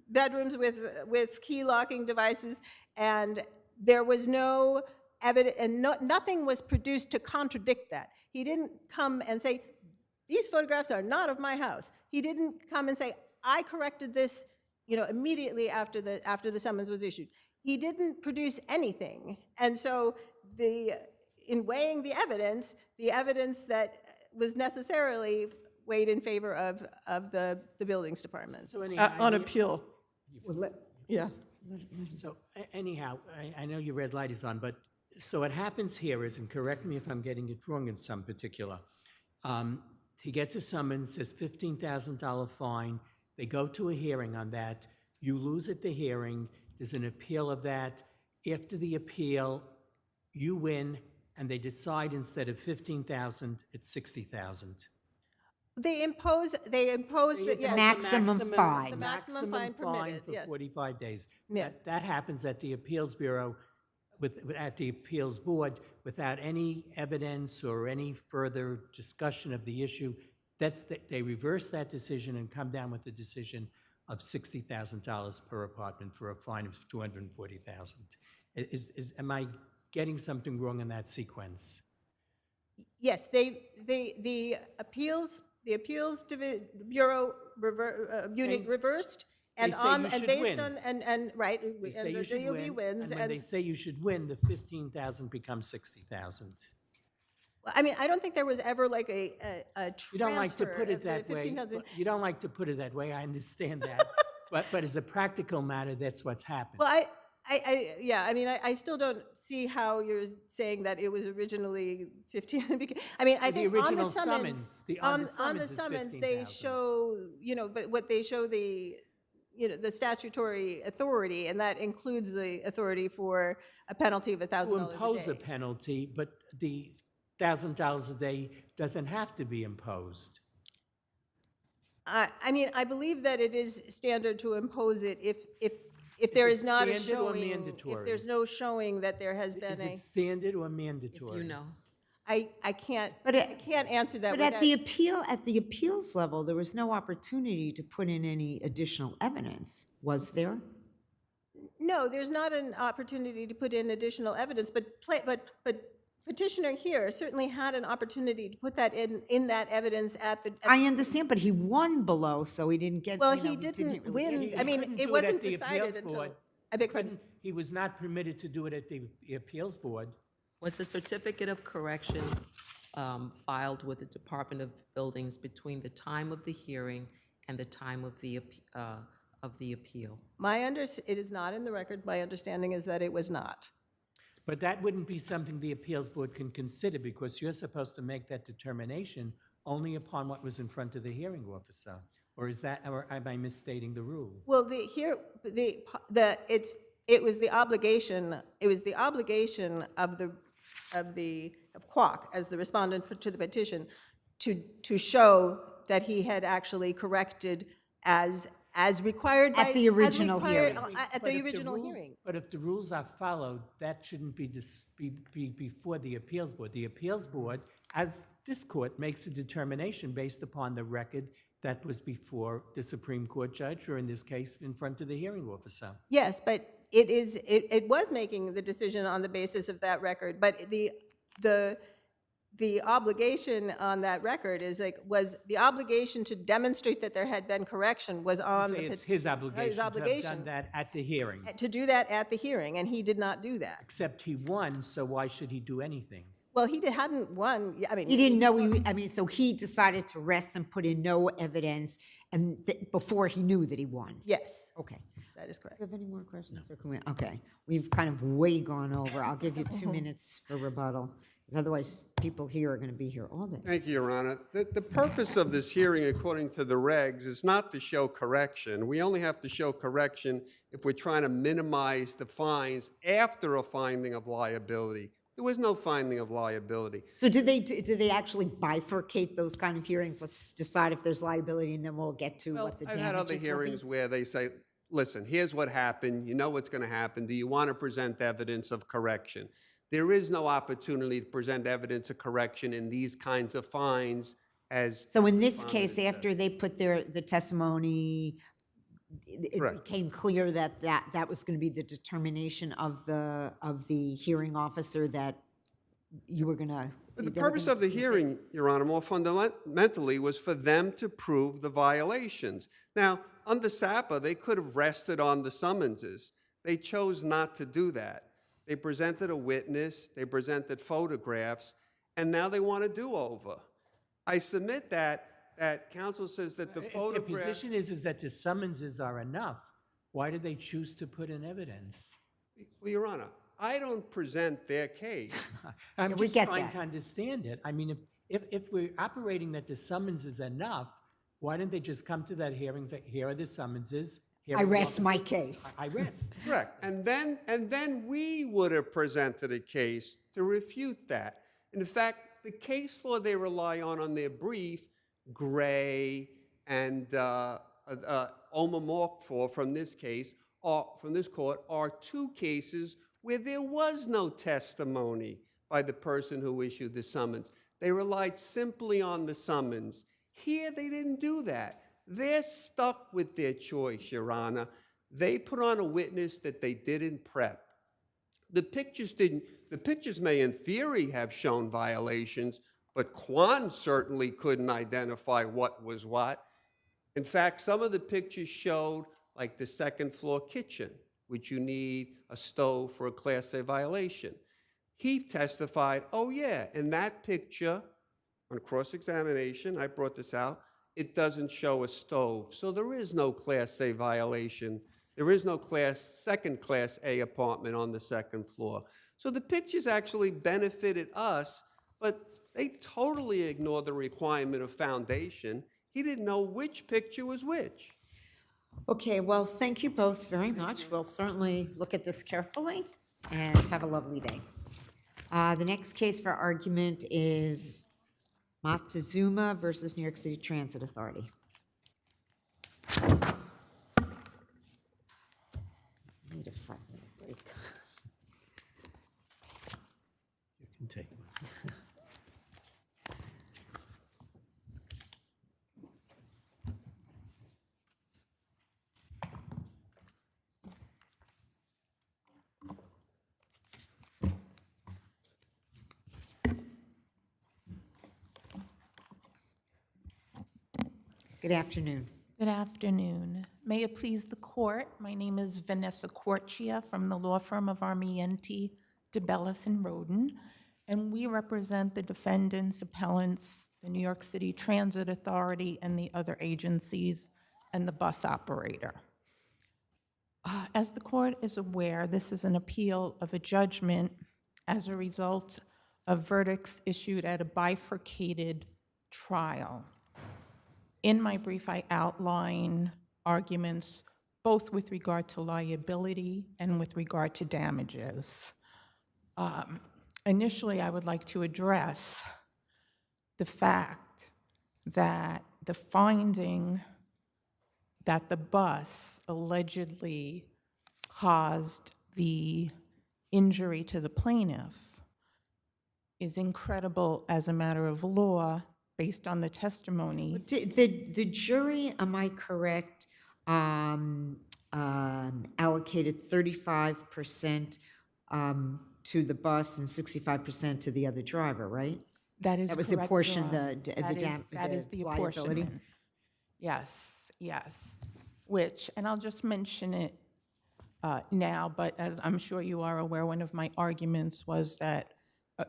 [SPEAKER 20] bedrooms with key locking devices, and there was no evidence, and nothing was produced to contradict that. He didn't come and say, these photographs are not of my house. He didn't come and say, I corrected this, immediately after the summons was issued. He didn't produce anything, and so in weighing the evidence that was necessarily weighed in favor of the buildings department.
[SPEAKER 6] So
[SPEAKER 12] on appeal. Yeah.
[SPEAKER 6] So anyhow, I know your red light is on, but so what happens here is, and correct me if I'm getting it wrong in some particular, he gets a summons, says $15,000 fine. They go to a hearing on that. You lose at the hearing. There's an appeal of that. After the appeal, you win, and they decide instead of $15,000, it's $60,000.
[SPEAKER 20] They impose the
[SPEAKER 2] maximum fine.
[SPEAKER 20] The maximum fine permitted,
[SPEAKER 6] for
[SPEAKER 20] yes.
[SPEAKER 6] 45 days.
[SPEAKER 20] Yeah.
[SPEAKER 6] That happens at the appeals bureau, at the appeals board, without any evidence or any further discussion of the issue. They reverse that decision and come down with the decision of $60,000 per apartment for a fine of $240,000. Am I getting something wrong in that sequence?
[SPEAKER 20] Yes, the appeals bureau reversed,
[SPEAKER 6] They
[SPEAKER 20] and
[SPEAKER 6] say you should
[SPEAKER 20] based
[SPEAKER 6] win.
[SPEAKER 20] on, and right,
[SPEAKER 6] They say
[SPEAKER 20] and
[SPEAKER 6] you
[SPEAKER 20] the
[SPEAKER 6] should
[SPEAKER 20] DOB
[SPEAKER 6] win,
[SPEAKER 20] wins,
[SPEAKER 6] and when they say you should win, the 15,000 becomes 60,000.
[SPEAKER 20] I mean, I don't think there was ever like a transfer.
[SPEAKER 6] You don't like to put it
[SPEAKER 20] of the
[SPEAKER 6] that way.
[SPEAKER 20] 15,000.
[SPEAKER 6] You don't like to put it that way, I understand that. But as a practical matter, that's what's happened.
[SPEAKER 20] Well, I mean, I still don't see how you're saying that it was originally 15. I mean, I
[SPEAKER 6] The
[SPEAKER 20] think on the
[SPEAKER 6] original
[SPEAKER 20] summons,
[SPEAKER 6] on the
[SPEAKER 20] on the
[SPEAKER 6] is
[SPEAKER 20] summons, they
[SPEAKER 6] 15,000.
[SPEAKER 20] show, but what they show the statutory authority, and that includes the authority for a penalty of $1,000
[SPEAKER 6] To
[SPEAKER 20] a
[SPEAKER 6] impose a
[SPEAKER 20] day.
[SPEAKER 6] penalty, but the $1,000 a day doesn't have to be imposed.
[SPEAKER 20] I mean, I believe that it is standard to impose it if there
[SPEAKER 6] it
[SPEAKER 20] is not a
[SPEAKER 6] standard or
[SPEAKER 20] showing, if
[SPEAKER 6] mandatory?
[SPEAKER 20] there's no showing that there has been
[SPEAKER 6] Is
[SPEAKER 20] a.
[SPEAKER 6] it standard or mandatory?
[SPEAKER 7] You know.
[SPEAKER 20] I can't,
[SPEAKER 2] But
[SPEAKER 20] I can't answer that.
[SPEAKER 2] But
[SPEAKER 20] without-
[SPEAKER 2] at the appeals level, there was no opportunity to put in any additional evidence, was there?
[SPEAKER 20] No, there's not an opportunity to put in additional evidence, but petitioner here certainly had an opportunity to put that in that evidence at the.
[SPEAKER 2] I understand, but he won below, so he didn't get,
[SPEAKER 20] Well,
[SPEAKER 2] you know,
[SPEAKER 20] he
[SPEAKER 2] didn't
[SPEAKER 20] didn't
[SPEAKER 2] really
[SPEAKER 20] win.
[SPEAKER 2] get
[SPEAKER 20] I mean,
[SPEAKER 6] couldn't
[SPEAKER 20] it
[SPEAKER 6] do
[SPEAKER 20] wasn't
[SPEAKER 6] at the
[SPEAKER 20] decided
[SPEAKER 6] appeals
[SPEAKER 20] until.
[SPEAKER 6] board.
[SPEAKER 20] I beg your pardon?
[SPEAKER 6] He was not permitted to do it at the appeals board.
[SPEAKER 7] Was a certificate of correction filed with the Department of Buildings between the time of the hearing and the time of the appeal?
[SPEAKER 20] It is not in the record. My understanding is that it was not.
[SPEAKER 6] But that wouldn't be something the appeals board can consider because you're supposed to make that determination only upon what was in front of the hearing officer. Or am I misstating the rule?
[SPEAKER 20] Well, it was the obligation of Quac as the respondent to the petition to show that he had actually corrected as required by.
[SPEAKER 2] At the original hearing.
[SPEAKER 20] At the original hearing.
[SPEAKER 6] But if the rules are followed, that shouldn't be before the appeals board. The appeals board, as this court, makes a determination based upon the record that was before the Supreme Court judge, or in this case, in front of the hearing officer.
[SPEAKER 20] Yes, but it was making the decision on the basis of that record, but the obligation on that record was the obligation to demonstrate that there had been correction was on
[SPEAKER 6] You say it's his obligation to have done that at the hearing.
[SPEAKER 20] to do that at the hearing, and he did not do that.
[SPEAKER 6] Except he won, so why should he do anything?
[SPEAKER 20] Well, he hadn't won. I mean,
[SPEAKER 2] He didn't know, so he decided to rest and put in no evidence and before he knew that he won.
[SPEAKER 20] Yes.
[SPEAKER 2] Okay.
[SPEAKER 20] That is correct.
[SPEAKER 2] Do you have any more questions? Or can we, okay, we've kind of way gone over. I'll give you 2 minutes for rebuttal, because otherwise people here are going to be here all day.
[SPEAKER 19] Thank you, Your Honor. The purpose of this hearing, according to the regs, is not to show correction. We only have to show correction if we're trying to minimize the fines after a finding of liability. There was no finding of liability.
[SPEAKER 2] So did they actually bifurcate those kind of hearings? Let's decide if there's liability, and then we'll get to what the
[SPEAKER 19] I've
[SPEAKER 2] damages
[SPEAKER 19] had other
[SPEAKER 2] will be?
[SPEAKER 19] hearings where they say, listen, here's what happened. You know what's going to happen. Do you want to present evidence of correction? There is no opportunity to present evidence of correction in these kinds of fines as.
[SPEAKER 2] So in this
[SPEAKER 19] respondent
[SPEAKER 2] case,
[SPEAKER 19] said.
[SPEAKER 2] after they put the testimony, it
[SPEAKER 19] Correct.
[SPEAKER 2] became clear that was going to be the determination of the hearing officer that you were going to.
[SPEAKER 19] But the purpose of the hearing, Your Honor, more fundamentally, was for them to prove the violations. Now, under SAPA, they could have rested on the summonses. They chose not to do that. They presented a witness, they presented photographs, and now they want a do-over. I submit that counsel says that the
[SPEAKER 6] If
[SPEAKER 19] photograph.
[SPEAKER 6] the position is that the summonses are enough, why did they choose to put in evidence?
[SPEAKER 19] Well, Your Honor, I don't present their case.
[SPEAKER 6] I'm
[SPEAKER 2] we
[SPEAKER 6] just
[SPEAKER 2] get
[SPEAKER 6] trying
[SPEAKER 2] that.
[SPEAKER 6] to understand it. I mean, if we're operating that the summons is enough, why didn't they just come to that hearing and say, here are the summonses?
[SPEAKER 2] I rest my case.
[SPEAKER 6] I rest.
[SPEAKER 19] Correct. And then we would have presented a case to refute that. And in fact, the case law they rely on their brief, Gray and Omamorpho from this case, from this court, are two cases where there was no testimony by the person who issued the summons. They relied simply on the summons. Here, they didn't do that. They're stuck with their choice, Your Honor. They put on a witness that they didn't prep. The pictures may in theory have shown violations, but Quan certainly couldn't identify what was what. In fact, some of the pictures showed like the second floor kitchen, which you need a stove for a Class A violation. He testified, oh yeah, in that picture, on cross-examination, I brought this out, it doesn't show a stove. So there is no Class A violation. There is no second Class A apartment on the second floor. So the pictures actually benefited us, but they totally ignored the requirement of foundation. He didn't know which picture was which.
[SPEAKER 2] Okay, well, thank you both very much. We'll certainly look at this carefully, and have a lovely day. The next case for argument is Montezuma versus New York City Transit Authority. Need a 5-minute break.
[SPEAKER 6] You can take one.
[SPEAKER 2] Good afternoon.
[SPEAKER 21] Good afternoon. May it please the court, my name is Vanessa Corchia from the law firm of Armienti, DeBellis and Roden, and we represent the defendants, appellants, the New York City Transit Authority, and the other agencies, and the bus operator. As the court is aware, this is an appeal of a judgment as a result of verdicts issued at a bifurcated trial. In my brief, I outline arguments both with regard to liability and with regard to damages. Initially, I would like to address the fact that the finding that the bus allegedly caused the injury to the plaintiff is incredible as a matter of law based on the testimony.
[SPEAKER 2] The jury, am I correct, allocated 35% to the bus and 65% to the other driver, right?
[SPEAKER 21] That is
[SPEAKER 2] That was
[SPEAKER 21] correct,
[SPEAKER 2] the portion,
[SPEAKER 21] Your Honor. That is the
[SPEAKER 2] liability?
[SPEAKER 21] apportionment. Yes, yes. Which, and I'll just mention it now, but as I'm sure you are aware, one of my arguments was that,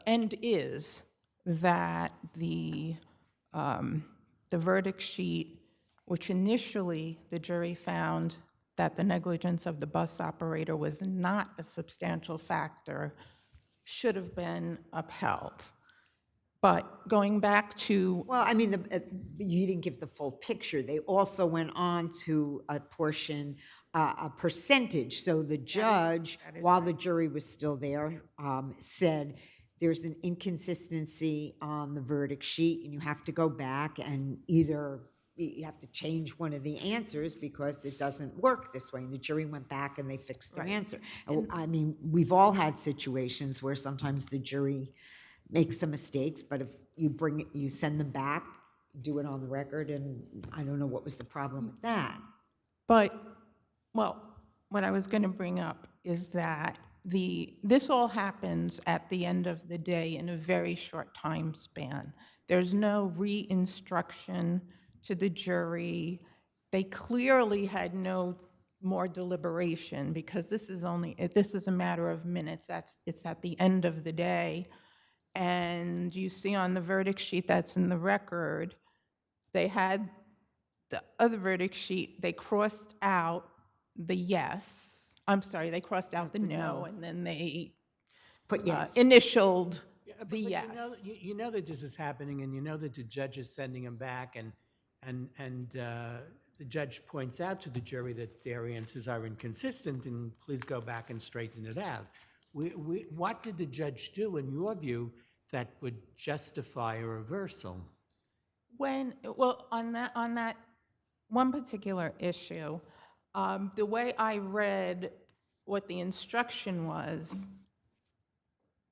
[SPEAKER 21] and is, that the verdict sheet, which initially the jury found that the negligence of the bus operator was not a substantial factor, should have been upheld. But going back to...
[SPEAKER 2] Well, I mean, you didn't give the full picture. They also went on to apportion a percentage. So the judge, while the jury was still there, said there's an inconsistency on the verdict sheet, and you have to go back and either you have to change one of the answers because it doesn't work this way. And the jury went back and they fixed their answer. I mean, we've all had situations where sometimes the jury makes some mistakes, but if you send them back, do it on the record, and I don't know what was the problem with that.
[SPEAKER 21] But, well, what I was going to bring up is that this all happens at the end of the day in a very short time span. There's no re-instruction to the jury. They clearly had no more deliberation because this is a matter of minutes. It's at the end of the day. And you see on the verdict sheet that's in the record, they had the other verdict sheet, they crossed out the yes. I'm sorry, they crossed out the no, and then they
[SPEAKER 2] put yes.
[SPEAKER 21] Initialed
[SPEAKER 6] But
[SPEAKER 21] the yes.
[SPEAKER 6] You know that this is happening, and you know that the judge is sending them back, and the judge points out to the jury that their answers are inconsistent, and please go back and straighten it out. What did the judge do, in your view, that would justify a reversal?
[SPEAKER 21] Well, on that one particular issue, the way I read what the instruction was,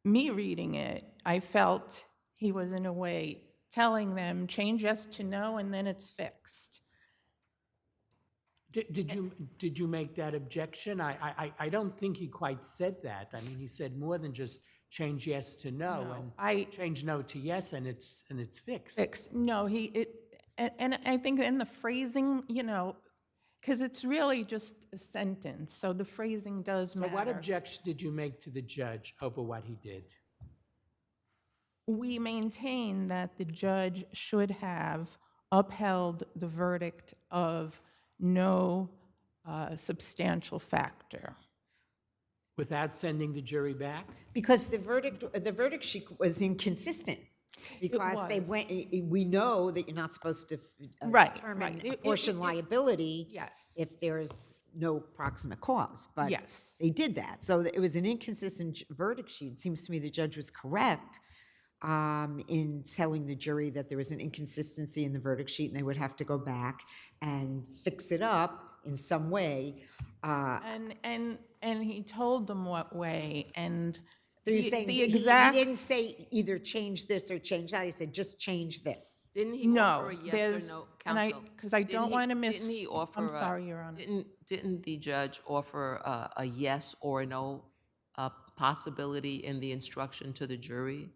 [SPEAKER 21] me reading it, I felt he was in a way telling them, change yes to no, and then it's fixed.
[SPEAKER 6] Did you make that objection? I don't think he quite said that. I mean, he said more than just change yes to no, and change no to yes, and it's fixed.
[SPEAKER 21] Fixed. No, And I think in the phrasing, because it's really just a sentence, so the phrasing does
[SPEAKER 6] So
[SPEAKER 21] matter.
[SPEAKER 6] what objection did you make to the judge over what he did?
[SPEAKER 21] We maintain that the judge should have upheld the verdict of no substantial factor.
[SPEAKER 6] Without sending the jury back?
[SPEAKER 2] Because the verdict sheet was inconsistent. Because they
[SPEAKER 21] was.
[SPEAKER 2] went, we know that you're not supposed to
[SPEAKER 21] Right,
[SPEAKER 2] determine
[SPEAKER 21] right.
[SPEAKER 2] apportion liability
[SPEAKER 21] Yes.
[SPEAKER 2] if there's no proximate cause, but
[SPEAKER 21] Yes.
[SPEAKER 2] they did that. So it was an inconsistent verdict sheet. It seems to me the judge was correct in telling the jury that there was an inconsistency in the verdict sheet and they would have to go back and fix it up in some way.
[SPEAKER 21] And he told them what way, and
[SPEAKER 2] So you're saying
[SPEAKER 21] the
[SPEAKER 2] he didn't say either change this or change that, he said just change this.
[SPEAKER 7] Didn't he
[SPEAKER 21] No,
[SPEAKER 7] offer a yes
[SPEAKER 21] there's-
[SPEAKER 7] or no,
[SPEAKER 21] and
[SPEAKER 7] counsel?
[SPEAKER 21] because I don't want to miss.
[SPEAKER 7] Didn't he offer?
[SPEAKER 21] I'm sorry, Your Honor.
[SPEAKER 7] Didn't the judge offer a yes or a no possibility in the instruction to the jury?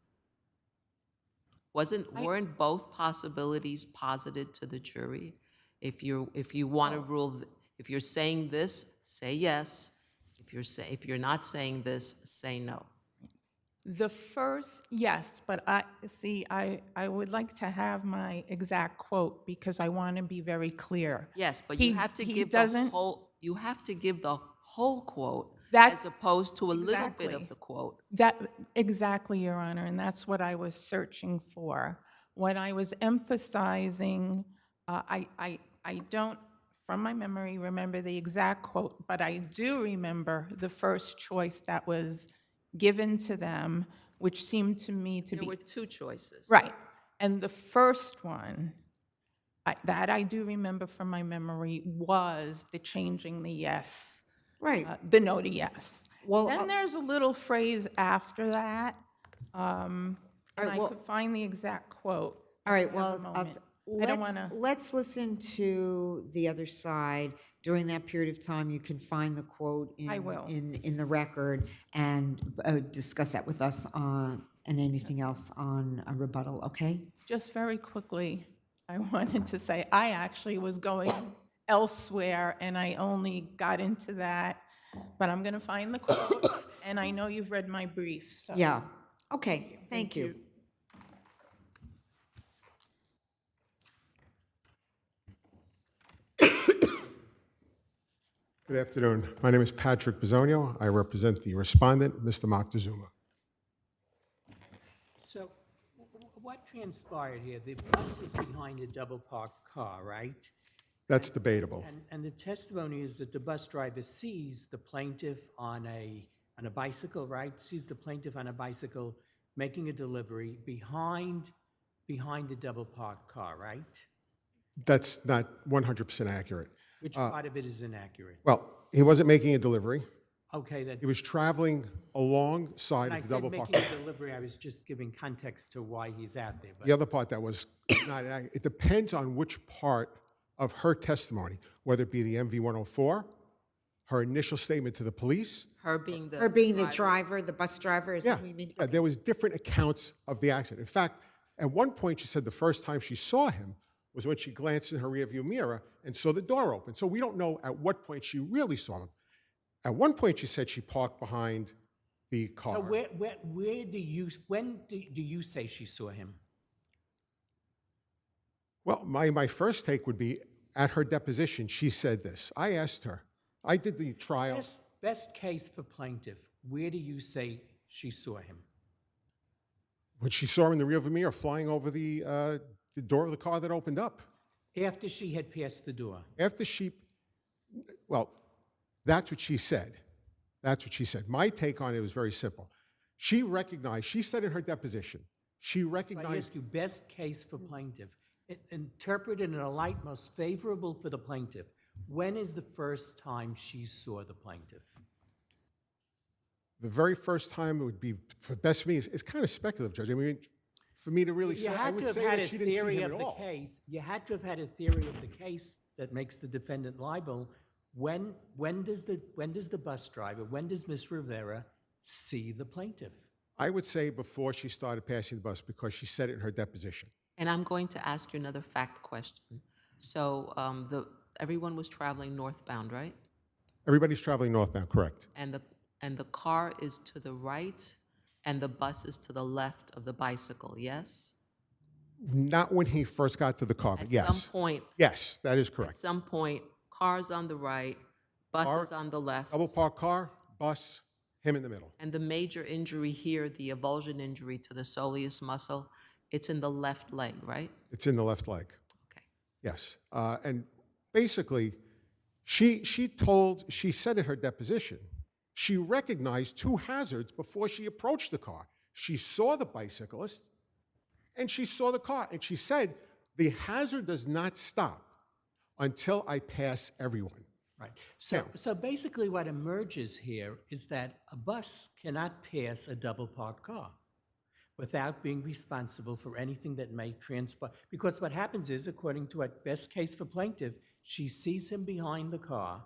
[SPEAKER 7] Weren't both possibilities posited to the jury? If you want to rule, if you're saying this, say yes. If you're not saying this, say no.
[SPEAKER 21] The first, yes, but I would like to have my exact quote because I want to be very clear.
[SPEAKER 7] Yes, but
[SPEAKER 21] He-
[SPEAKER 7] you have to
[SPEAKER 21] he
[SPEAKER 7] give
[SPEAKER 21] doesn't-
[SPEAKER 7] you have to give the whole quote
[SPEAKER 21] That-
[SPEAKER 7] as opposed to a little bit
[SPEAKER 21] Exactly.
[SPEAKER 7] of the quote.
[SPEAKER 21] Exactly, Your Honor, and that's what I was searching for. When I was emphasizing, I don't, from my memory, remember the exact quote, but I do remember the first choice that was given to them, which seemed to me to
[SPEAKER 7] There
[SPEAKER 21] be...
[SPEAKER 7] were two choices.
[SPEAKER 21] Right, and the first one, that I do remember from my memory, was the changing the yes.
[SPEAKER 2] Right.
[SPEAKER 21] The no to yes.
[SPEAKER 2] Well,
[SPEAKER 21] Then there's a little phrase after that, and
[SPEAKER 2] right,
[SPEAKER 21] I
[SPEAKER 2] well-
[SPEAKER 21] could find the exact quote.
[SPEAKER 2] All right,
[SPEAKER 21] if I have
[SPEAKER 2] well,
[SPEAKER 21] a moment. I don't want to...
[SPEAKER 2] let's listen to the other side. During that period of time, you can find the quote
[SPEAKER 21] I will.
[SPEAKER 2] in the record and discuss that with us and anything else on a rebuttal, okay?
[SPEAKER 21] Just very quickly, I wanted to say, I actually was going elsewhere, and I only got into that, but I'm going to find the quote, and I know you've read my brief, so...
[SPEAKER 2] Yeah, okay, thank you.
[SPEAKER 1] Good afternoon. My name is Patrick Bisogno. I represent the respondent, Mr. Moctezuma.
[SPEAKER 6] So what transpired here? The bus is behind a double-parked car, right?
[SPEAKER 1] That's debatable.
[SPEAKER 6] And the testimony is that the bus driver sees the plaintiff on a bicycle, right? Sees the plaintiff on a bicycle making a delivery behind the double-parked car, right?
[SPEAKER 1] That's not 100% accurate.
[SPEAKER 6] Which part of it is inaccurate?
[SPEAKER 1] Well, he wasn't making a delivery.
[SPEAKER 6] Okay, that.
[SPEAKER 1] He was traveling alongside
[SPEAKER 6] When I
[SPEAKER 1] of the
[SPEAKER 6] said
[SPEAKER 1] double-parked.
[SPEAKER 6] making a delivery, I was just giving context to why he's out there.
[SPEAKER 1] The other part that was not accurate, it depends on which part of her testimony, whether it be the MV 104, her initial statement to the police.
[SPEAKER 7] Her being the
[SPEAKER 2] driver, the bus driver, is that what you mean?
[SPEAKER 1] Yeah, there was different accounts of the accident. In fact, at one point she said the first time she saw him was when she glanced in her rearview mirror and saw the door open. So we don't know at what point she really saw him. At one point she said she parked behind the car.
[SPEAKER 6] So when do you say she saw him?
[SPEAKER 1] Well, my first take would be at her deposition, she said this. I asked her, I did the trial.
[SPEAKER 6] Best case for plaintiff, where do you say she saw him?
[SPEAKER 1] When she saw him in the rearview mirror flying over the door of the car that opened up.
[SPEAKER 6] After she had passed the door?
[SPEAKER 1] After she, well, that's what she said. That's what she said. My take on it was very simple. She recognized, she said in her deposition, she
[SPEAKER 6] So I
[SPEAKER 1] recognized.
[SPEAKER 6] ask you, best case for plaintiff, interpreted in a light most favorable for the plaintiff. When is the first time she saw the plaintiff?
[SPEAKER 1] The very first time it would be, for best for me, it's kind of speculative, Judge. I mean, for me to really
[SPEAKER 6] You
[SPEAKER 1] say, I
[SPEAKER 6] had
[SPEAKER 1] would
[SPEAKER 6] to have
[SPEAKER 1] say
[SPEAKER 6] had
[SPEAKER 1] that
[SPEAKER 6] a
[SPEAKER 1] she didn't see
[SPEAKER 6] theory
[SPEAKER 1] him
[SPEAKER 6] of
[SPEAKER 1] at
[SPEAKER 6] the
[SPEAKER 1] all.
[SPEAKER 6] case. You had to have had a theory of the case that makes the defendant liable. When does the bus driver, when does Ms. Rivera see the plaintiff?
[SPEAKER 1] I would say before she started passing the bus because she said it in her deposition.
[SPEAKER 7] And I'm going to ask you another fact question. So everyone was traveling northbound, right?
[SPEAKER 1] Everybody's traveling northbound, correct?
[SPEAKER 7] And the car is to the right and the bus is to the left of the bicycle, yes?
[SPEAKER 1] Not when he first got to the car, but
[SPEAKER 7] At
[SPEAKER 1] yes.
[SPEAKER 7] some point.
[SPEAKER 1] Yes, that is
[SPEAKER 7] At
[SPEAKER 1] correct.
[SPEAKER 7] some point, cars on the right, buses on the left.
[SPEAKER 1] Double parked car, bus, him in the middle.
[SPEAKER 7] And the major injury here, the avulsion injury to the soleus muscle, it's in the left leg, right?
[SPEAKER 1] It's in the left leg.
[SPEAKER 7] Okay.
[SPEAKER 1] Yes. And basically, she said at her deposition, she recognized two hazards before she approached the car. She saw the bicyclist and she saw the car. And she said, the hazard does not stop until I pass everyone.
[SPEAKER 6] Right. So basically what emerges here is that a bus cannot pass a double parked car without being responsible for anything that may transpire. Because what happens is, according to what best case for plaintiff, she sees him behind the car.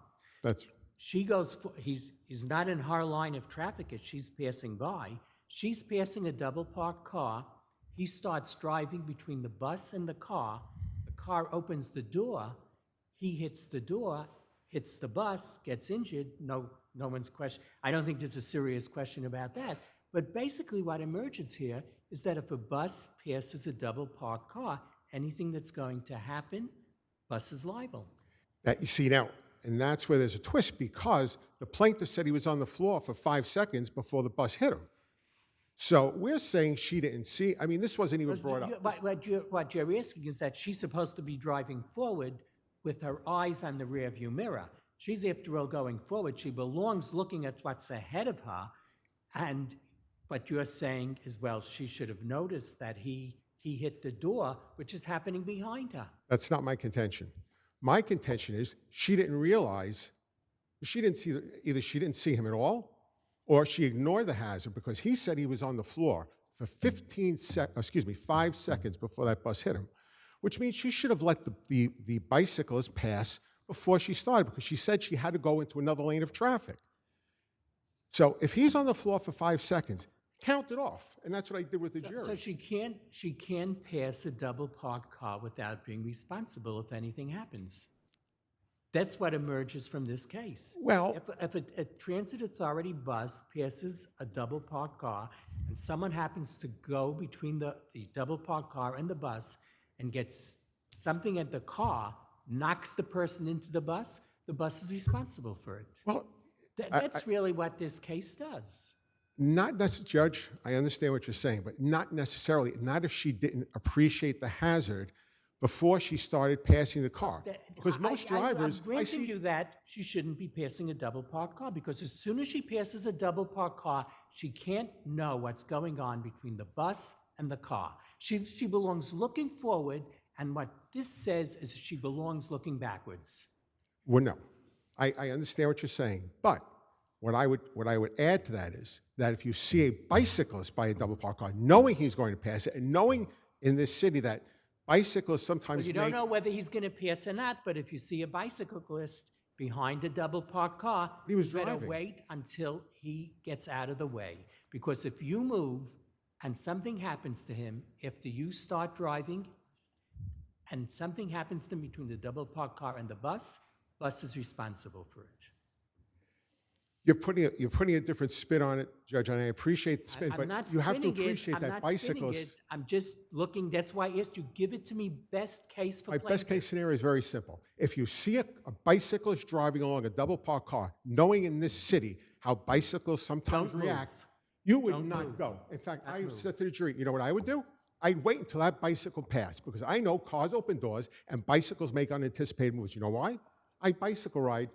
[SPEAKER 6] She goes, he's not in her line of traffic as she's passing by. She's passing a double parked car. He starts driving between the bus and the car. The car opens the door. He hits the door, hits the bus, gets injured. No one's question. I don't think there's a serious question about that. But basically what emerges here is that if a bus passes a double parked car, anything that's going to happen, bus is liable.
[SPEAKER 1] That you see now, and that's where there's a twist, because the plaintiff said he was on the floor for 5 seconds before the bus hit him. So we're saying she didn't see. I mean, this wasn't even brought up.
[SPEAKER 6] What you're asking is that she's supposed to be driving forward with her eyes on the rearview mirror. She's, after all, going forward. She belongs looking at what's ahead of her. And what you're saying is, well, she should have noticed that he hit the door, which is happening behind her.
[SPEAKER 1] That's not my contention. My contention is she didn't realize, either she didn't see him at all, or she ignored the hazard because he said he was on the floor for 5 seconds before that bus hit him, which means she should have let the bicyclist pass before she started, because she said she had to go into another lane of traffic. So if he's on the floor for 5 seconds, count it off. And that's what I did with the jury.
[SPEAKER 6] So she can't pass a double parked car without being responsible if anything happens. That's what emerges from this case.
[SPEAKER 1] Well,
[SPEAKER 6] if a transit authority bus passes a double parked car and someone happens to go between the double parked car and the bus and gets something at the car, knocks the person into the bus is responsible for it.
[SPEAKER 1] Well,
[SPEAKER 6] that's really what this case does.
[SPEAKER 1] Not necessarily, Judge, I understand what you're saying, but not necessarily, not if she didn't appreciate the hazard before she started passing the car. Because most drivers,
[SPEAKER 6] I'm granting you that she shouldn't be passing a double parked car, because as soon as she passes a double parked car, she can't know what's going on between the bus and the car. She belongs looking forward, and what this says is she belongs looking backwards.
[SPEAKER 1] Well, no, I understand what you're saying, but what I would add to that is that if you see a bicyclist by a double parked car, knowing he's going to pass it, and knowing in this city that bicyclists sometimes
[SPEAKER 6] Well, you don't know whether he's going to pass or not, but if you see a bicyclist behind a double parked car,
[SPEAKER 1] he was
[SPEAKER 6] you better
[SPEAKER 1] driving.
[SPEAKER 6] wait until he gets out of the way. Because if you move and something happens to him after you start driving, and something happens to him between the double parked car and the bus is responsible for it.
[SPEAKER 1] You're putting a different spin on it, Judge, and I appreciate the spin, but you have to appreciate that bicyclists.
[SPEAKER 6] I'm just looking, that's why I asked you, give it to me best case for
[SPEAKER 1] My
[SPEAKER 6] plaintiff.
[SPEAKER 1] best case scenario is very simple. If you see a bicyclist driving along a double parked car, knowing in this city how bicyclists sometimes react, you would not go. In fact, I said to the jury, you know what I would do? I'd wait until that bicycle passed, because I know cars open doors and bicycles make unanticipated moves. You know why? I bicycle ride,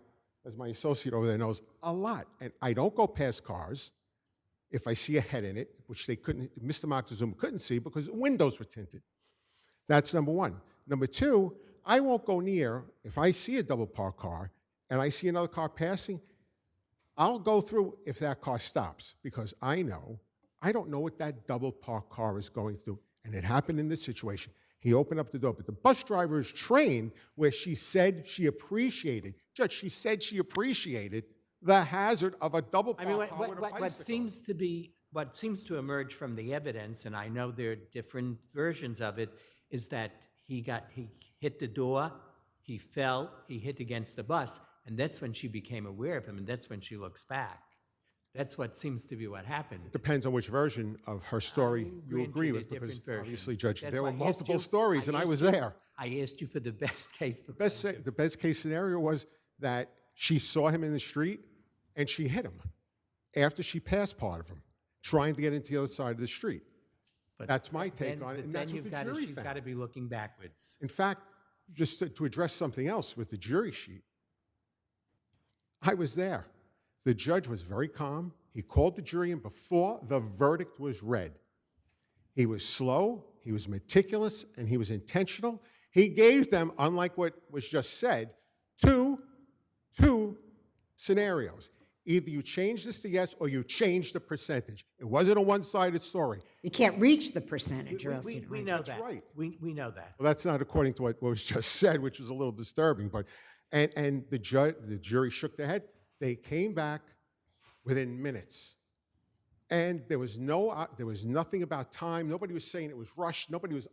[SPEAKER 1] as my associate over there knows, a lot. And I don't go past cars if I see a head in it, which they couldn't, Mr. Moctezuma couldn't see because the windows were tinted. That's number one. Number two, I won't go near, if I see a double parked car and I see another car passing, I'll go through if that car stops, because I don't know what that double parked car is going through. And it happened in this situation. He opened up the door, but the bus driver is trained where she said she appreciated, Judge, she said she appreciated the hazard of a double parked car with a bicycle.
[SPEAKER 6] What seems to emerge from the evidence, and I know there are different versions of it, is that he hit the door, he fell, he hit against the bus, and that's when she became aware of him, and that's when she looks back. That's what seems to be what happened.
[SPEAKER 1] Depends on which version of her story you agree with, because obviously, Judge, there were multiple stories, and I was there.
[SPEAKER 6] I asked you for the best case.
[SPEAKER 1] The best case scenario was that she saw him in the street, and she hit him after she passed part of him, trying to get into the other side of the street. That's my take on it, and that's what the jury
[SPEAKER 6] she's got to be looking backwards.
[SPEAKER 1] In fact, just to address something else with the jury sheet, I was there. The judge was very calm. He called the jury in before the verdict was read. He was slow, he was meticulous, and he was intentional. He gave them, unlike what was just said, two scenarios. Either you change this to yes or you change the percentage. It wasn't a one-sided story.
[SPEAKER 2] You can't reach the percentage or else
[SPEAKER 6] We
[SPEAKER 2] you
[SPEAKER 6] know
[SPEAKER 1] That's
[SPEAKER 6] that.
[SPEAKER 1] right.
[SPEAKER 6] We know that.
[SPEAKER 1] Well, that's not according to what was just said, which was a little disturbing. But and the jury shook their head. They came back within minutes, and there was nothing about time. Nobody was saying it was rushed. Nobody was.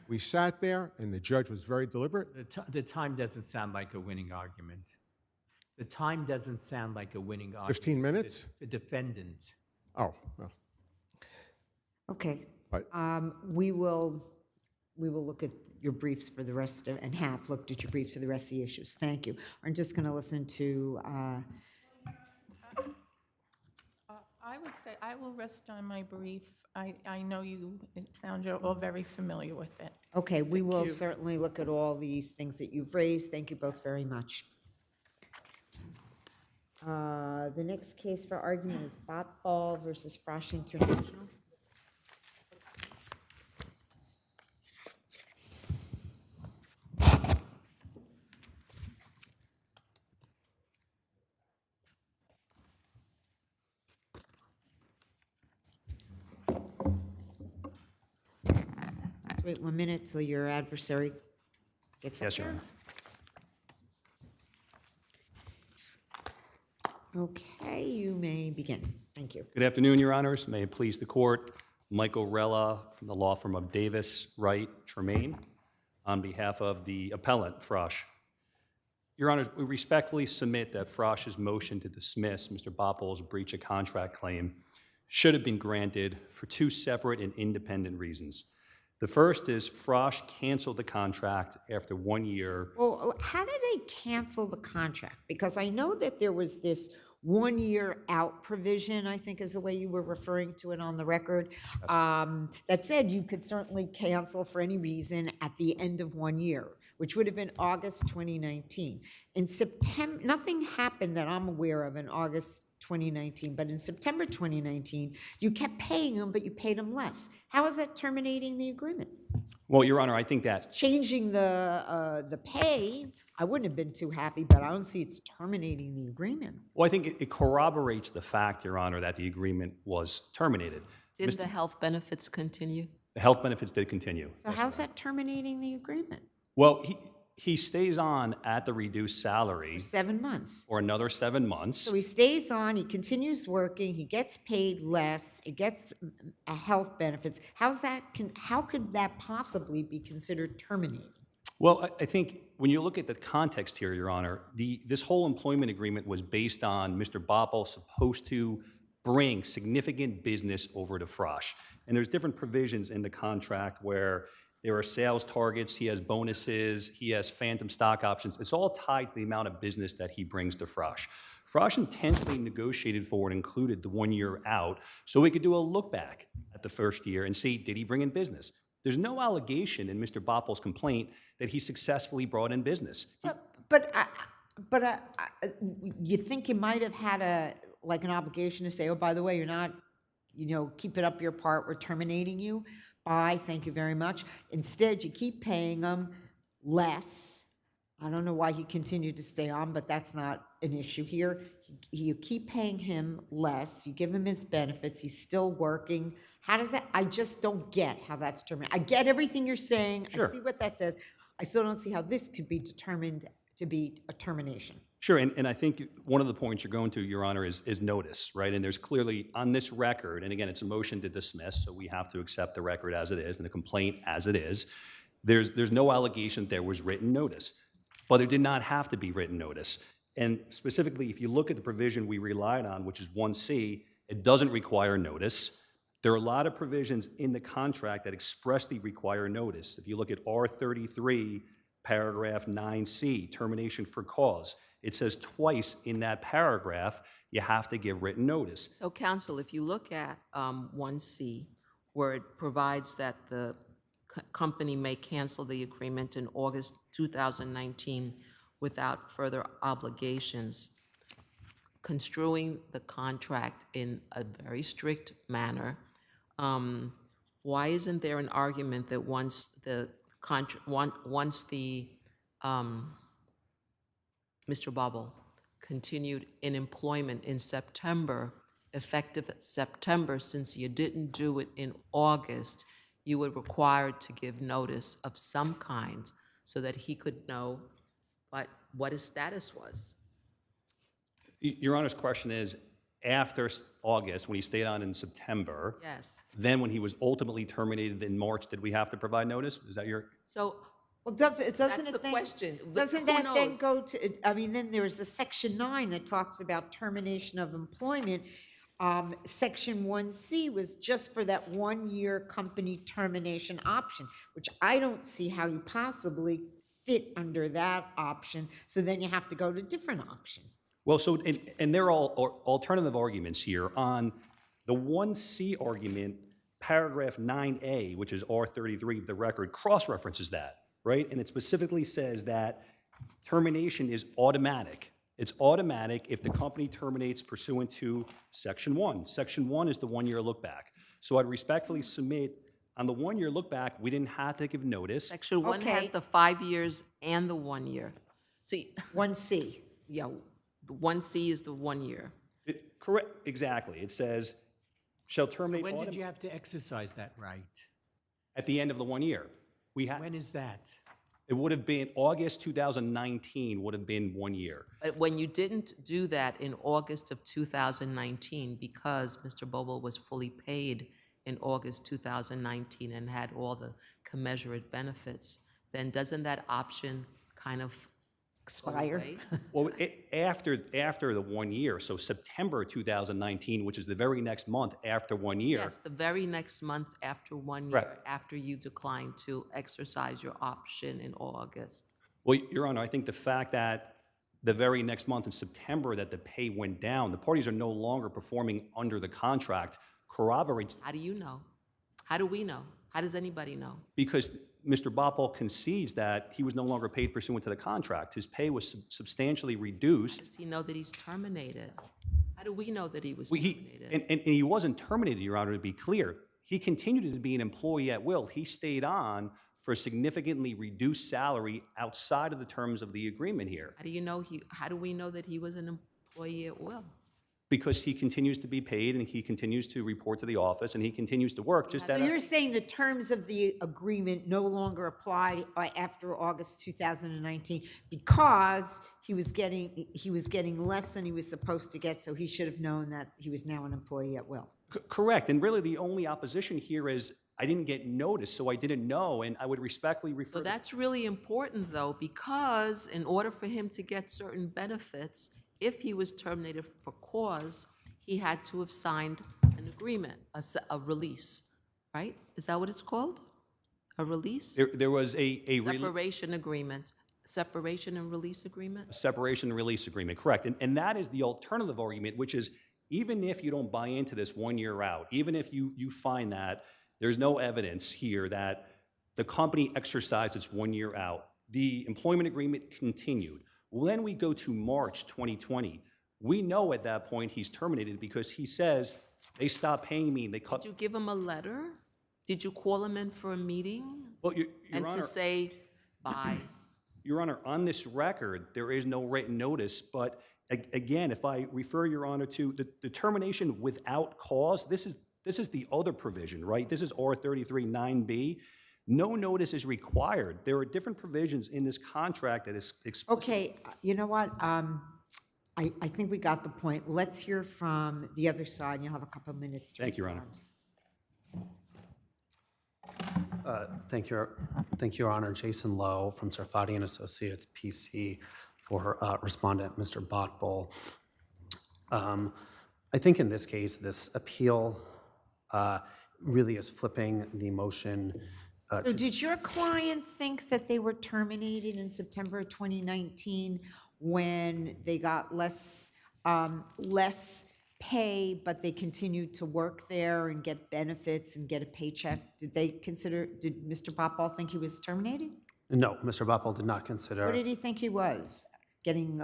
[SPEAKER 1] We sat there, and the judge was very deliberate.
[SPEAKER 6] The time doesn't sound like a winning argument. The time doesn't sound like a winning argument.
[SPEAKER 1] 15 minutes?
[SPEAKER 6] The defendant.
[SPEAKER 1] Oh, well.
[SPEAKER 2] Okay.
[SPEAKER 1] But-
[SPEAKER 2] We will look at your briefs for the rest of, and have looked at your briefs for the rest of the issues. Thank you. I'm just going to listen to,
[SPEAKER 21] I would say I will rest on my brief. I know it sounds you're all very familiar with it.
[SPEAKER 2] okay, we will certainly look at all these things that you've raised. Thank you both very much. The next case for argument is Botball versus Frosh International. Just wait 1 minute till your adversary gets up
[SPEAKER 4] Yes, Your
[SPEAKER 2] there.
[SPEAKER 4] Honor.
[SPEAKER 2] Okay, you may begin. Thank you.
[SPEAKER 4] Good afternoon, Your Honors. May it please the court. Michael Rella from the law firm of Davis, Wright, Tremaine, on behalf of the appellant, Frosh. Your Honors, we respectfully submit that Frosh's motion to dismiss Mr. Botball's breach of contract claim should have been granted for two separate and independent reasons. The first is Frosh canceled the contract after 1 year.
[SPEAKER 2] Well, how did they cancel the contract? Because I know that there was this 1 year out provision, I think is the way you were referring to it on the record, that said you could certainly cancel for any reason at the end of 1 year, which would have been August 2019. In September, nothing happened that I'm aware of in August 2019, but in September 2019, you kept paying them, but you paid them less. How is that terminating the agreement?
[SPEAKER 4] Well, Your Honor, I think that
[SPEAKER 2] Changing the pay, I wouldn't have been too happy, but I don't see it's terminating the agreement.
[SPEAKER 4] Well, I think it corroborates the fact, Your Honor, that the agreement was terminated.
[SPEAKER 7] Did the health benefits continue?
[SPEAKER 4] The health benefits did continue.
[SPEAKER 2] So how's that terminating the agreement?
[SPEAKER 4] Well, he stays on at the reduced salary
[SPEAKER 2] 7 months.
[SPEAKER 4] for another 7 months.
[SPEAKER 2] So he stays on, he continues working, he gets paid less, he gets health benefits. How could that possibly be considered terminating?
[SPEAKER 4] Well, I think when you look at the context here, Your Honor, this whole employment agreement was based on Mr. Botball supposed to bring significant business over to Frosh. And there's different provisions in the contract where there are sales targets, he has bonuses, he has phantom stock options. It's all tied to the amount of business that he brings to Frosh. Frosh intentionally negotiated for and included the 1 year out so we could do a look back at the first year and see, did he bring in business? There's no allegation in Mr. Botball's complaint that he successfully brought in business.
[SPEAKER 2] But you think you might have had an obligation to say, oh, by the way, you're not, keep it up your part, we're terminating you. Bye, thank you very much. Instead, you keep paying them less. I don't know why he continued to stay on, but that's not an issue here. You keep paying him less, you give him his benefits, he's still working. How does that, I just don't get how that's terminated. I get everything you're saying,
[SPEAKER 4] Sure.
[SPEAKER 2] I see what that says. I still don't see how this could be determined to be a termination.
[SPEAKER 4] Sure, and I think one of the points you're going to, Your Honor, is notice, right? And there's clearly on this record, and again, it's a motion to dismiss, so we have to accept the record as it is and the complaint as it is. There's no allegation that there was written notice, but there did not have to be written notice. And specifically, if you look at the provision we relied on, which is 1C, it doesn't require notice. There are a lot of provisions in the contract that expressly require notice. If you look at R33, paragraph 9C, termination for cause, it says twice in that paragraph you have to give written notice.
[SPEAKER 7] So, counsel, if you look at 1C, where it provides that the company may cancel the agreement in August 2019 without further obligations, construing the contract in a very strict manner, why isn't there an argument that once the Mr. Botball continued in employment in September, effective September, since you didn't do it in August, you were required to give notice of some kind so that he could know what his status was?
[SPEAKER 4] Your Honor's question is, after August, when he stayed on in September,
[SPEAKER 7] Yes.
[SPEAKER 4] then when he was ultimately terminated in March, did we have to provide notice? Is that your?
[SPEAKER 7] So,
[SPEAKER 2] well, doesn't
[SPEAKER 7] that's
[SPEAKER 2] it
[SPEAKER 7] the
[SPEAKER 2] then,
[SPEAKER 7] question.
[SPEAKER 2] doesn't
[SPEAKER 7] Who
[SPEAKER 2] that then
[SPEAKER 7] knows?
[SPEAKER 2] go to, I mean, then there's a section 9 that talks about termination of employment. Section 1C was just for that 1-year company termination option, which I don't see how you possibly fit under that option. So then you have to go to a different option.
[SPEAKER 4] Well, so, and they're all alternative arguments here. On the 1C argument, paragraph 9A, which is R33 of the record, cross-references that, right? And it specifically says that termination is automatic. It's automatic if the company terminates pursuant to Section 1. Section 1 is the 1-year look-back. So I'd respectfully submit, on the 1-year look-back, we didn't have to give notice.
[SPEAKER 7] Section 1 has the 5 years and the 1 year. See,
[SPEAKER 2] 1C.
[SPEAKER 7] Yeah, the 1C is the 1 year.
[SPEAKER 4] Correct, exactly. It says, shall terminate
[SPEAKER 6] When did you have to exercise that right?
[SPEAKER 4] at the end of the 1 year.
[SPEAKER 6] When is that?
[SPEAKER 4] It would have been, August 2019 would have been 1 year.
[SPEAKER 7] But when you didn't do that in August of 2019, because Mr. Botball was fully paid in August 2019 and had all the commensurate benefits, then doesn't that option kind of
[SPEAKER 2] expire?
[SPEAKER 4] Well, after the 1 year, so September 2019, which is the very next month after 1 year.
[SPEAKER 7] Yes, the very next month after 1 year,
[SPEAKER 4] Right.
[SPEAKER 7] after you declined to exercise your option in August.
[SPEAKER 4] Well, Your Honor, I think the fact that the very next month in September that the pay went down, the parties are no longer performing under the contract, corroborates.
[SPEAKER 7] How do you know? How do we know? How does anybody know?
[SPEAKER 4] Because Mr. Botball concedes that he was no longer paid pursuant to the contract. His pay was substantially reduced.
[SPEAKER 7] How does he know that he's terminated? How do we know that he was
[SPEAKER 4] Well,
[SPEAKER 7] terminated?
[SPEAKER 4] and he wasn't terminated, Your Honor, to be clear. He continued to be an employee at will. He stayed on for a significantly reduced salary outside of the terms of the agreement here.
[SPEAKER 7] How do you know how do we know that he was an employee at will?
[SPEAKER 4] Because he continues to be paid and he continues to report to the office and he continues to work just
[SPEAKER 2] So
[SPEAKER 4] that.
[SPEAKER 2] you're saying the terms of the agreement no longer apply after August 2019 because he was getting less than he was supposed to get, so he should have known that he was now an employee at will.
[SPEAKER 4] Correct. And really the only opposition here is I didn't get notice, so I didn't know, and I would respectfully refer.
[SPEAKER 7] So that's really important, though, because in order for him to get certain benefits, if he was terminated for cause, he had to have signed an agreement, a release, right? Is that what it's called? A release?
[SPEAKER 4] There was a
[SPEAKER 7] separation agreement, separation and release agreement?
[SPEAKER 4] Separation and release agreement, correct. And that is the alternative argument, which is even if you don't buy into this 1 year out, even if you find that there's no evidence here that the company exercised its 1 year out, the employment agreement continued. When we go to March 2020, we know at that point he's terminated because he says they stopped paying me and they cut.
[SPEAKER 7] Did you give him a letter? Did you call him in for a meeting?
[SPEAKER 4] Well, Your
[SPEAKER 7] and
[SPEAKER 4] Honor,
[SPEAKER 7] to say bye?
[SPEAKER 4] Your Honor, on this record, there is no written notice, but again, if I refer Your Honor to the termination without cause, this is the other provision, right? This is R33 9B. No notice is required. There are different provisions in this contract that is explicit.
[SPEAKER 2] Okay, you know what? I think we got the point. Let's hear from the other side, and you'll have a couple of minutes to
[SPEAKER 4] Thank you, Your Honor.
[SPEAKER 3] Thank you, Your Honor. Jason Lowe from Sarfati and Associates, PC, for respondent Mr. Botball. I think in this case, this appeal really is flipping the motion.
[SPEAKER 2] So did your client think that they were terminated in September of 2019 when they got less pay, but they continued to work there and get benefits and get a paycheck? Did Mr. Botball think he was terminated?
[SPEAKER 3] No, Mr. Botball did not consider.
[SPEAKER 2] What did he think he was? Getting,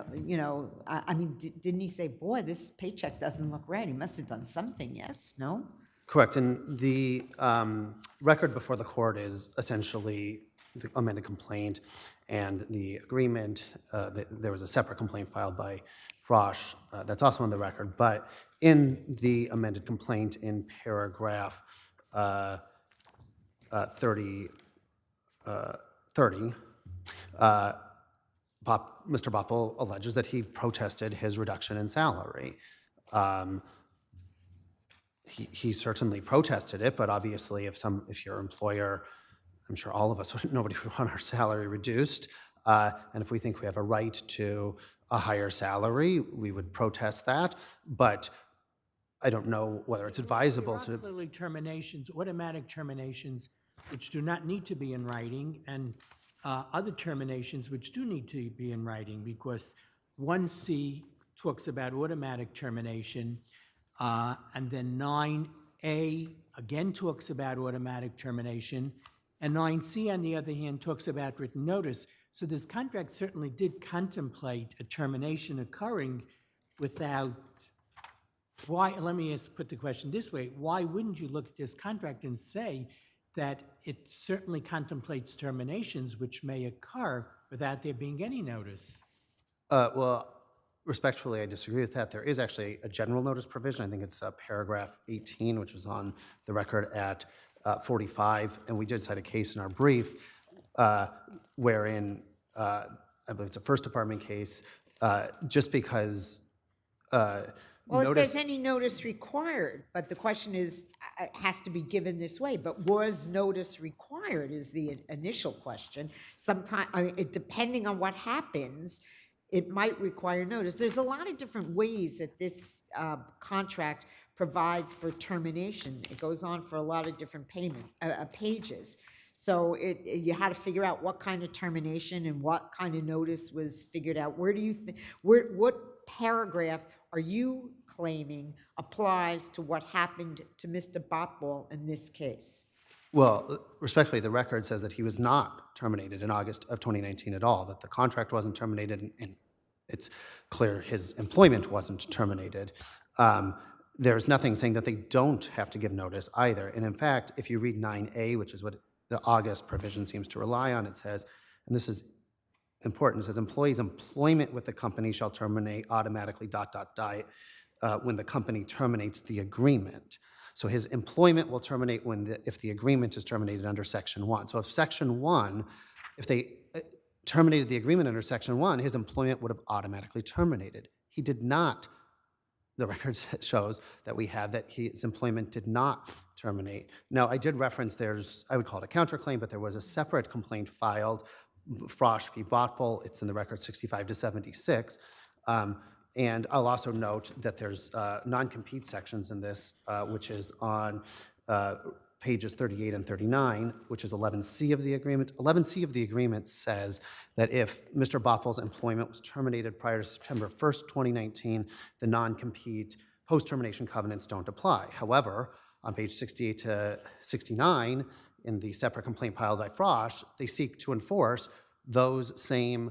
[SPEAKER 2] I mean, didn't he say, boy, this paycheck doesn't look right? He must have done something, yes? No?
[SPEAKER 3] Correct, and the record before the court is essentially the amended complaint and the agreement. There was a separate complaint filed by Frosch that's also on the record, but in the amended complaint in paragraph 30, Mr. Botball alleges that he protested his reduction in salary. He certainly protested it, but obviously if your employer, I'm sure all of us, nobody would want our salary reduced. And if we think we have a right to a higher salary, we would protest that. But I don't know whether it's advisable to.
[SPEAKER 6] There are clearly terminations, automatic terminations, which do not need to be in writing, and other terminations which do need to be in writing, because 1C talks about automatic termination, and then 9A again talks about automatic termination, and 9C, on the other hand, talks about written notice. So this contract certainly did contemplate a termination occurring without. Why? Let me put the question this way: why wouldn't you look at this contract and say that it certainly contemplates terminations which may occur without there being any notice?
[SPEAKER 3] Well, respectfully, I disagree with that. There is actually a general notice provision. I think it's paragraph 18, which is on the record at 45. And we did cite a case in our brief wherein, I believe it's a First Department case, just because
[SPEAKER 2] well, it says any notice required, but the question is, it has to be given this way. But was notice required is the initial question. Sometimes, depending on what happens, it might require notice. There's a lot of different ways that this contract provides for termination. It goes on for a lot of different pages. So you had to figure out what kind of termination and what kind of notice was figured out. Where do you think? What paragraph are you claiming applies to what happened to Mr. Botball in this case?
[SPEAKER 3] Well, respectfully, the record says that he was not terminated in August of 2019 at all, that the contract wasn't terminated, and it's clear his employment wasn't terminated. There's nothing saying that they don't have to give notice either. And in fact, if you read 9A, which is what the August provision seems to rely on, it says, and this is important, it says, employees' employment with the company shall terminate automatically ... when the company terminates the agreement. So his employment will terminate if the agreement is terminated under Section 1. So if they terminated the agreement under Section 1, his employment would have automatically terminated. He did not. The record shows that we have that his employment did not terminate. Now, I did reference I would call it a counterclaim, but there was a separate complaint filed, Frosch v. Botball. It's in the record 65 to 76. And I'll also note that there's non-compete sections in this, which is on pages 38 and 39, which is 11C of the agreement. 11C of the agreement says that if Mr. Botball's employment was terminated prior to September 1st, 2019, the non-compete post-termination covenants don't apply. However, on page 68 to 69, in the separate complaint filed by Frosch, they seek to enforce those same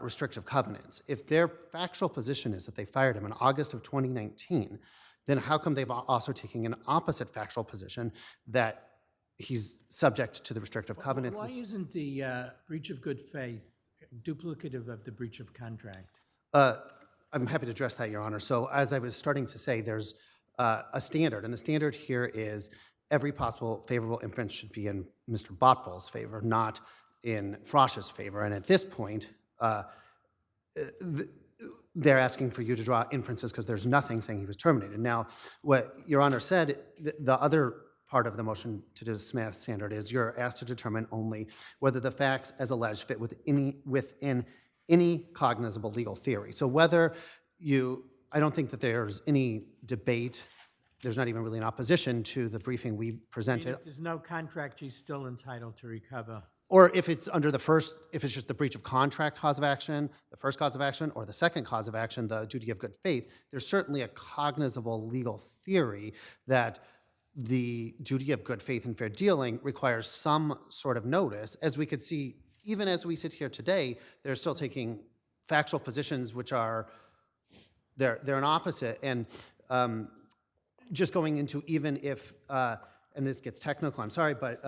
[SPEAKER 3] restrictive covenants. If their factual position is that they fired him in August of 2019, then how come they've also taken an opposite factual position that he's subject to the restrictive covenants?
[SPEAKER 6] Why isn't the breach of good faith duplicative of the breach of contract?
[SPEAKER 3] I'm happy to address that, Your Honor. So as I was starting to say, there's a standard, and the standard here is every possible favorable inference should be in Mr. Botball's favor, not in Frosch's favor. And at this point, they're asking for you to draw inferences because there's nothing saying he was terminated. Now, what Your Honor said, the other part of the motion to dismiss standard is you're asked to determine only whether the facts as alleged fit within any cognizable legal theory. So whether I don't think that there's any debate, there's not even really an opposition to the briefing we presented.
[SPEAKER 6] If there's no contract, she's still entitled to recover.
[SPEAKER 3] Or if it's under the first, if it's just the breach of contract cause of action, the first cause of action, or the second cause of action, the duty of good faith, there's certainly a cognizable legal theory that the duty of good faith and fair dealing requires some sort of notice. As we could see, even as we sit here today, they're still taking factual positions which are, they're an opposite. And just going into even if, and this gets technical, I'm sorry, but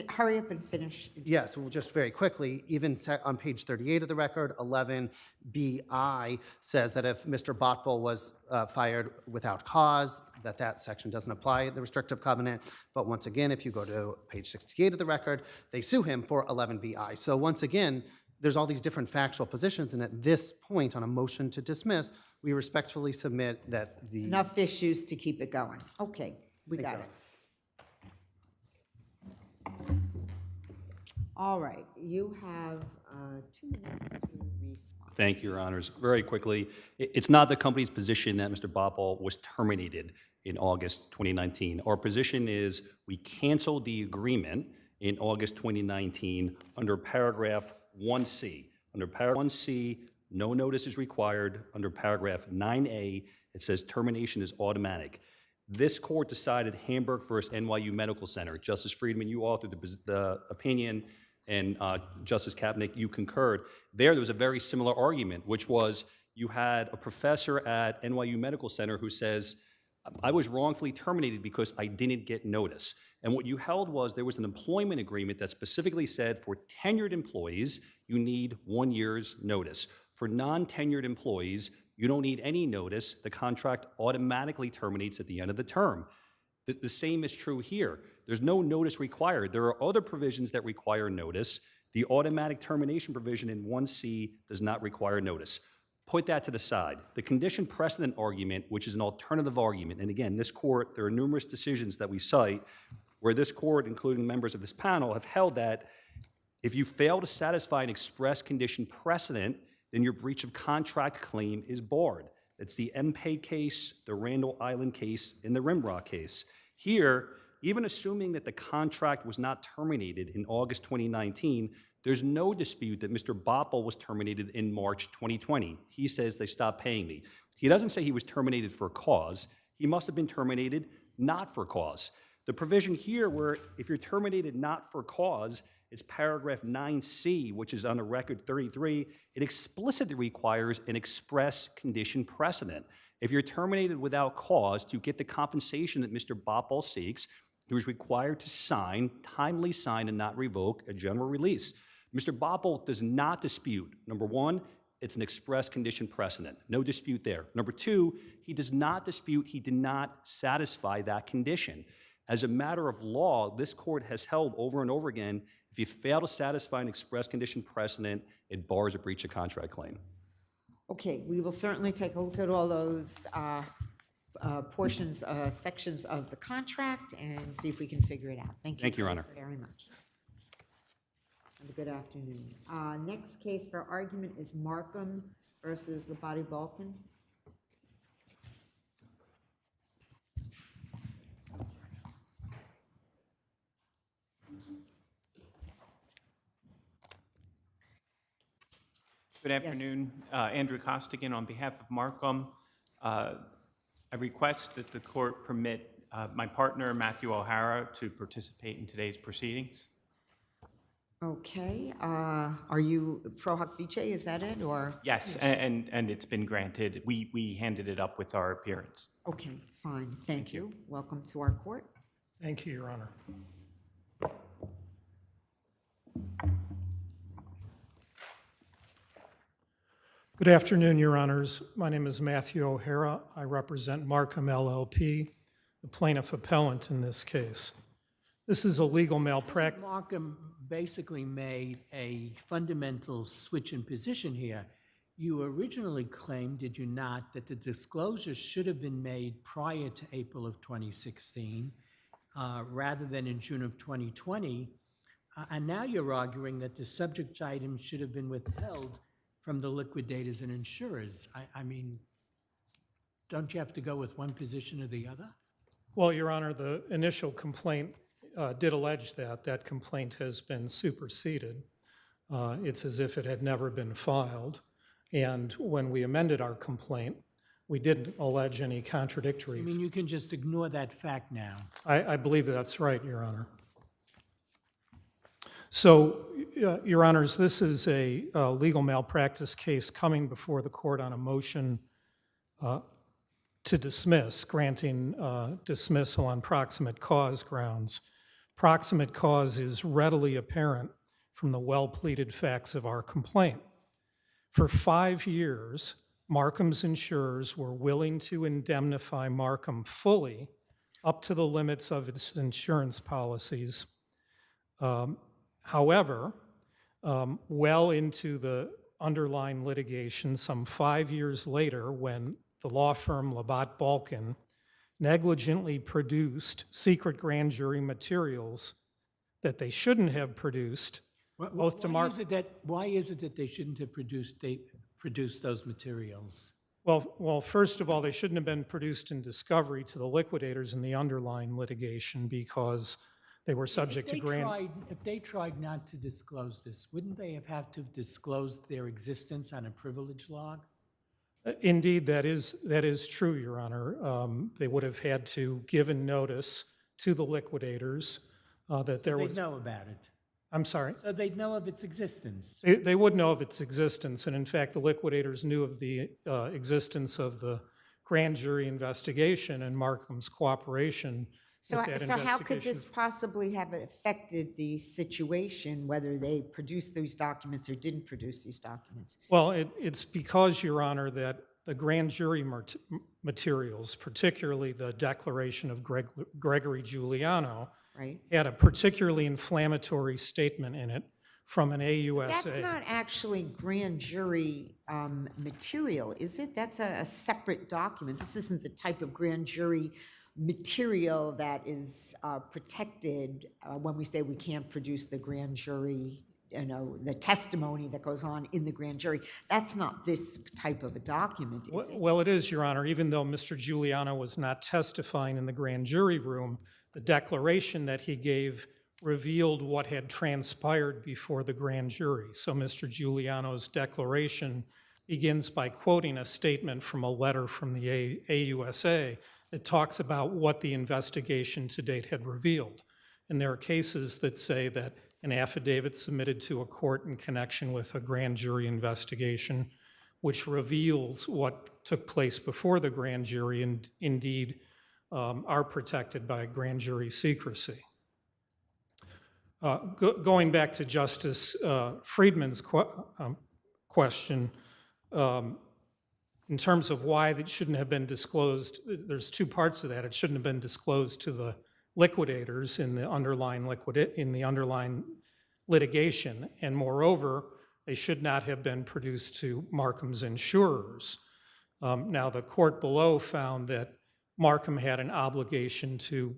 [SPEAKER 2] Hurry up and finish.
[SPEAKER 3] yes, well, just very quickly, even on page 38 of the record, 11BI says that if Mr. Botball was fired without cause, that section doesn't apply, the restrictive covenant. But once again, if you go to page 68 of the record, they sue him for 11BI. So once again, there's all these different factual positions, and at this point on a motion to dismiss, we respectfully submit that the...
[SPEAKER 2] Enough issues to keep it going. Okay, we got it. All right, you have 2 minutes to respond.
[SPEAKER 4] Thank you, Your Honors. Very quickly, it's not the company's position that Mr. Botball was terminated in August 2019. Our position is we canceled the agreement in August 2019 under paragraph 1C. Under paragraph 1C, no notice is required. Under paragraph 9A, it says termination is automatic. This court decided Hamburg versus NYU Medical Center. Justice Friedman, you authored the opinion, and Justice Kapnick, you concurred. There was a very similar argument, which was you had a professor at NYU Medical Center who says, I was wrongfully terminated because I didn't get notice. And what you held was there was an employment agreement that specifically said for tenured employees, you need 1 year's notice. For non-tenured employees, you don't need any notice. The contract automatically terminates at the end of the term. The same is true here. There's no notice required. There are other provisions that require notice. The automatic termination provision in 1C does not require notice. Put that to the side. The condition precedent argument, which is an alternative argument, and again, this court, there are numerous decisions that we cite where this court, including members of this panel, have held that if you fail to satisfy an express condition precedent, then your breach of contract claim is barred. It's the MPay case, the Randall Island case, and the Rimrock case. Here, even assuming that the contract was not terminated in August 2019, there's no dispute that Mr. Botball was terminated in March 2020. He says they stopped paying me. He doesn't say he was terminated for a cause. He must have been terminated not for cause. The provision here where if you're terminated not for cause, it's paragraph 9C, which is on the record 33. It explicitly requires an express condition precedent. If you're terminated without cause to get the compensation that Mr. Botball seeks, he was required to timely sign and not revoke a general release. Mr. Botball does not dispute, number one, it's an express condition precedent. No dispute there. Number two, he does not dispute he did not satisfy that condition. As a matter of law, this court has held over and over again, if you fail to satisfy an express condition precedent, it bars a breach of contract claim.
[SPEAKER 2] Okay, we will certainly take a look at all those sections of the contract and see if we can figure it out. Thank you.
[SPEAKER 4] Thank you, Your Honor.
[SPEAKER 2] Very much. Have a good afternoon. Next case for argument is Markham versus the body Balkin.
[SPEAKER 8] Good afternoon. Andrew Costigan on behalf of Markham. I request that the court permit my partner, Matthew O'Hara, to participate in today's proceedings.
[SPEAKER 2] Okay. Are you pro hoc vice? Is that it, or?
[SPEAKER 8] Yes, and it's been granted. We handed it up with our appearance.
[SPEAKER 2] Okay, fine. Thank you. Welcome to our court.
[SPEAKER 22] Thank you, Your Honor. Good afternoon, Your Honors. My name is Matthew O'Hara. I represent Markham LLP. the plaintiff appellant in this case. This is a legal malpractice.
[SPEAKER 6] Markham basically made a fundamental switch in position here. You originally claimed, did you not, that the disclosure should have been made prior to April of 2016 rather than in June of 2020. And now you're arguing that the subject item should have been withheld from the liquidators and insurers. I mean, don't you have to go with one position or the other?
[SPEAKER 22] Well, Your Honor, the initial complaint did allege that. That complaint has been superseded. It's as if it had never been filed. And when we amended our complaint, we didn't allege any contradictory.
[SPEAKER 6] I mean, you can just ignore that fact now.
[SPEAKER 22] I believe that's right, Your Honor. So, Your Honors, this is a legal malpractice case coming before the court on a motion to dismiss, granting dismissal on proximate cause grounds. Proximate cause is readily apparent from the well-pleaded facts of our complaint. For 5 years, Markham's insurers were willing to indemnify Markham fully up to the limits of its insurance policies. However, well into the underlying litigation, some 5 years later, when the law firm Balkin negligently produced secret grand jury materials that they shouldn't have produced, both to Markham.
[SPEAKER 6] Why is it that they shouldn't have produced those materials?
[SPEAKER 22] Well, first of all, they shouldn't have been produced in discovery to the liquidators in the underlying litigation because they were subject to grand.
[SPEAKER 6] If they tried not to disclose this, wouldn't they have had to disclose their existence on a privilege log?
[SPEAKER 22] Indeed, that is true, Your Honor. They would have had to give a notice to the liquidators that there was.
[SPEAKER 6] They'd know about it.
[SPEAKER 22] I'm sorry?
[SPEAKER 6] So they'd know of its existence.
[SPEAKER 22] They would know of its existence, and in fact, the liquidators knew of the existence of the grand jury investigation and Markham's cooperation
[SPEAKER 2] So,
[SPEAKER 22] with that
[SPEAKER 2] so how could
[SPEAKER 22] investigation.
[SPEAKER 2] this possibly have affected the situation, whether they produced these documents or didn't produce these documents?
[SPEAKER 22] Well, it's because, Your Honor, that the grand jury materials, particularly the declaration of Gregory Giuliano,
[SPEAKER 2] right,
[SPEAKER 22] had a particularly inflammatory statement in it from an AUSA.
[SPEAKER 2] That's not actually grand jury material, is it? That's a separate document. This isn't the type of grand jury material that is protected when we say we can't produce the grand jury, the testimony that goes on in the grand jury. That's not this type of a document, is it?
[SPEAKER 22] Well, it is, Your Honor. Even though Mr. Giuliano was not testifying in the grand jury room, the declaration that he gave revealed what had transpired before the grand jury. So Mr. Giuliano's declaration begins by quoting a statement from a letter from the AUSA that talks about what the investigation to date had revealed. And there are cases that say that an affidavit submitted to a court in connection with a grand jury investigation, which reveals what took place before the grand jury and indeed are protected by grand jury secrecy. Going back to Justice Friedman's question, in terms of why it shouldn't have been disclosed, there's two parts of that. It shouldn't have been disclosed to the liquidators in the underlying litigation, and moreover, they should not have been produced to Markham's insurers. Now, the court below found that Markham had an obligation to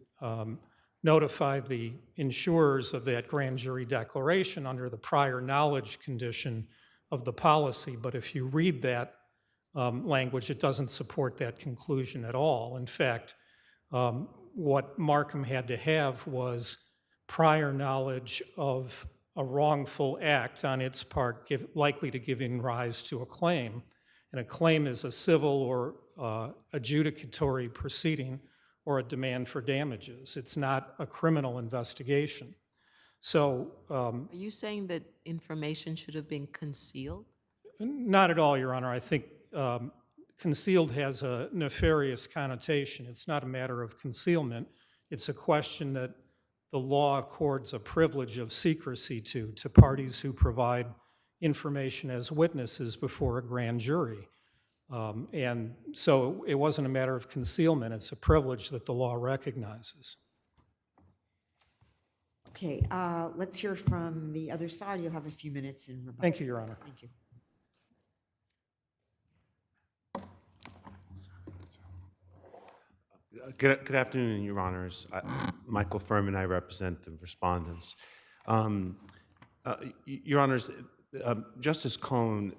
[SPEAKER 22] notify the insurers of that grand jury declaration under the prior knowledge condition of the policy, but if you read that language, it doesn't support that conclusion at all. In fact, what Markham had to have was prior knowledge of a wrongful act on its part likely to give rise to a claim. And a claim is a civil or adjudicatory proceeding or a demand for damages. It's not a criminal investigation. So,
[SPEAKER 7] are you saying that information should have been concealed?
[SPEAKER 22] Not at all, Your Honor. I think concealed has a nefarious connotation. It's not a matter of concealment. It's a question that the law accords a privilege of secrecy to parties who provide information as witnesses before a grand jury. And so it wasn't a matter of concealment, it's a privilege that the law recognizes.
[SPEAKER 2] Okay, let's hear from the other side. You'll have a few minutes in rebuttal.
[SPEAKER 22] Thank you, Your Honor.
[SPEAKER 2] Thank you.
[SPEAKER 5] Good afternoon, Your Honors. Michael Furman, I represent the respondents. Your Honors, Justice Cohn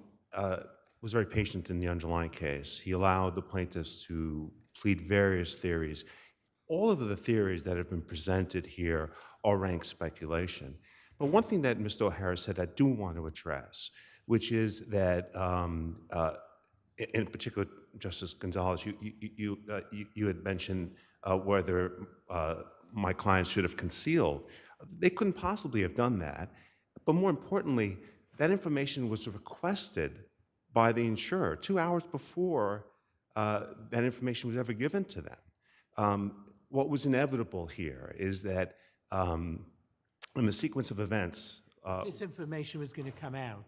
[SPEAKER 5] was very patient in the underlying case. He allowed the plaintiffs to plead various theories. All of the theories that have been presented here are rank speculation. But one thing that Mr. O'Hara said I do want to address, which is that, in particular, Justice Gonzalez, you had mentioned whether my clients should have concealed. They couldn't possibly have done that. But more importantly, that information was requested by the insurer 2 hours before that information was ever given to them. What was inevitable here is that in the sequence of events,
[SPEAKER 6] This information was going to come out.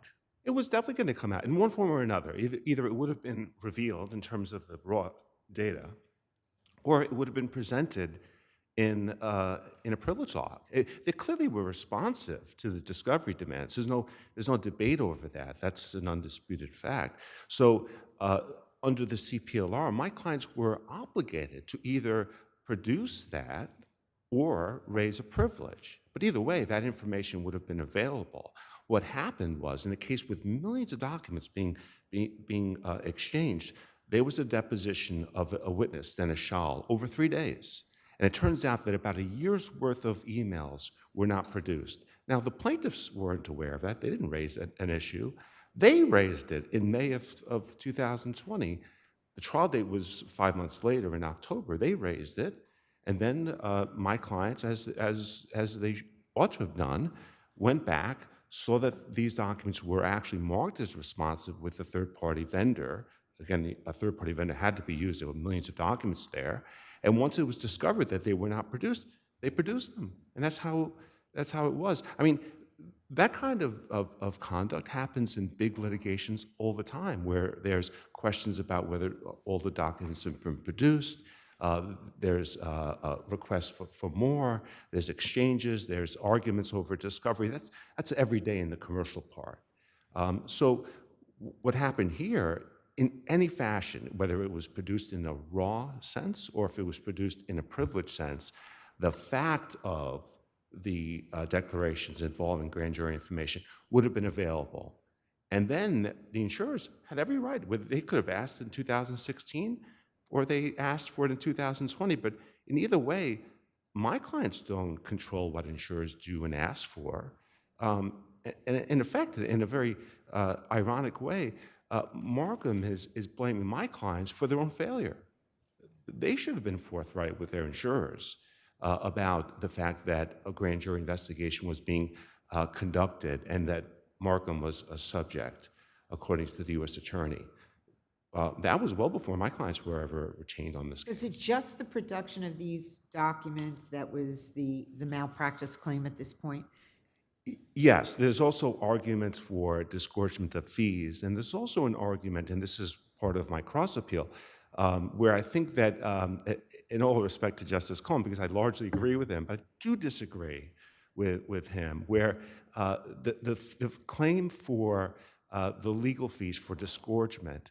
[SPEAKER 5] it was definitely going to come out in one form or another. Either it would have been revealed in terms of the raw data, or it would have been presented in a privilege log. They clearly were responsive to the discovery demands. There's no debate over that. That's an undisputed fact. So under the CPLR, my clients were obligated to either produce that or raise a privilege. But either way, that information would have been available. What happened was, in a case with millions of documents being exchanged, there was a deposition of a witness, Dennis Schall, over 3 days. And it turns out that about a year's worth of emails were not produced. Now, the plaintiffs weren't aware of that. They didn't raise an issue. They raised it in May of 2020. The trial date was 5 months later in October. They raised it. And then my clients, as they ought to have done, went back, saw that these documents were actually marked as responsive with a third-party vendor. Again, a third-party vendor had to be used. There were millions of documents there. And once it was discovered that they were not produced, they produced them. And that's how it was. I mean, that kind of conduct happens in big litigations all the time, where there's questions about whether all the documents have been produced. There's requests for more. There's exchanges. There's arguments over discovery. That's every day in the commercial part. So what happened here, in any fashion, whether it was produced in a raw sense or if it was produced in a privileged sense, the fact of the declarations involving grand jury information would have been available. And then the insurers had every right. They could have asked in 2016 or they asked for it in 2020. But in either way, my clients don't control what insurers do and ask for. And in effect, in a very ironic way, Markham is blaming my clients for their own failure. They should have been forthright with their insurers about the fact that a grand jury investigation was being conducted and that Markham was a subject, according to the U.S. Attorney. That was well before my clients were ever retained on this case.
[SPEAKER 2] Is it just the production of these documents that was the malpractice claim at this point?
[SPEAKER 5] Yes, there's also arguments for disgorgement of fees, and there's also an argument, and this is part of my cross-appeal, where I think that, in all respect to Justice Cohn, because I largely agree with him, but I do disagree with him, where the claim for the legal fees for disgorgement,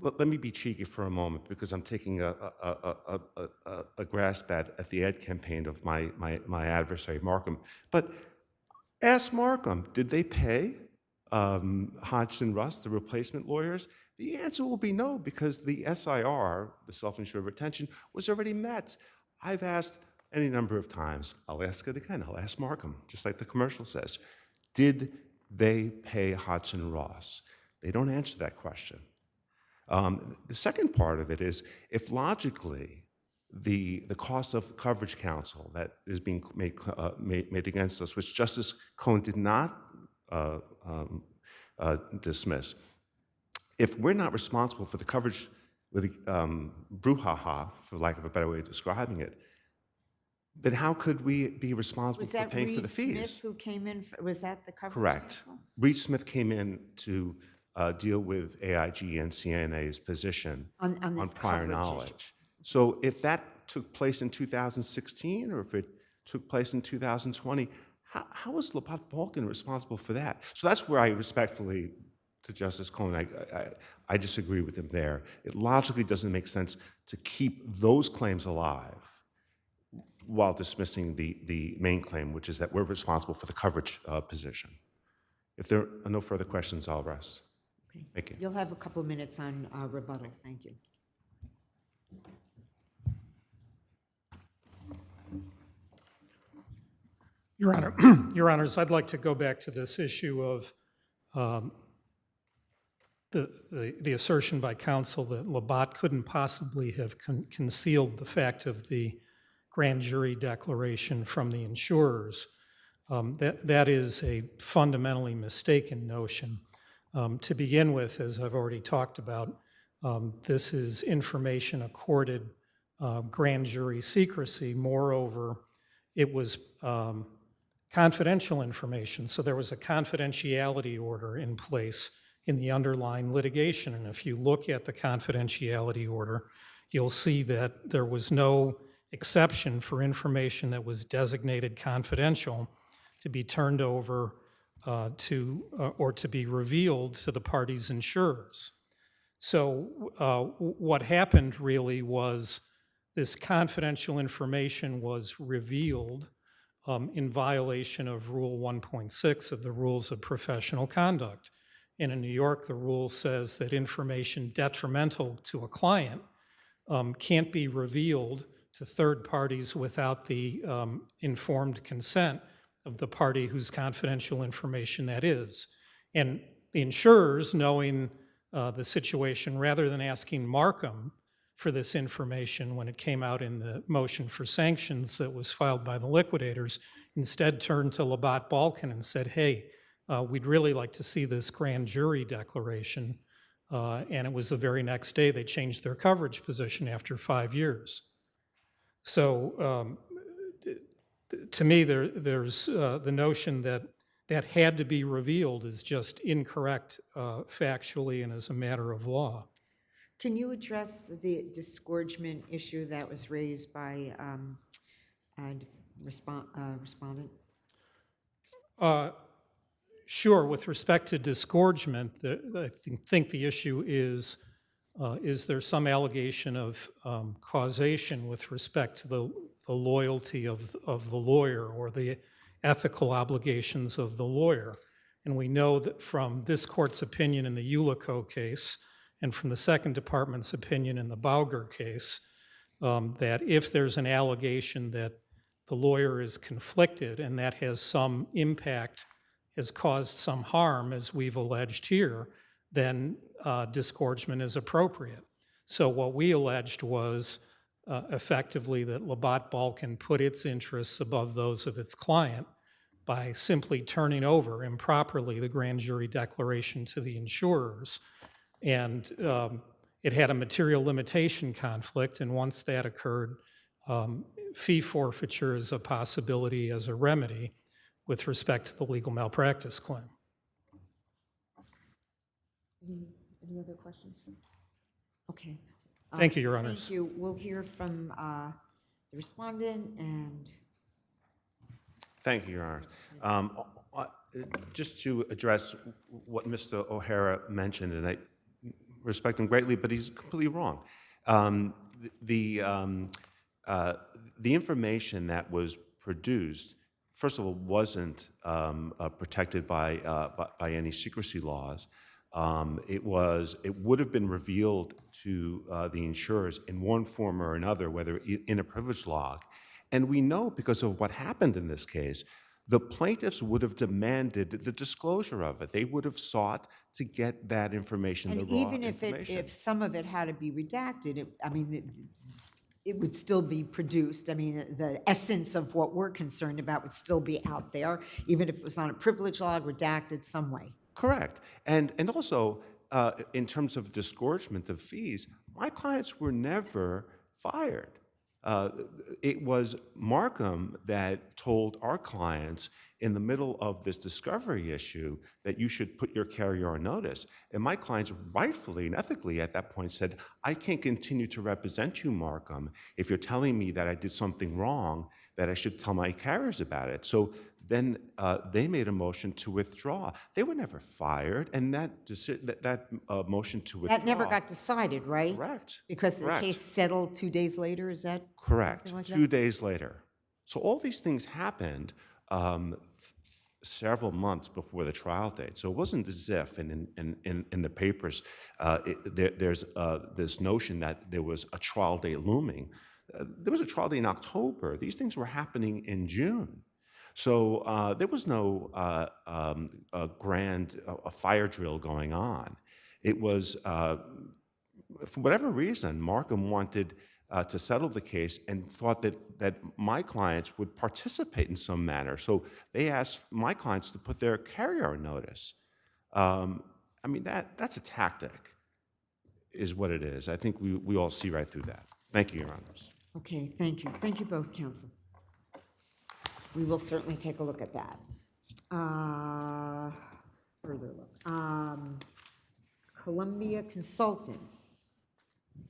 [SPEAKER 5] let me be cheeky for a moment because I'm taking a grasp at the ad campaign of my adversary, Markham. But ask Markham, did they pay Hodgson Russ, the replacement lawyers? The answer will be no, because the SIR, the self-insured retention, was already met. I've asked any number of times. I'll ask it again. I'll ask Markham, just like the commercial says. Did they pay Hodgson Ross? They don't answer that question. The second part of it is, if logically the cost of coverage counsel that is being made against us, which Justice Cohn did not dismiss, if we're not responsible for the coverage with brouhaha, for lack of a better way of describing it, then how could we be responsible for paying for the fees?
[SPEAKER 2] Was that Reed Smith who came in? Was that the coverage?
[SPEAKER 5] Correct.
[SPEAKER 2] counsel?
[SPEAKER 5] Reed Smith came in to deal with AIG and CNA's position
[SPEAKER 2] On
[SPEAKER 5] on
[SPEAKER 2] this
[SPEAKER 5] prior
[SPEAKER 2] coverage issue.
[SPEAKER 5] knowledge. So if that took place in 2016 or if it took place in 2020, how was Balkin responsible for that? So that's where I respectfully, to Justice Cohen, I disagree with him there. It logically doesn't make sense to keep those claims alive while dismissing the main claim, which is that we're responsible for the coverage position. If there are no further questions, I'll rest.
[SPEAKER 2] Okay.
[SPEAKER 5] Thank you.
[SPEAKER 2] You'll have a couple of minutes on rebuttal. Thank you.
[SPEAKER 22] Your Honor, Your Honors, I'd like to go back to this issue of the assertion by counsel that Labatt couldn't possibly have concealed the fact of the grand jury declaration from the insurers. That is a fundamentally mistaken notion. To begin with, as I've already talked about, this is information accorded grand jury secrecy. Moreover, it was confidential information, so there was a confidentiality order in place in the underlying litigation. And if you look at the confidentiality order, you'll see that there was no exception for information that was designated confidential to be turned over or to be revealed to the party's insurers. So what happened really was this confidential information was revealed in violation of Rule 1.6 of the Rules of Professional Conduct. And in New York, the rule says that information detrimental to a client can't be revealed to third parties without the informed consent of the party whose confidential information that is. And the insurers, knowing the situation, rather than asking Markham for this information when it came out in the motion for sanctions that was filed by the liquidators, instead turned to Labatt Balkin and said, hey, we'd really like to see this grand jury declaration. And it was the very next day they changed their coverage position after 5 years. So to me, there's the notion that that had to be revealed is just incorrect factually and as a matter of law.
[SPEAKER 2] Can you address the disgorgement issue that was raised by respondent?
[SPEAKER 22] Sure. With respect to disgorgement, I think the issue is there some allegation of causation with respect to the loyalty of the lawyer or the ethical obligations of the lawyer? And we know that from this court's opinion in the Ulico case and from the Second Department's opinion in the Bauger case, that if there's an allegation that the lawyer is conflicted and that has some impact, has caused some harm, as we've alleged here, then disgorgement is appropriate. So what we alleged was effectively that Labatt Balkin put its interests above those of its client by simply turning over improperly the grand jury declaration to the insurers. And it had a material limitation conflict, and once that occurred, fee forfeiture is a possibility as a remedy with respect to the legal malpractice claim.
[SPEAKER 2] Any other questions? Okay.
[SPEAKER 22] Thank you, Your Honors.
[SPEAKER 2] Thank you. We'll hear from the respondent and.
[SPEAKER 5] Thank you, Your Honor. Just to address what Mr. O'Hara mentioned, and I respect him greatly, but he's completely wrong. The information that was produced, first of all, wasn't protected by any secrecy laws. It would have been revealed to the insurers in one form or another, whether in a privilege log. And we know, because of what happened in this case, the plaintiffs would have demanded the disclosure of it. They would have sought to get that information,
[SPEAKER 2] And
[SPEAKER 5] the raw
[SPEAKER 2] even
[SPEAKER 5] information.
[SPEAKER 2] if some of it had to be redacted, it would still be produced. I mean, the essence of what we're concerned about would still be out there, even if it was on a privilege log, redacted some way.
[SPEAKER 5] Correct. And also, in terms of disgorgement of fees, my clients were never fired. It was Markham that told our clients in the middle of this discovery issue that you should put your carrier on notice. And my clients rightfully and ethically at that point said, I can't continue to represent you, Markham, if you're telling me that I did something wrong, that I should tell my carriers about it. So then they made a motion to withdraw. They were never fired, and that motion to withdraw—
[SPEAKER 2] That never got decided, right?
[SPEAKER 5] Correct.
[SPEAKER 2] Because the
[SPEAKER 5] Correct.
[SPEAKER 2] case settled 2 days later, is that?
[SPEAKER 5] Correct.
[SPEAKER 2] something like
[SPEAKER 5] 2
[SPEAKER 2] that?
[SPEAKER 5] days later. So all these things happened several months before the trial date. So it wasn't as if in the papers there's this notion that there was a trial date looming. There was a trial date in October. These things were happening in June. So there was no a fire drill going on. It was, for whatever reason, Markham wanted to settle the case and thought that my clients would participate in some manner. So they asked my clients to put their carrier on notice. I mean, that's a tactic, is what it is. I think we all see right through that. Thank you, Your Honors.
[SPEAKER 2] Okay, thank you. Thank you both, counsel. We will certainly take a look at that. Further look. Columbia Consultants.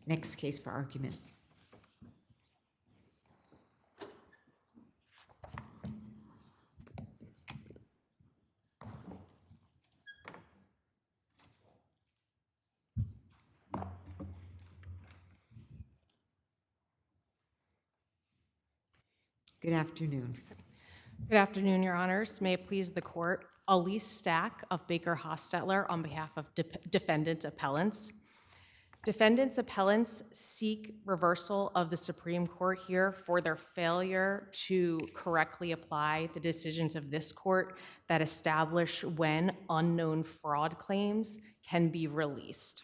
[SPEAKER 2] Next case for argument. Good afternoon.
[SPEAKER 9] Good afternoon, Your Honors. May it please the Court. Elise Stack of Baker Hostetler on behalf of defendant appellants. Defendants appellants seek reversal of the Supreme Court here for their failure to correctly apply the decisions of this court that establish when unknown fraud claims can be released.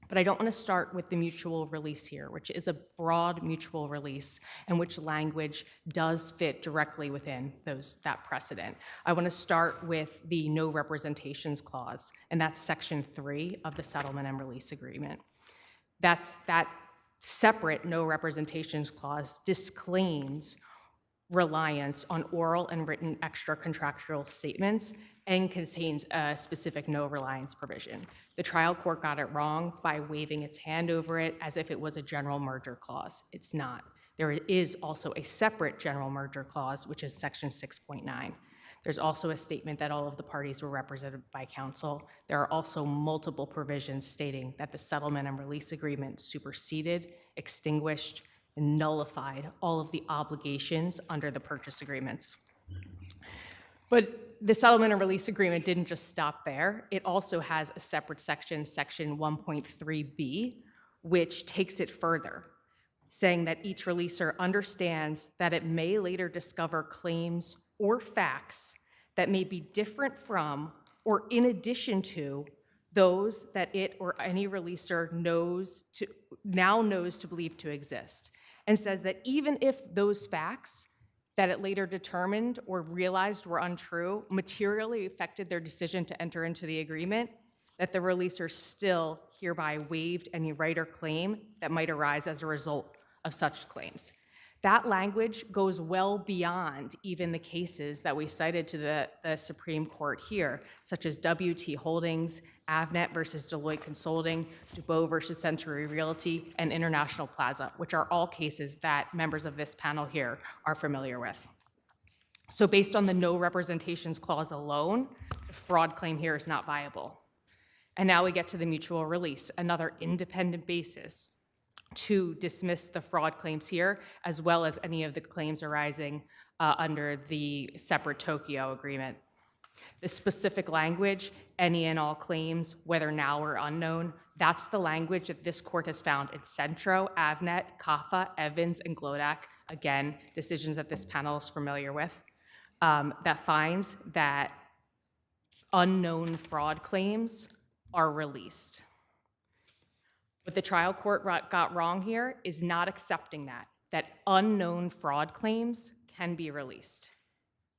[SPEAKER 9] But I don't want to start with the mutual release here, which is a broad mutual release and which language does fit directly within that precedent. I want to start with the no representations clause, and that's section 3 of the settlement and release agreement. That separate no representations clause disclaims reliance on oral and written extra contractual statements and contains a specific no reliance provision. The trial court got it wrong by waving its hand over it as if it was a general merger clause. It's not. There is also a separate general merger clause, which is section 6.9. There's also a statement that all of the parties were represented by counsel. There are also multiple provisions stating that the settlement and release agreement superseded, extinguished, and nullified all of the obligations under the purchase agreements. But the settlement and release agreement didn't just stop there. It also has a separate section, section 1.3b, which takes it further, saying that each releaser understands that it may later discover claims or facts that may be different from or in addition to those that it or any releaser now knows to believe to exist, and says that even if those facts that it later determined or realized were untrue materially affected their decision to enter into the agreement, that the releaser still hereby waived any right or claim that might arise as a result of such claims. That language goes well beyond even the cases that we cited to the Supreme Court here, such as WT Holdings, Avnet versus Deloitte Consulting, Dubois versus Century Realty, and International Plaza, which are all cases that members of this panel here are familiar with. So based on the no representations clause alone, the fraud claim here is not viable. And now we get to the mutual release, another independent basis to dismiss the fraud claims here, as well as any of the claims arising under the separate Tokyo agreement. The specific language, any and all claims, whether now or unknown, that's the language that this court has found in Centro, Avnet, CAFA, Evans, and Glodak, again, decisions that this panel is familiar with, that finds that unknown fraud claims are released. What the trial court got wrong here is not accepting that unknown fraud claims can be released.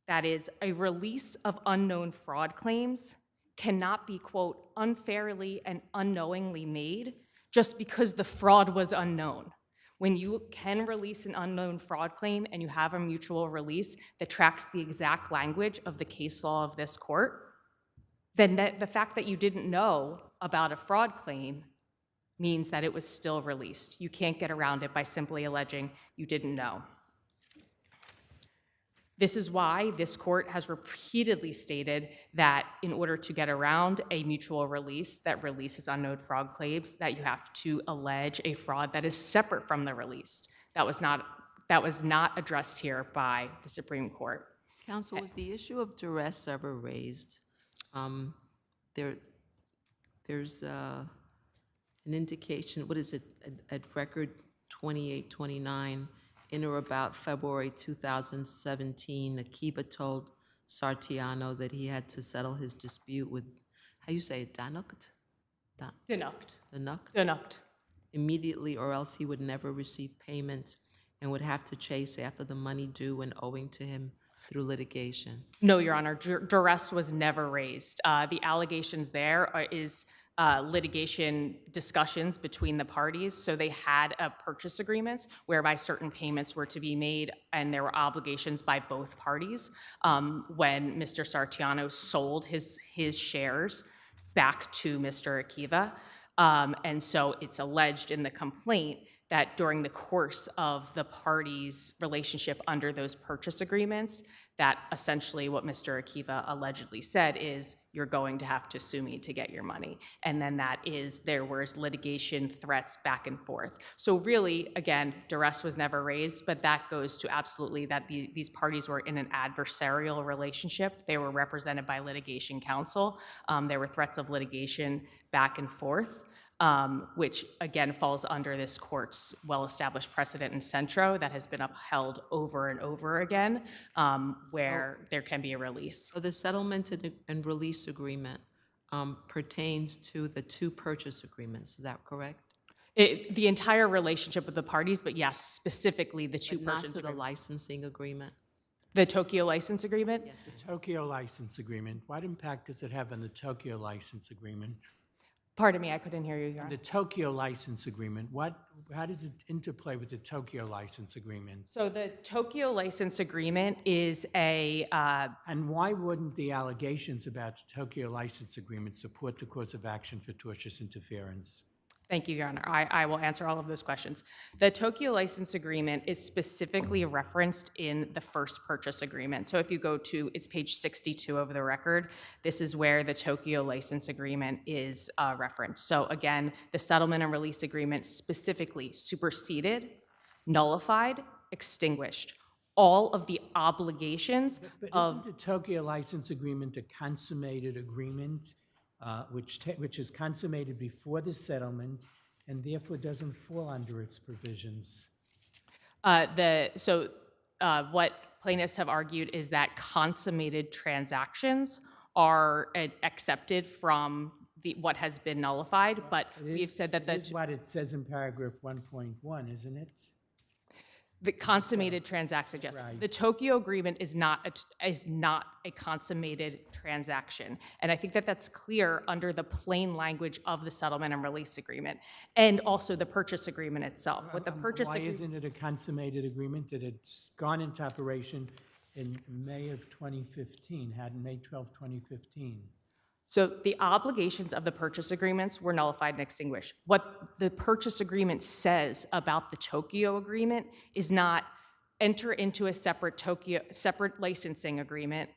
[SPEAKER 9] That is, a release of unknown fraud claims cannot be, quote, unfairly and unknowingly made just because the fraud was unknown. When you can release an unknown fraud claim and you have a mutual release that tracks the exact language of the case law of this court, then the fact that you didn't know about a fraud claim means that it was still released. You can't get around it by simply alleging you didn't know. This is why this court has repeatedly stated that in order to get around a mutual release that releases unknown fraud claims, that you have to allege a fraud that is separate from the release. That was not addressed here by the Supreme Court.
[SPEAKER 7] Counsel, was the issue of duress ever raised? There's an indication, what is it, at record 2829, in or about February 2017, Akiva told Sartiano that he had to settle his dispute with, how you say it, Danukt?
[SPEAKER 9] Danukt.
[SPEAKER 7] Immediately, or else he would never receive payment and would have to chase after the money due and owing to him through litigation.
[SPEAKER 9] No, Your Honor, duress was never raised. The allegations there is litigation discussions between the parties. So they had a purchase agreements whereby certain payments were to be made and there were obligations by both parties. When Mr. Sartiano sold his shares back to Mr. Akiva. And so it's alleged in the complaint that during the course of the parties' relationship under those purchase agreements, that essentially what Mr. Akiva allegedly said is, you're going to have to sue me to get your money. And then there was litigation threats back and forth. So really, again, duress was never raised, but that goes to absolutely that these parties were in an adversarial relationship. They were represented by litigation counsel. There were threats of litigation back and forth. Which again falls under this court's well-established precedent in Centro that has been upheld over and over again, where there can be a release.
[SPEAKER 7] So the settlement and release agreement pertains to the two purchase agreements, is that correct?
[SPEAKER 9] The entire relationship with the parties, but yes, specifically the two
[SPEAKER 7] But
[SPEAKER 9] purchase
[SPEAKER 7] not to the
[SPEAKER 9] agreements.
[SPEAKER 7] licensing agreement?
[SPEAKER 9] The Tokyo license agreement?
[SPEAKER 7] Yes.
[SPEAKER 6] The Tokyo license agreement, what impact does it have on the Tokyo license agreement?
[SPEAKER 9] Pardon me, I couldn't hear you, Your Honor.
[SPEAKER 6] The Tokyo license agreement, how does it interplay with the Tokyo license agreement?
[SPEAKER 9] So the Tokyo license agreement is a...
[SPEAKER 6] And why wouldn't the allegations about the Tokyo license agreement support the cause of action for tortious interference?
[SPEAKER 9] Thank you, Your Honor. I will answer all of those questions. The Tokyo license agreement is specifically referenced in the first purchase agreement. So if you go to, it's page 62 of the record, this is where the Tokyo license agreement is referenced. So again, the settlement and release agreement specifically superseded, nullified, extinguished all of the obligations
[SPEAKER 6] But
[SPEAKER 9] of...
[SPEAKER 6] isn't the Tokyo license agreement a consummated agreement which is consummated before the settlement and therefore doesn't fall under its provisions?
[SPEAKER 9] What plaintiffs have argued is that consummated transactions are accepted from what has been nullified, but we've said that
[SPEAKER 6] That's what it says in paragraph 1.1, isn't it?
[SPEAKER 9] the consummated transaction, yes.
[SPEAKER 6] Right.
[SPEAKER 9] The Tokyo agreement is not a consummated transaction. And I think that that's clear under the plain language of the settlement and release agreement, and also the purchase agreement itself. With the purchase
[SPEAKER 6] Why
[SPEAKER 9] agreement,
[SPEAKER 6] isn't it a consummated agreement that it's gone into operation in May of 2015, had May 12, 2015?
[SPEAKER 9] so the obligations of the purchase agreements were nullified and extinguished. What the purchase agreement says about the Tokyo agreement is not enter into a separate licensing agreement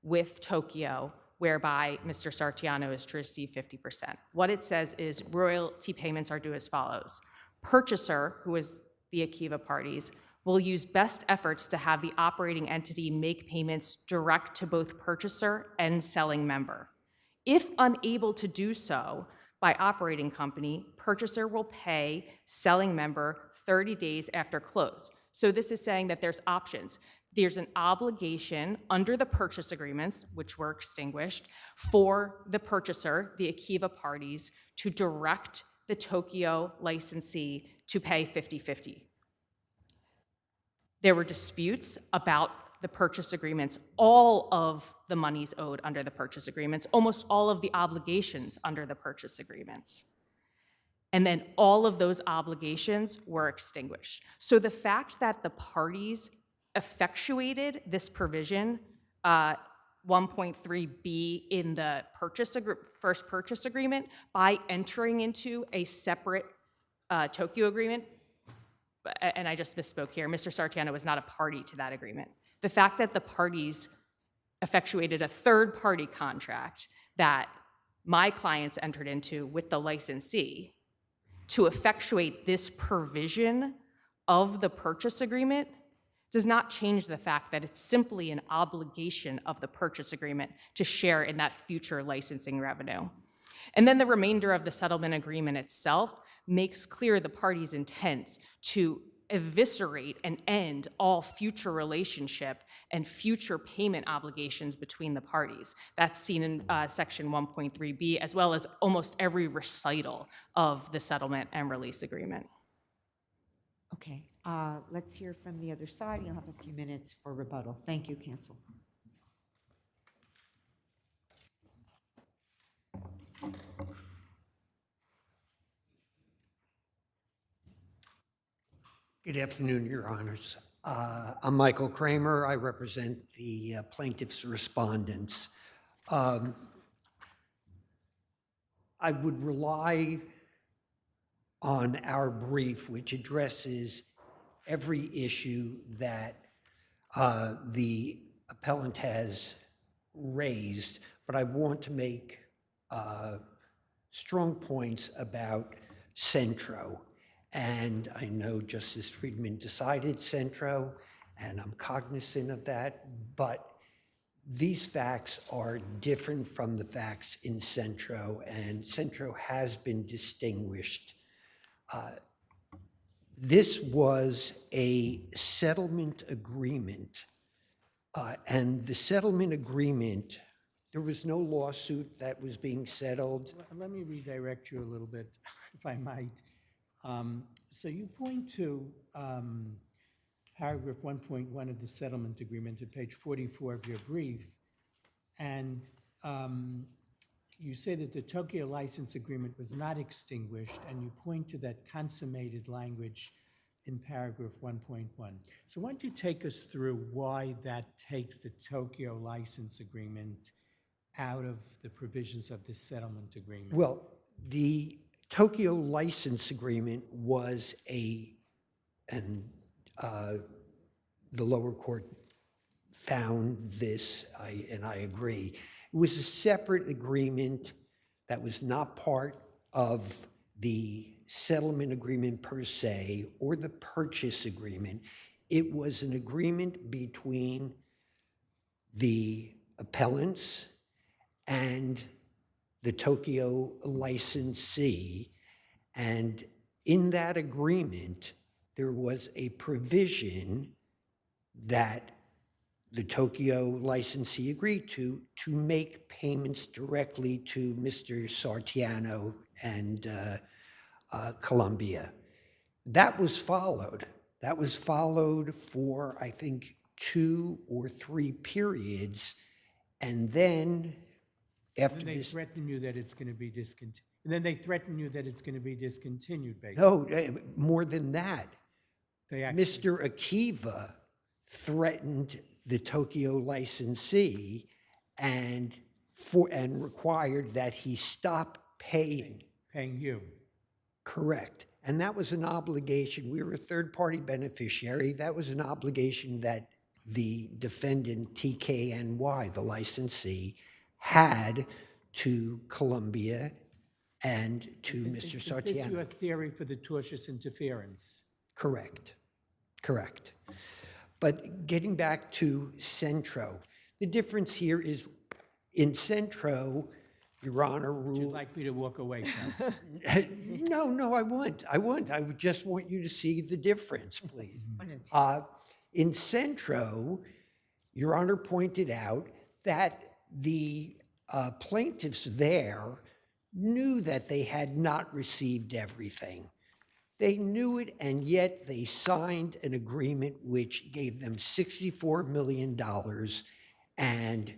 [SPEAKER 9] with Tokyo, whereby Mr. Sartiano is to receive 50%. What it says is royalty payments are due as follows. Purchaser, who is the Akiva parties, will use best efforts to have the operating entity make payments direct to both purchaser and selling member. If unable to do so by operating company, purchaser will pay selling member 30 days after close. So this is saying that there's options. There's an obligation under the purchase agreements, which were extinguished, for the purchaser, the Akiva parties, to direct the Tokyo licensee to pay 50-50. There were disputes about the purchase agreements, all of the monies owed under the purchase agreements, almost all of the obligations under the purchase agreements. and then all of those obligations were extinguished. So the fact that the parties effectuated this provision, 1.3b in the first purchase agreement by entering into a separate Tokyo agreement, and I just misspoke here, Mr. Sartiano was not a party to that agreement. The fact that the parties effectuated a third-party contract that my clients entered into with the licensee to effectuate this provision of the purchase agreement does not change the fact that it's simply an obligation of the purchase agreement to share in that future licensing revenue. And then the remainder of the settlement agreement itself makes clear the parties' intents to eviscerate and end all future relationship and future payment obligations between the parties. That's seen in section 1.3b, as well as almost every recital of the settlement and release agreement.
[SPEAKER 2] Okay, let's hear from the other side. You'll have a few minutes for rebuttal. Thank you, counsel.
[SPEAKER 10] Good afternoon, Your Honors. I'm Michael Kramer. I represent the plaintiff's respondents. I would rely on our brief, which addresses every issue that the appellant has raised, but I want to make strong points about Centro. And I know Justice Friedman decided Centro, and I'm cognizant of that, but these facts are different from the facts in Centro, and Centro has been distinguished. This was a settlement agreement, and the settlement agreement, there was no lawsuit that was being settled.
[SPEAKER 6] Let me redirect you a little bit, if I might. So you point to paragraph 1.1 of the settlement agreement at page 44 of your brief, and you say that the Tokyo license agreement was not extinguished, and you point to that consummated language in paragraph 1.1. So why don't you take us through why that takes the Tokyo license agreement out of the provisions of this settlement agreement?
[SPEAKER 10] Well, the Tokyo license agreement was and the lower court found this, and I agree. It was a separate agreement that was not part of the settlement agreement per se or the purchase agreement. It was an agreement between the appellants and the Tokyo licensee, and in that agreement, there was a provision that the Tokyo licensee agreed to make payments directly to Mr. Sartiano and Columbia. That was followed. That was followed for, I think, 2 or 3 periods, and then after
[SPEAKER 6] they
[SPEAKER 10] this,
[SPEAKER 6] threaten you that it's going to be discontinued. And then they threaten you that it's going to be discontinued, basically.
[SPEAKER 10] no, more than that. Mr. Akiva threatened the Tokyo licensee and required that he stop paying.
[SPEAKER 6] Paying you.
[SPEAKER 10] Correct. And that was an obligation. We were a third-party beneficiary. That was an obligation that the defendant, TKNY, the licensee, had to Columbia and to Mr. Sartiano.
[SPEAKER 6] Is this your theory for the tortious interference?
[SPEAKER 10] Correct. Correct. But getting back to Centro, the difference here is in Centro, Your Honor, rule.
[SPEAKER 6] Would you like me to walk away from?
[SPEAKER 10] No, I wouldn't. I would just want you to see the difference, please. In Centro, Your Honor pointed out that the plaintiffs there knew that they had not received everything. They knew it, and yet they signed an agreement which gave them $64 million, and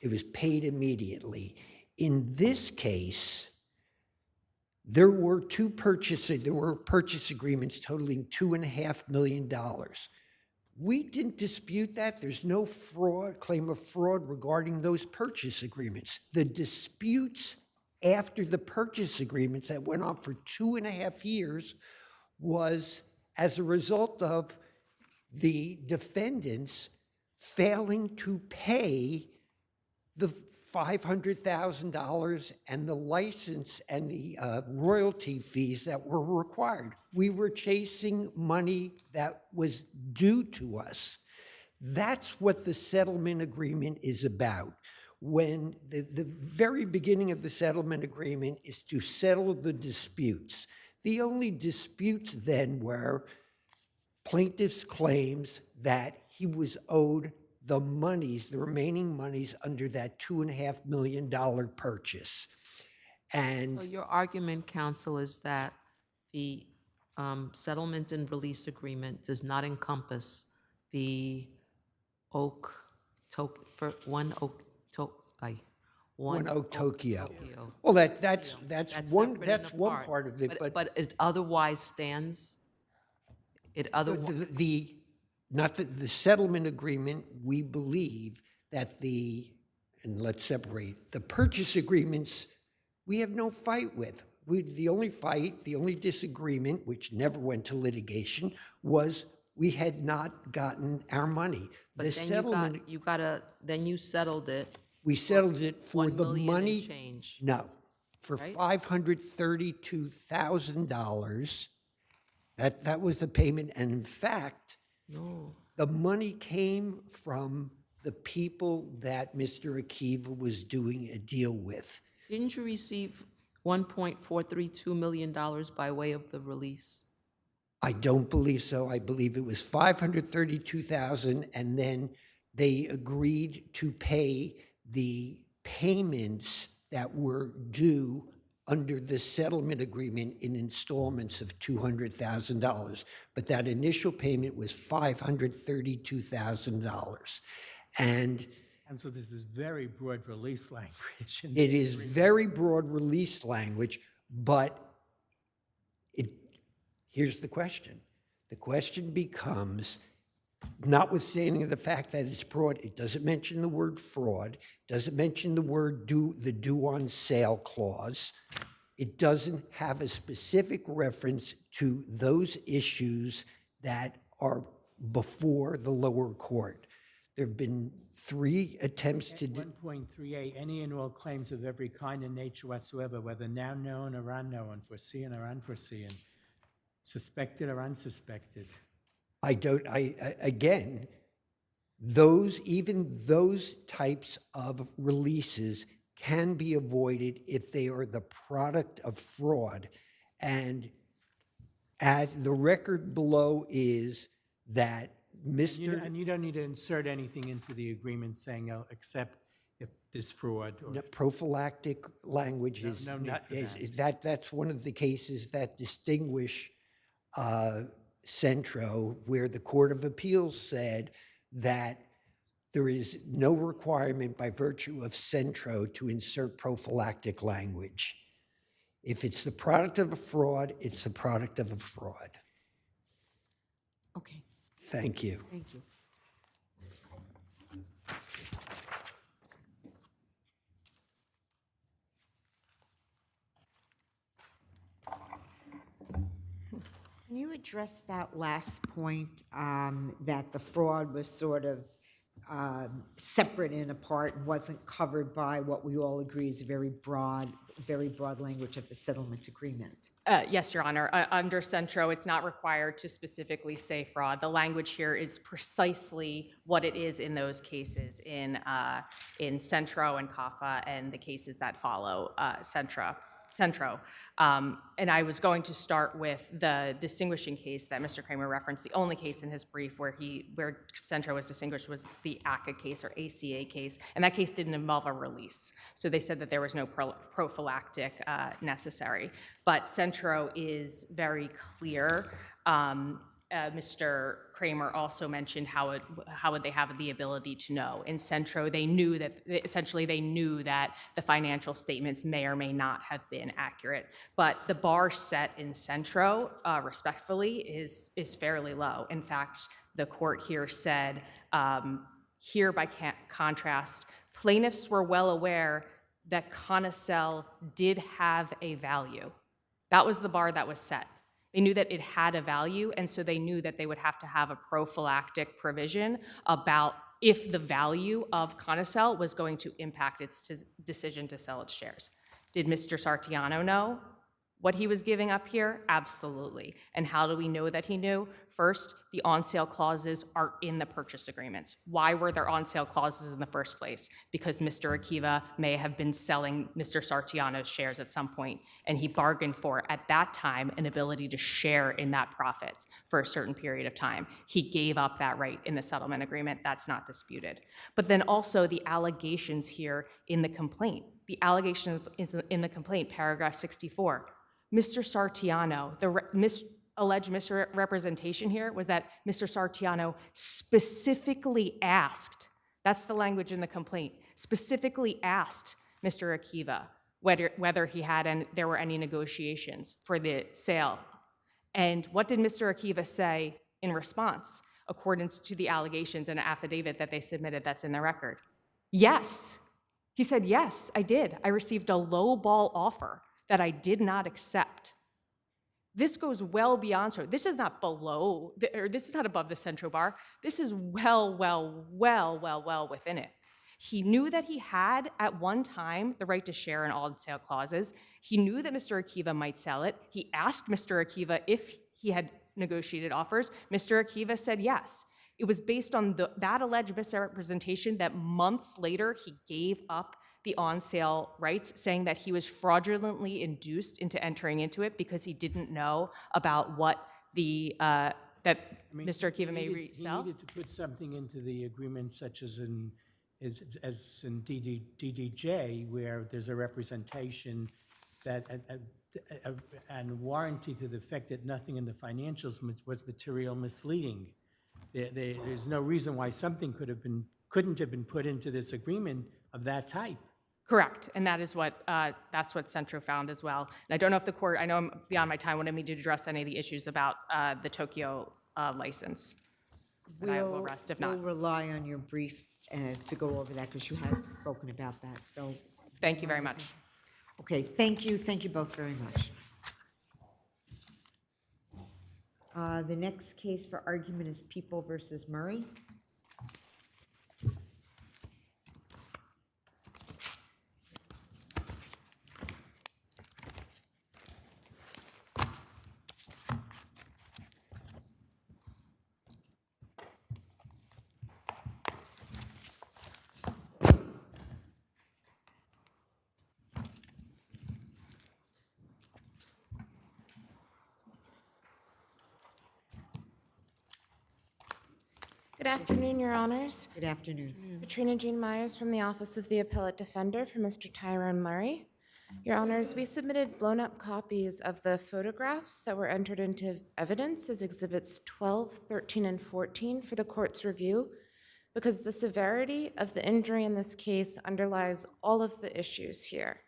[SPEAKER 10] it was paid immediately. In this case, There were purchase agreements totaling $2.5 million. We didn't dispute that. There's no claim of fraud regarding those purchase agreements. The disputes after the purchase agreements that went on for 2.5 years was as a result of the defendants failing to pay the $500,000 and the license and the royalty fees that were required. We were chasing money that was due to us. That's what the settlement agreement is about. When the very beginning of the settlement agreement is to settle the disputes. The only disputes then were plaintiff's claims that he was owed the remaining monies under that $2.5 million purchase. And
[SPEAKER 7] So your argument, counsel, is that the settlement and release agreement does not encompass the One Oak Tokyo.
[SPEAKER 10] Well, that's one
[SPEAKER 7] separate and apart,
[SPEAKER 10] part of it,
[SPEAKER 7] but it otherwise stands. It otherwise.
[SPEAKER 10] The settlement agreement, we believe that and let's separate, the purchase agreements, we have no fight with. The only disagreement, which never went to litigation, was we had not gotten our money.
[SPEAKER 7] But then you settled it.
[SPEAKER 10] We settled it for
[SPEAKER 7] $1
[SPEAKER 10] the
[SPEAKER 7] million
[SPEAKER 10] money.
[SPEAKER 7] and change.
[SPEAKER 10] No, for $532,000. That was the payment, and in fact, the money came from the people that Mr. Akiva was doing a deal with.
[SPEAKER 7] Didn't you receive $1.432 million by way of the release?
[SPEAKER 10] I don't believe so. I believe it was $532,000, and then they agreed to pay the payments that were due under the settlement agreement in installments of $200,000. But that initial payment was $532,000. And
[SPEAKER 6] so this is very broad release language.
[SPEAKER 10] It is very broad release language, but here's the question. The question becomes, notwithstanding the fact that it's broad, it doesn't mention the word fraud, doesn't mention the word the due on sale clause. It doesn't have a specific reference to those issues that are before the lower court. There have been 3 attempts to...
[SPEAKER 6] 1.3a, any and all claims of every kind and nature whatsoever, whether now known or unknown, foreseen or unforeseen, suspected or unsuspected.
[SPEAKER 10] Again, even those types of releases can be avoided if they are the product of fraud. And as the record below is that Mr.
[SPEAKER 6] And you don't need to insert anything into the agreement saying, except if there's fraud. Or
[SPEAKER 10] prophylactic language that's one of the cases that distinguish Centro, where the Court of Appeals said that there is no requirement by virtue of Centro to insert prophylactic language. If it's the product of a fraud, it's the product of a fraud.
[SPEAKER 2] Okay.
[SPEAKER 10] Thank you.
[SPEAKER 2] Thank you. Can you address that last point, that the fraud was sort of separate and apart and wasn't covered by what we all agree is a very broad language of the settlement agreement?
[SPEAKER 9] Yes, Your Honor. Under Centro, it's not required to specifically say fraud. The language here is precisely what it is in those cases in Centro and CAFA and the cases that follow Centro. And I was going to start with the distinguishing case that Mr. Kramer referenced. The only case in his brief where Centro was distinguished was the ACA case or ACA case, and that case didn't involve a release. So they said that there was no prophylactic necessary. But Centro is very clear Mr. Kramer also mentioned how would they have the ability to know. In Centro, they knew that the financial statements may or may not have been accurate. But the bar set in Centro, respectfully, is fairly low. In fact, the court here said, here by contrast, plaintiffs were well aware that Conocel did have a value. That was the bar that was set. They knew that it had a value, and so they knew that they would have to have a prophylactic provision about if the value of Conocel was going to impact its decision to sell its shares. Did Mr. Sartiano know what he was giving up here? Absolutely. And how do we know that he knew? First, the on-sale clauses are in the purchase agreements. Why were there on-sale clauses in the first place? Because Mr. Akiva may have been selling Mr. Sartiano's shares at some point, and he bargained for, at that time, an ability to share in that profits for a certain period of time. He gave up that right in the settlement agreement. That's not disputed. But then also the allegations here in the complaint. The allegation in the complaint, paragraph 64. Mr. Sartiano, the alleged misrepresentation here was that Mr. Sartiano specifically asked, that's the language in the complaint, specifically asked Mr. Akiva whether he had and there were any negotiations for the sale. And what did Mr. Akiva say in response, according to the allegations and an affidavit that they submitted that's in the record? Yes. He said, yes, I did. I received a low-ball offer that I did not accept. This goes well beyond, so this is not below, or this is not above the Centro bar. This is well within it. He knew that he had, at one time, the right to share in on-sale clauses. He knew that Mr. Akiva might sell it. He asked Mr. Akiva if he had negotiated offers. Mr. Akiva said yes. It was based on that alleged misrepresentation that months later he gave up the on-sale rights, saying that he was fraudulently induced into entering into it because he didn't know about what that Mr. Akiva may resell.
[SPEAKER 6] He needed to put something into the agreement, such as in DDJ, where there's a representation that and warranty to the effect that nothing in the financials was material misleading. There's no reason why something couldn't have been put into this agreement of that type.
[SPEAKER 9] Correct, and that is that's what Centro found as well. And I don't know if the court, I know I'm beyond my time, wanted me to address any of the issues about the Tokyo license. But I will rest if not.
[SPEAKER 2] We'll rely on your brief to go over that because you have spoken about that. So
[SPEAKER 9] thank you very much.
[SPEAKER 2] Okay, thank you both very much. The next case for argument is People versus Murray.
[SPEAKER 11] Good afternoon, Your Honors.
[SPEAKER 2] Good afternoon.
[SPEAKER 11] Katrina Jean Myers from the Office of the Appellate Defender for Mr. Tyrone Murray. Your Honors, we submitted blown-up copies of the photographs that were entered into evidence as Exhibits 12, 13, and 14 for the court's review because the severity of the injury in this case underlies all of the issues here.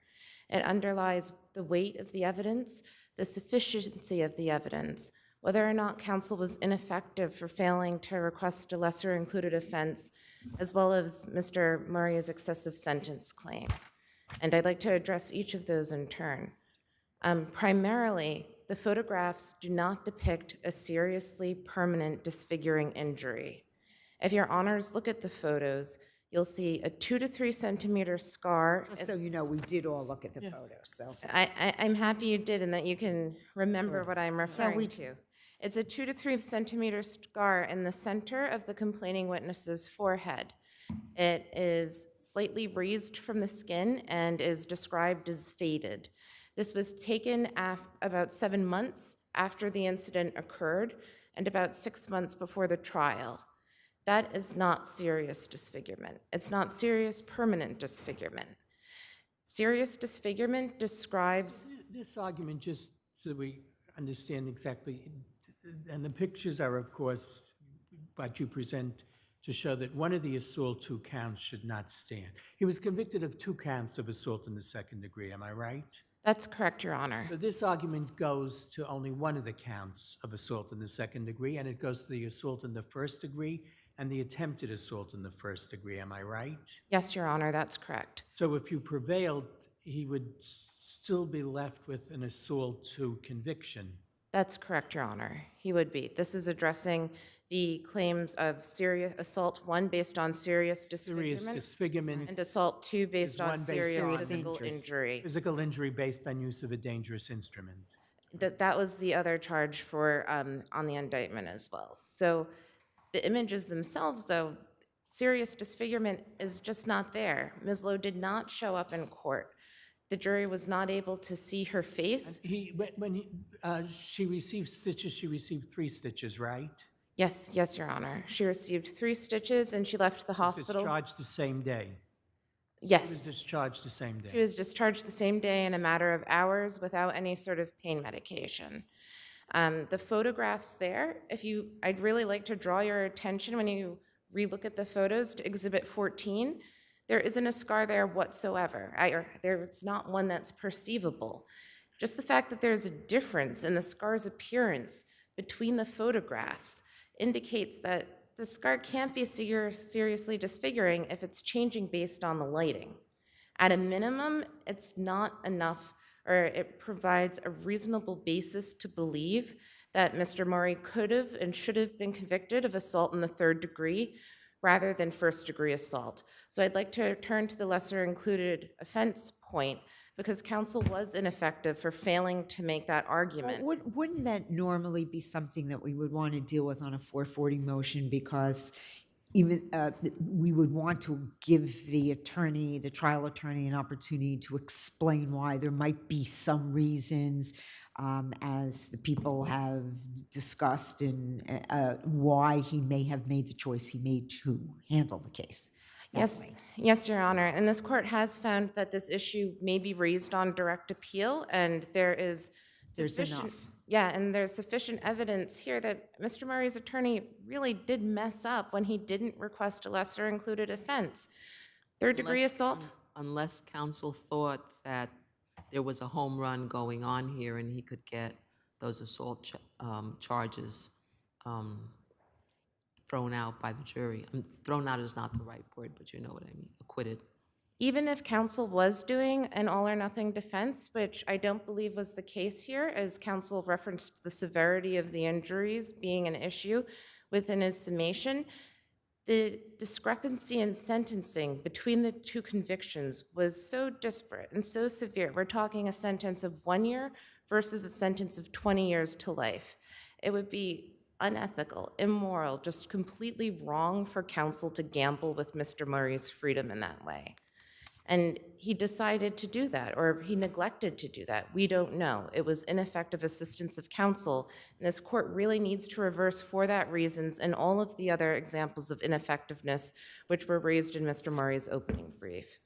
[SPEAKER 11] It underlies the weight of the evidence, the sufficiency of the evidence, whether or not counsel was ineffective for failing to request a lesser included offense, as well as Mr. Murray's excessive sentence claim. And I'd like to address each of those in turn. Primarily, the photographs do not depict a seriously permanent disfiguring injury. If Your Honors look at the photos, you'll see a 2 to 3 centimeter scar.
[SPEAKER 2] Just so you know, we did all look at the photos. So
[SPEAKER 11] I'm happy you did and that you can remember what I'm referring to. It's a 2 to 3 centimeter scar in the center of the complaining witness's forehead. It is slightly raised from the skin and is described as faded. This was taken about 7 months after the incident occurred and about 6 months before the trial. That is not serious disfigurement. It's not serious permanent disfigurement. Serious disfigurement describes...
[SPEAKER 6] This argument, just so we understand exactly, And the pictures are, of course, what you present to show that one of the assault 2 counts should not stand. He was convicted of 2 counts of assault in the second degree, am I right?
[SPEAKER 11] That's correct, Your Honor.
[SPEAKER 6] So this argument goes to only one of the counts of assault in the second degree, and it goes to the assault in the first degree and the attempted assault in the first degree, am I right?
[SPEAKER 11] Yes, Your Honor, that's correct.
[SPEAKER 6] So if you prevailed, he would still be left with an assault 2 conviction.
[SPEAKER 11] That's correct, Your Honor. He would be. This is addressing the claims of serious assault 1 based on serious disfigurement, and assault 2 based on serious physical injury.
[SPEAKER 6] Physical injury based on use of a dangerous instrument.
[SPEAKER 11] That was the other charge for on the indictment as well. So the images themselves, though, serious disfigurement is just not there. Ms. Lowe did not show up in court. The jury was not able to see her face.
[SPEAKER 6] She received stitches, she received 3 stitches, right?
[SPEAKER 11] Yes, yes, Your Honor. She received 3 stitches and she left the hospital.
[SPEAKER 6] Discharged the same day?
[SPEAKER 11] Yes.
[SPEAKER 6] She was discharged the same day?
[SPEAKER 11] She was discharged the same day in a matter of hours without any sort of pain medication. The photographs there, I'd really like to draw your attention when you relook at the photos to Exhibit 14. There isn't a scar there whatsoever. There's not one that's perceivable. Just the fact that there's a difference in the scar's appearance between the photographs indicates that the scar can't be seriously disfiguring if it's changing based on the lighting. At a minimum, it's not enough, or it provides a reasonable basis to believe that Mr. Murray could have and should have been convicted of assault in the 3rd degree rather than 1st-degree assault. So I'd like to turn to the lesser included offense point, because counsel was ineffective for failing to make that argument.
[SPEAKER 2] Well, wouldn't that normally be something that we would want to deal with on a 440 motion, because even we would want to give the attorney, the trial attorney, an opportunity to explain why there might be some reasons, as the people have discussed, and why he may have made the choice he made to handle the case.
[SPEAKER 11] Yes, Your Honor. And this court has found that this issue may be raised on direct appeal, and there's
[SPEAKER 2] enough.
[SPEAKER 11] Yeah, and there's sufficient evidence here that Mr. Murray's attorney really did mess up when he didn't request a lesser included offense. 3rd-degree assault?
[SPEAKER 7] Unless counsel thought that there was a home run going on here and he could get those assault charges thrown out by the jury. Thrown out is not the right word, but you know what I mean, acquitted.
[SPEAKER 11] Even if counsel was doing an all-or-nothing defense, which I don't believe was the case here, as counsel referenced the severity of the injuries being an issue within his summation, the discrepancy in sentencing between the 2 convictions was so disparate and so severe. We're talking a sentence of 1 year versus a sentence of 20 years to life. It would be unethical, immoral, just completely wrong for counsel to gamble with Mr. Murray's freedom in that way. And he decided to do that, or he neglected to do that. We don't know. It was ineffective assistance of counsel, and this court really needs to reverse for that reasons and all of the other examples of ineffectiveness which were raised in Mr. Murray's opening brief.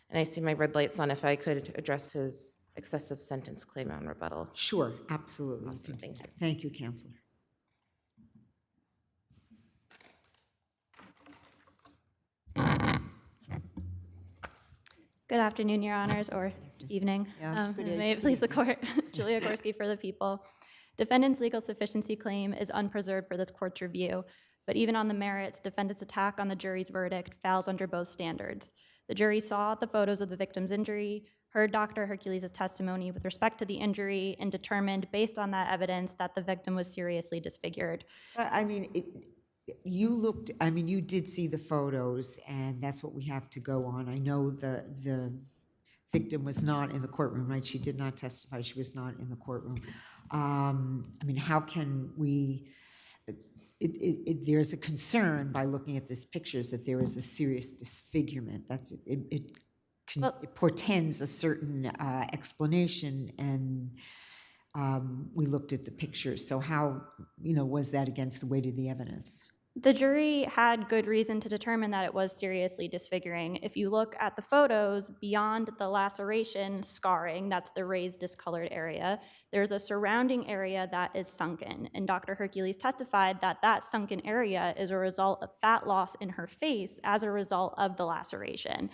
[SPEAKER 11] And I see my red light's on. If I could address his excessive sentence claim on rebuttal.
[SPEAKER 2] Sure, absolutely.
[SPEAKER 11] Awesome, thank you.
[SPEAKER 2] Thank you, Counselor.
[SPEAKER 13] Good afternoon, Your Honors, or evening. May it please the court. Julia Gorski for the people. Defendant's legal sufficiency claim is unpreserved for this court's review, but even on the merits, defendant's attack on the jury's verdict falls under both standards. The jury saw the photos of the victim's injury, heard Dr. Hercules' testimony with respect to the injury, and determined, based on that evidence, that the victim was seriously disfigured.
[SPEAKER 2] I mean, you did see the photos, and that's what we have to go on. I know the victim was not in the courtroom, right? She did not testify. She was not in the courtroom. I mean, how can we... there's a concern by looking at these pictures that there is a serious disfigurement. It portends a certain explanation, and we looked at the pictures. So how, was that against the weight of the evidence?
[SPEAKER 13] The jury had good reason to determine that it was seriously disfiguring. If you look at the photos, beyond the laceration scarring, that's the raised discolored area, there's a surrounding area that is sunken. And Dr. Hercules testified that that sunken area is a result of fat loss in her face as a result of the laceration.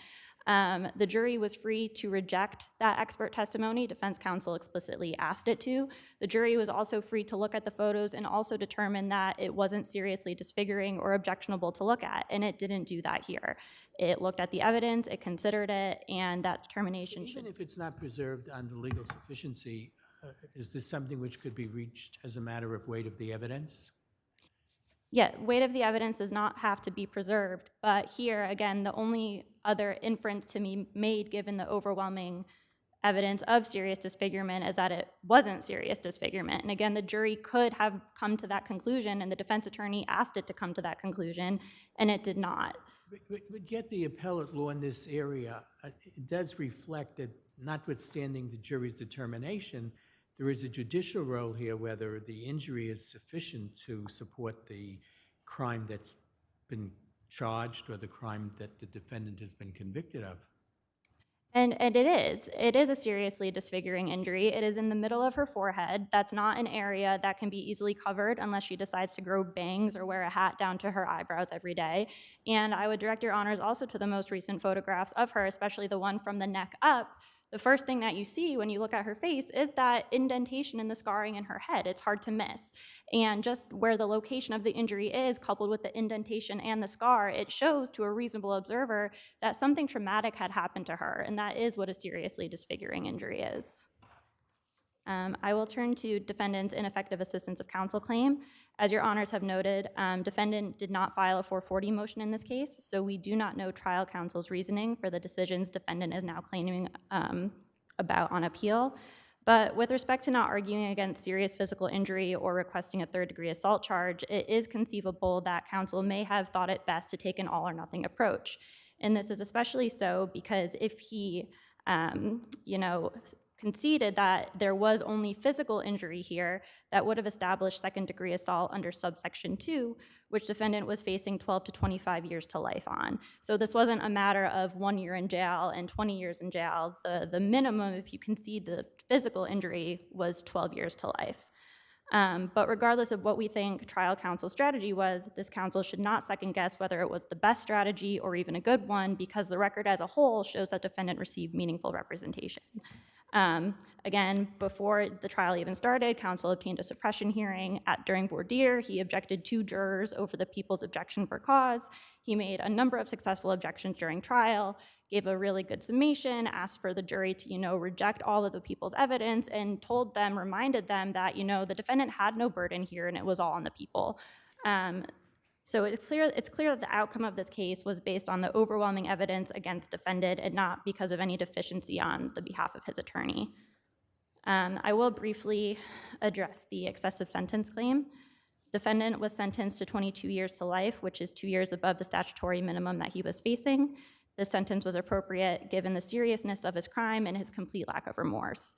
[SPEAKER 13] The jury was free to reject that expert testimony. Defense counsel explicitly asked it to. The jury was also free to look at the photos and also determine that it wasn't seriously disfiguring or objectionable to look at, and it didn't do that here. It looked at the evidence, it considered it, and that determination should...
[SPEAKER 6] Even if it's not preserved on the legal sufficiency, is this something which could be reached as a matter of weight of the evidence?
[SPEAKER 13] Yeah, weight of the evidence does not have to be preserved, but here, again, the only other inference to be made given the overwhelming evidence of serious disfigurement is that it wasn't serious disfigurement. And again, the jury could have come to that conclusion, and the defense attorney asked it to come to that conclusion, and it did not.
[SPEAKER 6] But yet the appellate law in this area, it does reflect that notwithstanding the jury's determination, there is a judicial role here whether the injury is sufficient to support the crime that's been charged or the crime that the defendant has been convicted of.
[SPEAKER 13] And it is. It is a seriously disfiguring injury. It is in the middle of her forehead. That's not an area that can be easily covered unless she decides to grow bangs or wear a hat down to her eyebrows every day. And I would direct your honors also to the most recent photographs of her, especially the one from the neck up. The first thing that you see when you look at her face is that indentation in the scarring in her head. It's hard to miss. And just where the location of the injury is, coupled with the indentation and the scar, it shows to a reasonable observer that something traumatic had happened to her, and that is what a seriously disfiguring injury is. I will turn to defendant's ineffective assistance of counsel claim. As your honors have noted, defendant did not file a 440 motion in this case, so we do not know trial counsel's reasoning for the decisions defendant is now claiming about on appeal. But with respect to not arguing against serious physical injury or requesting a third-degree assault charge, it is conceivable that counsel may have thought it best to take an all-or-nothing approach. And this is especially so because if he, conceded that there was only physical injury here, that would have established second-degree assault under subsection 2, which defendant was facing 12 to 25 years to life on. So this wasn't a matter of 1 year in jail and 20 years in jail. The minimum, if you concede the physical injury, was 12 years to life. But regardless of what we think trial counsel's strategy was, this counsel should not second-guess whether it was the best strategy or even a good one, because the record as a whole shows that defendant received meaningful representation. Again, before the trial even started, counsel obtained a suppression hearing during voir dire. He objected 2 jurors over the people's objection for cause. He made a number of successful objections during trial, gave a really good summation, asked for the jury to, reject all of the people's evidence, and reminded them that, the defendant had no burden here and it was all on the people. So it's clear that the outcome of this case was based on the overwhelming evidence against defendant and not because of any deficiency on the behalf of his attorney. I will briefly address the excessive sentence claim. Defendant was sentenced to 22 years to life, which is 2 years above the statutory minimum that he was facing. This sentence was appropriate given the seriousness of his crime and his complete lack of remorse.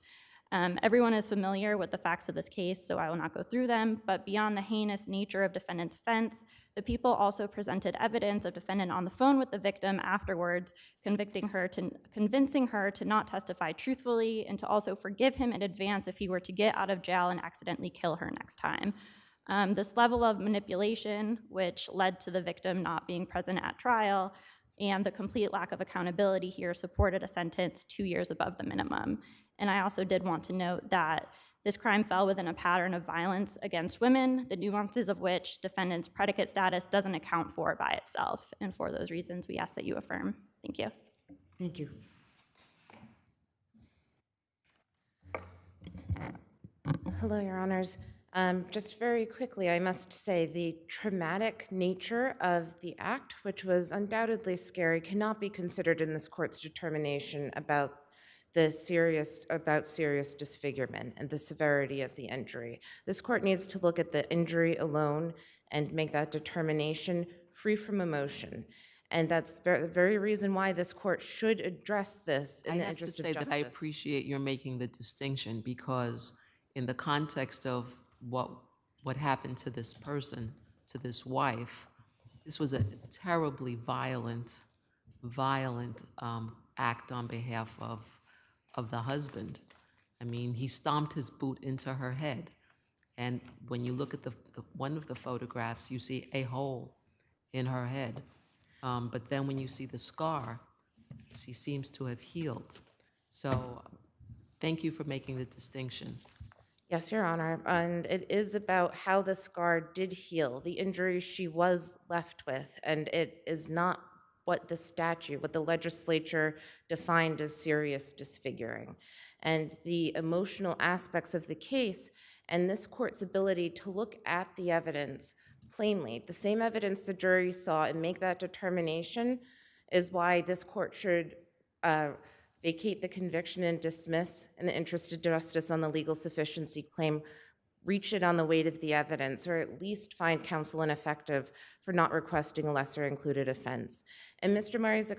[SPEAKER 13] Everyone is familiar with the facts of this case, so I will not go through them, but beyond the heinous nature of defendant's offense, the people also presented evidence of defendant on the phone with the victim afterwards, convincing her to not testify truthfully and to also forgive him in advance if he were to get out of jail and accidentally kill her next time. This level of manipulation, which led to the victim not being present at trial, and the complete lack of accountability here supported a sentence 2 years above the minimum. And I also did want to note that this crime fell within a pattern of violence against women, the nuances of which defendant's predicate status doesn't account for by itself. And for those reasons, we ask that you affirm. Thank you.
[SPEAKER 2] Thank you.
[SPEAKER 11] Hello, Your Honors. Just very quickly, I must say the traumatic nature of the act, which was undoubtedly scary, cannot be considered in this court's determination about serious disfigurement and the severity of the injury. This court needs to look at the injury alone and make that determination free from emotion. And that's the very reason why this court should address this in the interest of justice.
[SPEAKER 7] I have to say that I appreciate your making the distinction, because in the context of what happened to this person, to this wife, This was a terribly violent act on behalf of the husband. I mean, he stomped his boot into her head. And when you look at one of the photographs, you see a hole in her head. But then when you see the scar, she seems to have healed. So thank you for making the distinction.
[SPEAKER 11] Yes, Your Honor, and it is about how the scar did heal, the injury she was left with, and it is not what the legislature defined as serious disfiguring. And the emotional aspects of the case and this court's ability to look at the evidence plainly, the same evidence the jury saw, and make that determination is why this court should vacate the conviction and dismiss in the interest of justice on the legal sufficiency claim, reach it on the weight of the evidence, or at least find counsel ineffective for not requesting a lesser included offense. And Mr. Murray's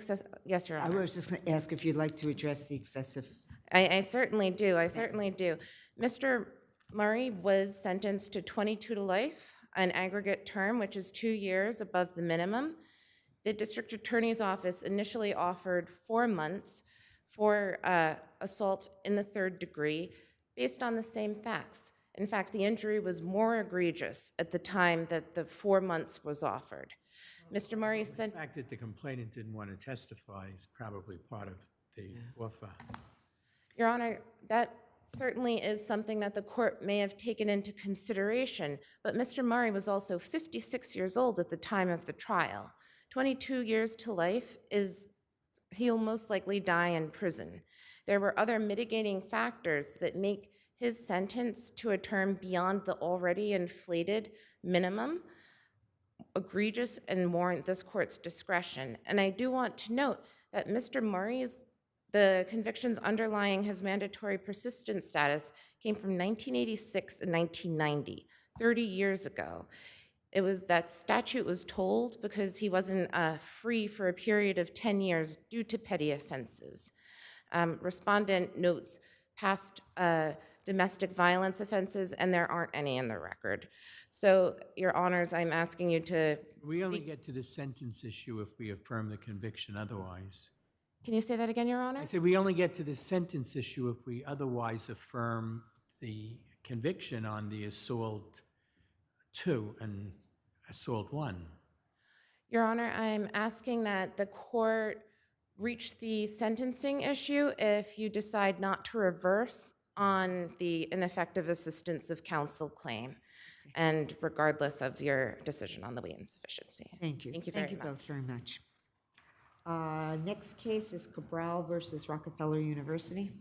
[SPEAKER 11] yes, Your Honor.
[SPEAKER 2] I was just going to ask if you'd like to address the excessive.
[SPEAKER 11] I certainly do. I certainly do. Mr. Murray was sentenced to 22 to life, an aggregate term, which is 2 years above the minimum. The district attorney's office initially offered 4 months for assault in the 3rd degree based on the same facts. In fact, the injury was more egregious at the time that the 4 months was offered. Mr. Murray sent.
[SPEAKER 6] The fact that the complainant didn't want to testify is probably part of the offer.
[SPEAKER 11] Your Honor, that certainly is something that the court may have taken into consideration, but Mr. Murray was also 56 years old at the time of the trial. 22 years to life he'll most likely die in prison. There were other mitigating factors that make his sentence to a term beyond the already inflated minimum egregious and warrant this court's discretion. And I do want to note that Mr. Murray's the convictions underlying his mandatory persistent status came from 1986 and 1990, 30 years ago. That statute was told because he wasn't free for a period of 10 years due to petty offenses. Respondent notes past domestic violence offenses, and there aren't any in the record. So, Your Honors, I'm asking you to.
[SPEAKER 6] We only get to the sentence issue if we affirm the conviction otherwise.
[SPEAKER 11] Can you say that again, Your Honor?
[SPEAKER 6] I said we only get to the sentence issue if we otherwise affirm the conviction on the assault 2 and assault 1.
[SPEAKER 11] Your Honor, I'm asking that the court reach the sentencing issue if you decide not to reverse on the ineffective assistance of counsel claim, and regardless of your decision on the weight insufficiency.
[SPEAKER 2] Thank you.
[SPEAKER 11] Thank you very much.
[SPEAKER 2] Thank you both very much. Next case is Cabal versus Rockefeller University.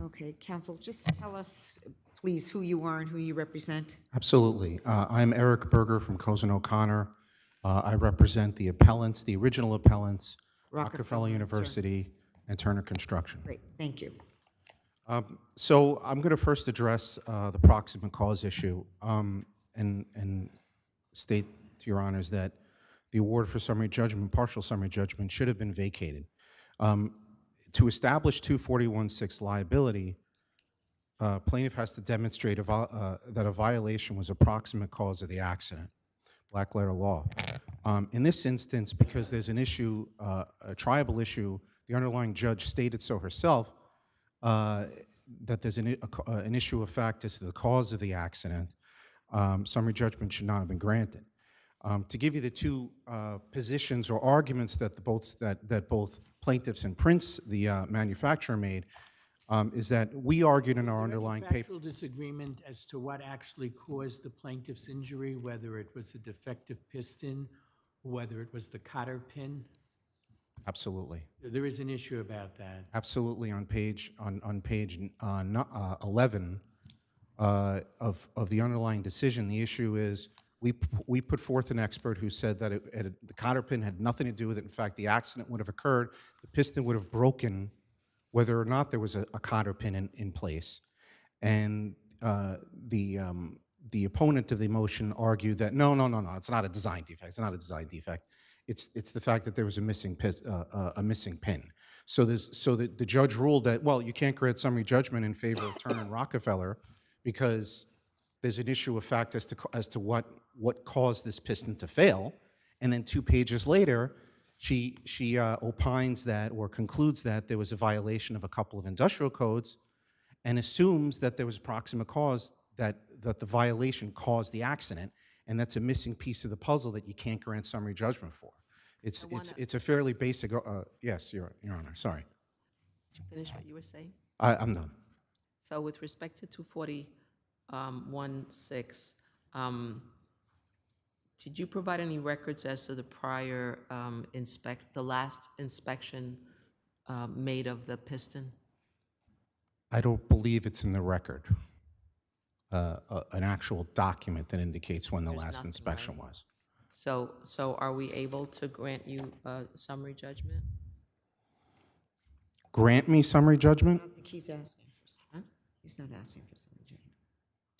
[SPEAKER 2] Okay, counsel, just tell us, please, who you are and who you represent.
[SPEAKER 15] Absolutely. I'm Eric Berger from Cozen O'Connor. I represent the appellants, the original appellants, Rockefeller University and Turner Construction.
[SPEAKER 2] Great, thank you.
[SPEAKER 15] So I'm going to first address the proximate cause issue and state to your honors that the award for summary judgment, partial summary judgment, should have been vacated. To establish 241(6) liability, plaintiff has to demonstrate that a violation was a proximate cause of the accident, black letter law. In this instance, because there's an issue, a tribal issue, the underlying judge stated so herself, that there's an issue of fact as to the cause of the accident, summary judgment should not have been granted. To give you the two positions or arguments that both plaintiffs and Prince, the manufacturer, made, is that we argued in our underlying paper.
[SPEAKER 6] Factual disagreement as to what actually caused the plaintiff's injury, whether it was a defective piston, or whether it was the cotter pin?
[SPEAKER 15] Absolutely.
[SPEAKER 6] There is an issue about that.
[SPEAKER 15] Absolutely. On page 11 of the underlying decision, the issue is we put forth an expert who said that the cotter pin had nothing to do with it. In fact, the accident would have occurred, the piston would have broken whether or not there was a cotter pin in place. And the opponent of the motion argued that no, it's not a design defect. It's not a design defect. It's the fact that there was a missing pin. So the judge ruled that, well, you can't grant summary judgment in favor of Turner and Rockefeller because there's an issue of fact as to what caused this piston to fail. And then 2 pages later, she opines that or concludes that there was a violation of a couple of industrial codes and assumes that there was proximate cause, that the violation caused the accident, and that's a missing piece of the puzzle that you can't grant summary judgment for. It's a fairly basic, yes, Your Honor, sorry.
[SPEAKER 7] Did you finish what you were saying?
[SPEAKER 15] I'm done.
[SPEAKER 7] So with respect to 241-6, did you provide any records as to the prior the last inspection made of the piston?
[SPEAKER 15] I don't believe it's in the record, an actual document that indicates when the last inspection was.
[SPEAKER 7] So are we able to grant you summary judgment?
[SPEAKER 15] Grant me summary judgment?
[SPEAKER 2] I don't think he's asking for summary. He's not asking for summary judgment.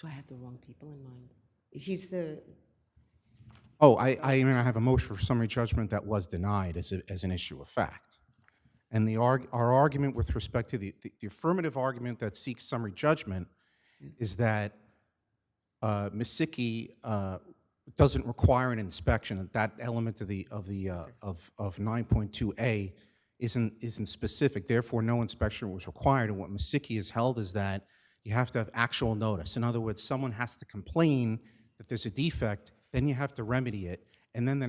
[SPEAKER 7] Do I have the wrong people in mind?
[SPEAKER 2] He's the...
[SPEAKER 15] Oh, I mean, I have a motion for summary judgment that was denied as an issue of fact. And our argument with respect to the affirmative argument that seeks summary judgment is that Iseki doesn't require an inspection. That element of 9.2a isn't specific. Therefore, no inspection was required. And what Iseki has held is that you have to have actual notice. In other words, someone has to complain that there's a defect, then you have to remedy it, and then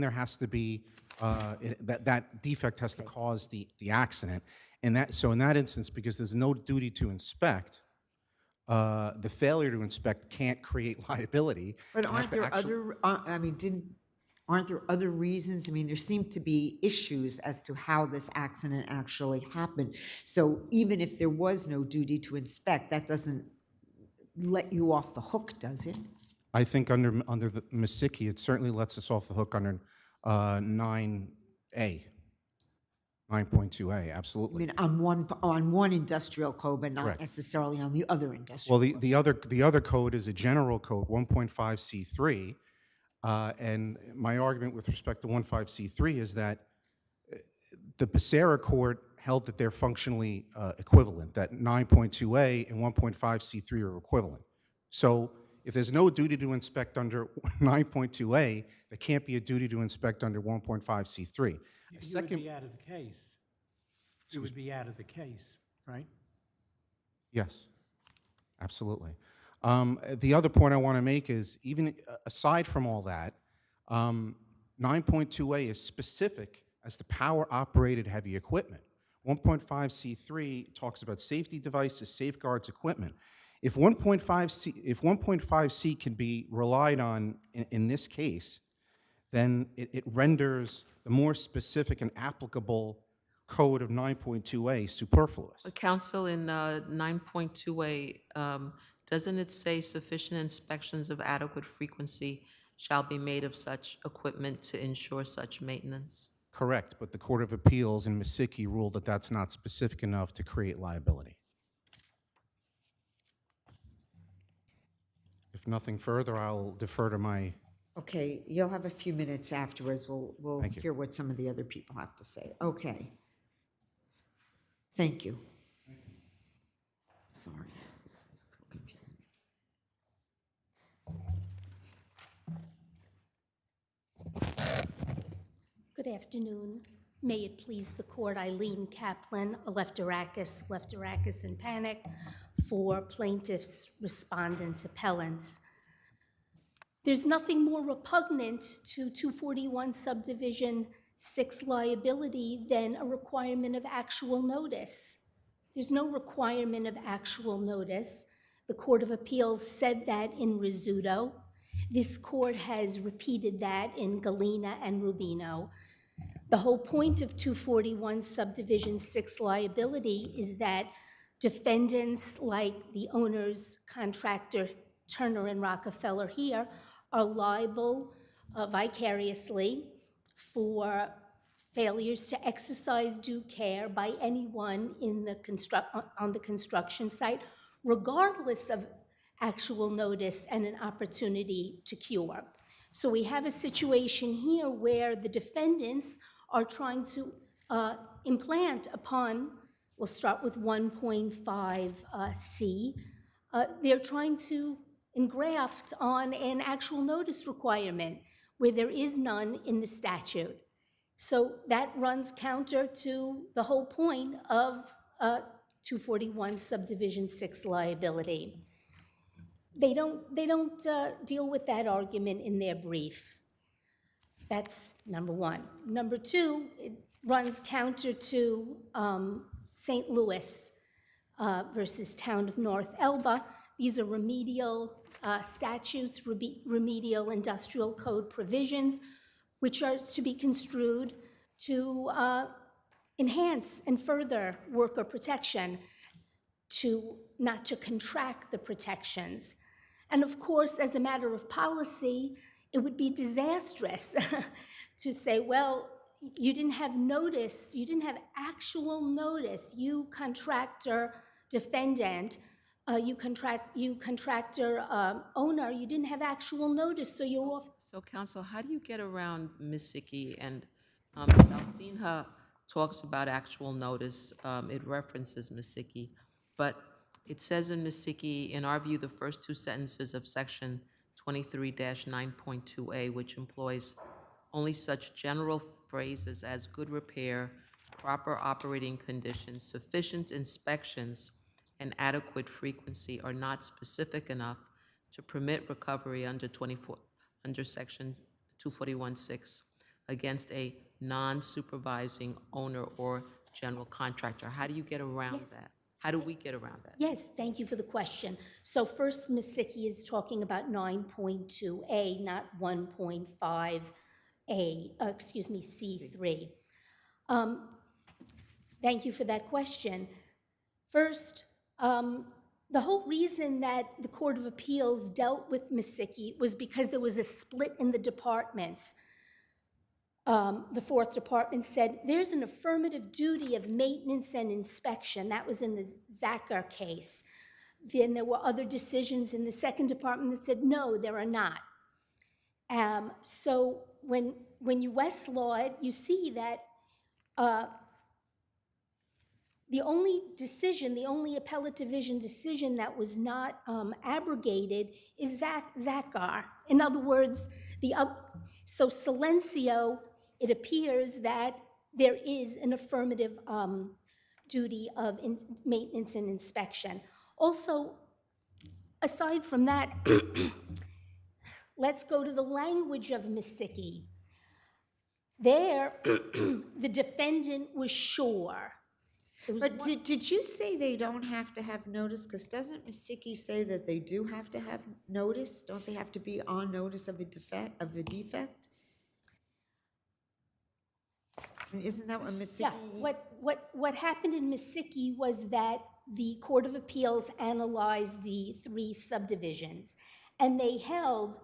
[SPEAKER 15] there has to be that defect has to cause the accident. And so in that instance, because there's no duty to inspect, the failure to inspect can't create liability.
[SPEAKER 2] But aren't there aren't there other reasons? I mean, there seem to be issues as to how this accident actually happened. So even if there was no duty to inspect, that doesn't let you off the hook, does it?
[SPEAKER 15] I think under the Iseki, it certainly lets us off the hook under 9A. 9.2a, absolutely.
[SPEAKER 2] I mean, on one industrial code, but not
[SPEAKER 15] Correct.
[SPEAKER 2] Necessarily on the other industrial
[SPEAKER 15] Well,
[SPEAKER 2] code.
[SPEAKER 15] the other code is a general code, 1.5C3, and my argument with respect to 1.5C3 is that the Becerra court held that they're functionally equivalent, that 9.2a and 1.5C3 are equivalent. So if there's no duty to inspect under 9.2a, there can't be a duty to inspect under 1.5C3.
[SPEAKER 6] You would be out of the case. You would be out of the case, right?
[SPEAKER 15] Yes, absolutely. The other point I want to make is, even aside from all that, 9.2a is specific as to power-operated heavy equipment. 1.5C3 talks about safety devices, safeguards, equipment. If 1.5C can be relied on in this case, then it renders the more specific and applicable code of 9.2a superfluous.
[SPEAKER 7] Counsel, in 9.2a, doesn't it say sufficient inspections of adequate frequency shall be made of such equipment to ensure such maintenance?
[SPEAKER 15] Correct, but the Court of Appeals in Iseki ruled that that's not specific enough to create liability. If nothing further, I'll defer to my...
[SPEAKER 2] Okay, you'll have a few minutes afterwards. We'll hear what some of the other people have to say. Okay. Thank you. Sorry.
[SPEAKER 14] Good afternoon. May it please the court, Eileen Kaplan, Lefterakis and Panic, for plaintiffs, respondents, appellants. There's nothing more repugnant to 241 subdivision 6 liability than a requirement of actual notice. There's no requirement of actual notice. The Court of Appeals said that in Rizzuto. This court has repeated that in Galena and Rubino. The whole point of 241 subdivision 6 liability is that defendants like the owners, contractor, Turner and Rockefeller here, are liable vicariously for failures to exercise due care by anyone in the on the construction site, regardless of actual notice and an opportunity to cure. So we have a situation here where the defendants are trying to implant upon, we'll start with 1.5C, they're trying to engraft on an actual notice requirement where there is none in the statute. So that runs counter to the whole point of 241 subdivision 6 liability. They don't deal with that argument in their brief. That's number one. Number two, it runs counter to St. Louis versus Town of North Elba. These are remedial statutes, remedial industrial code provisions, which are to be construed to enhance and further worker protection, not to contract the protections. And of course, as a matter of policy, it would be disastrous to say, well, you didn't have notice, you didn't have actual notice, you contractor defendant, you contractor owner, you didn't have actual notice, so you're off.
[SPEAKER 7] So counsel, how do you get around Iseki? And Salsinha talks about actual notice. It references Iseki, but it says in Iseki, in our view, the first two sentences of section 23-9.2a, which employs only such general phrases as good repair, proper operating conditions, sufficient inspections, and adequate frequency are not specific enough to permit recovery under section 241.6 against a non-supervising owner or general contractor. How do you get around that? How do we get around that?
[SPEAKER 14] Yes, thank you for the question. So first, Iseki is talking about 9.2a, not 1.5a, C3. Thank you for that question. First, the whole reason that the Court of Appeals dealt with Iseki was because there was a split in the departments. The fourth department said, there's an affirmative duty of maintenance and inspection. That was in the Zacher case. Then there were other decisions in the second department that said, no, there are not. So when you Westlaw it, you see that the only decision, the only appellate division decision that was not abrogated is Zacher. In other words, so Silencio, it appears that there is an affirmative duty of maintenance and inspection. Also, aside from that, let's go to the language of Iseki. There, the defendant was sure.
[SPEAKER 2] But did you say they don't have to have notice? Because doesn't Iseki say that they do have to have notice? Don't they have to be on notice of a defect? I mean, isn't that what Iseki?
[SPEAKER 14] Yeah, what happened in Iseki was that the Court of Appeals analyzed the 3 subdivisions, and they held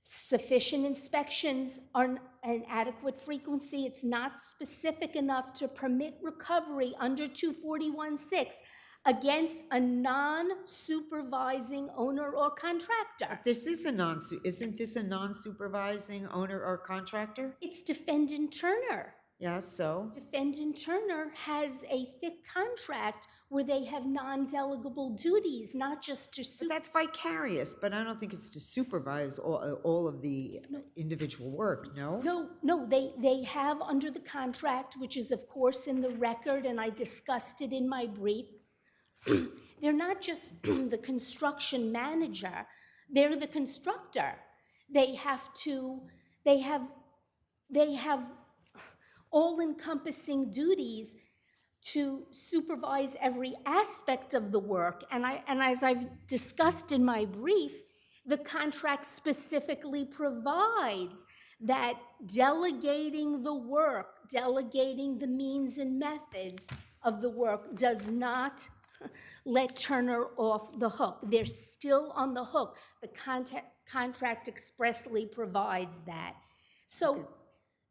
[SPEAKER 14] sufficient inspections are an adequate frequency. It's not specific enough to permit recovery under 241.6 against a non-supervising owner or contractor.
[SPEAKER 2] But this is isn't this a non-supervising owner or contractor?
[SPEAKER 14] It's Defendant Turner.
[SPEAKER 2] Yeah, so?
[SPEAKER 14] Defendant Turner has a thick contract where they have non-delegable duties, not just to
[SPEAKER 2] But that's vicarious, but I don't think it's to supervise all of the individual work, no?
[SPEAKER 14] No, they have under the contract, which is of course in the record, and I discussed it in my brief. They're not just the construction manager, they're the constructor. They have all-encompassing duties to supervise every aspect of the work. And as I've discussed in my brief, the contract specifically provides that delegating the work, delegating the means and methods of the work does not let Turner off the hook. They're still on the hook. The contract expressly provides that. So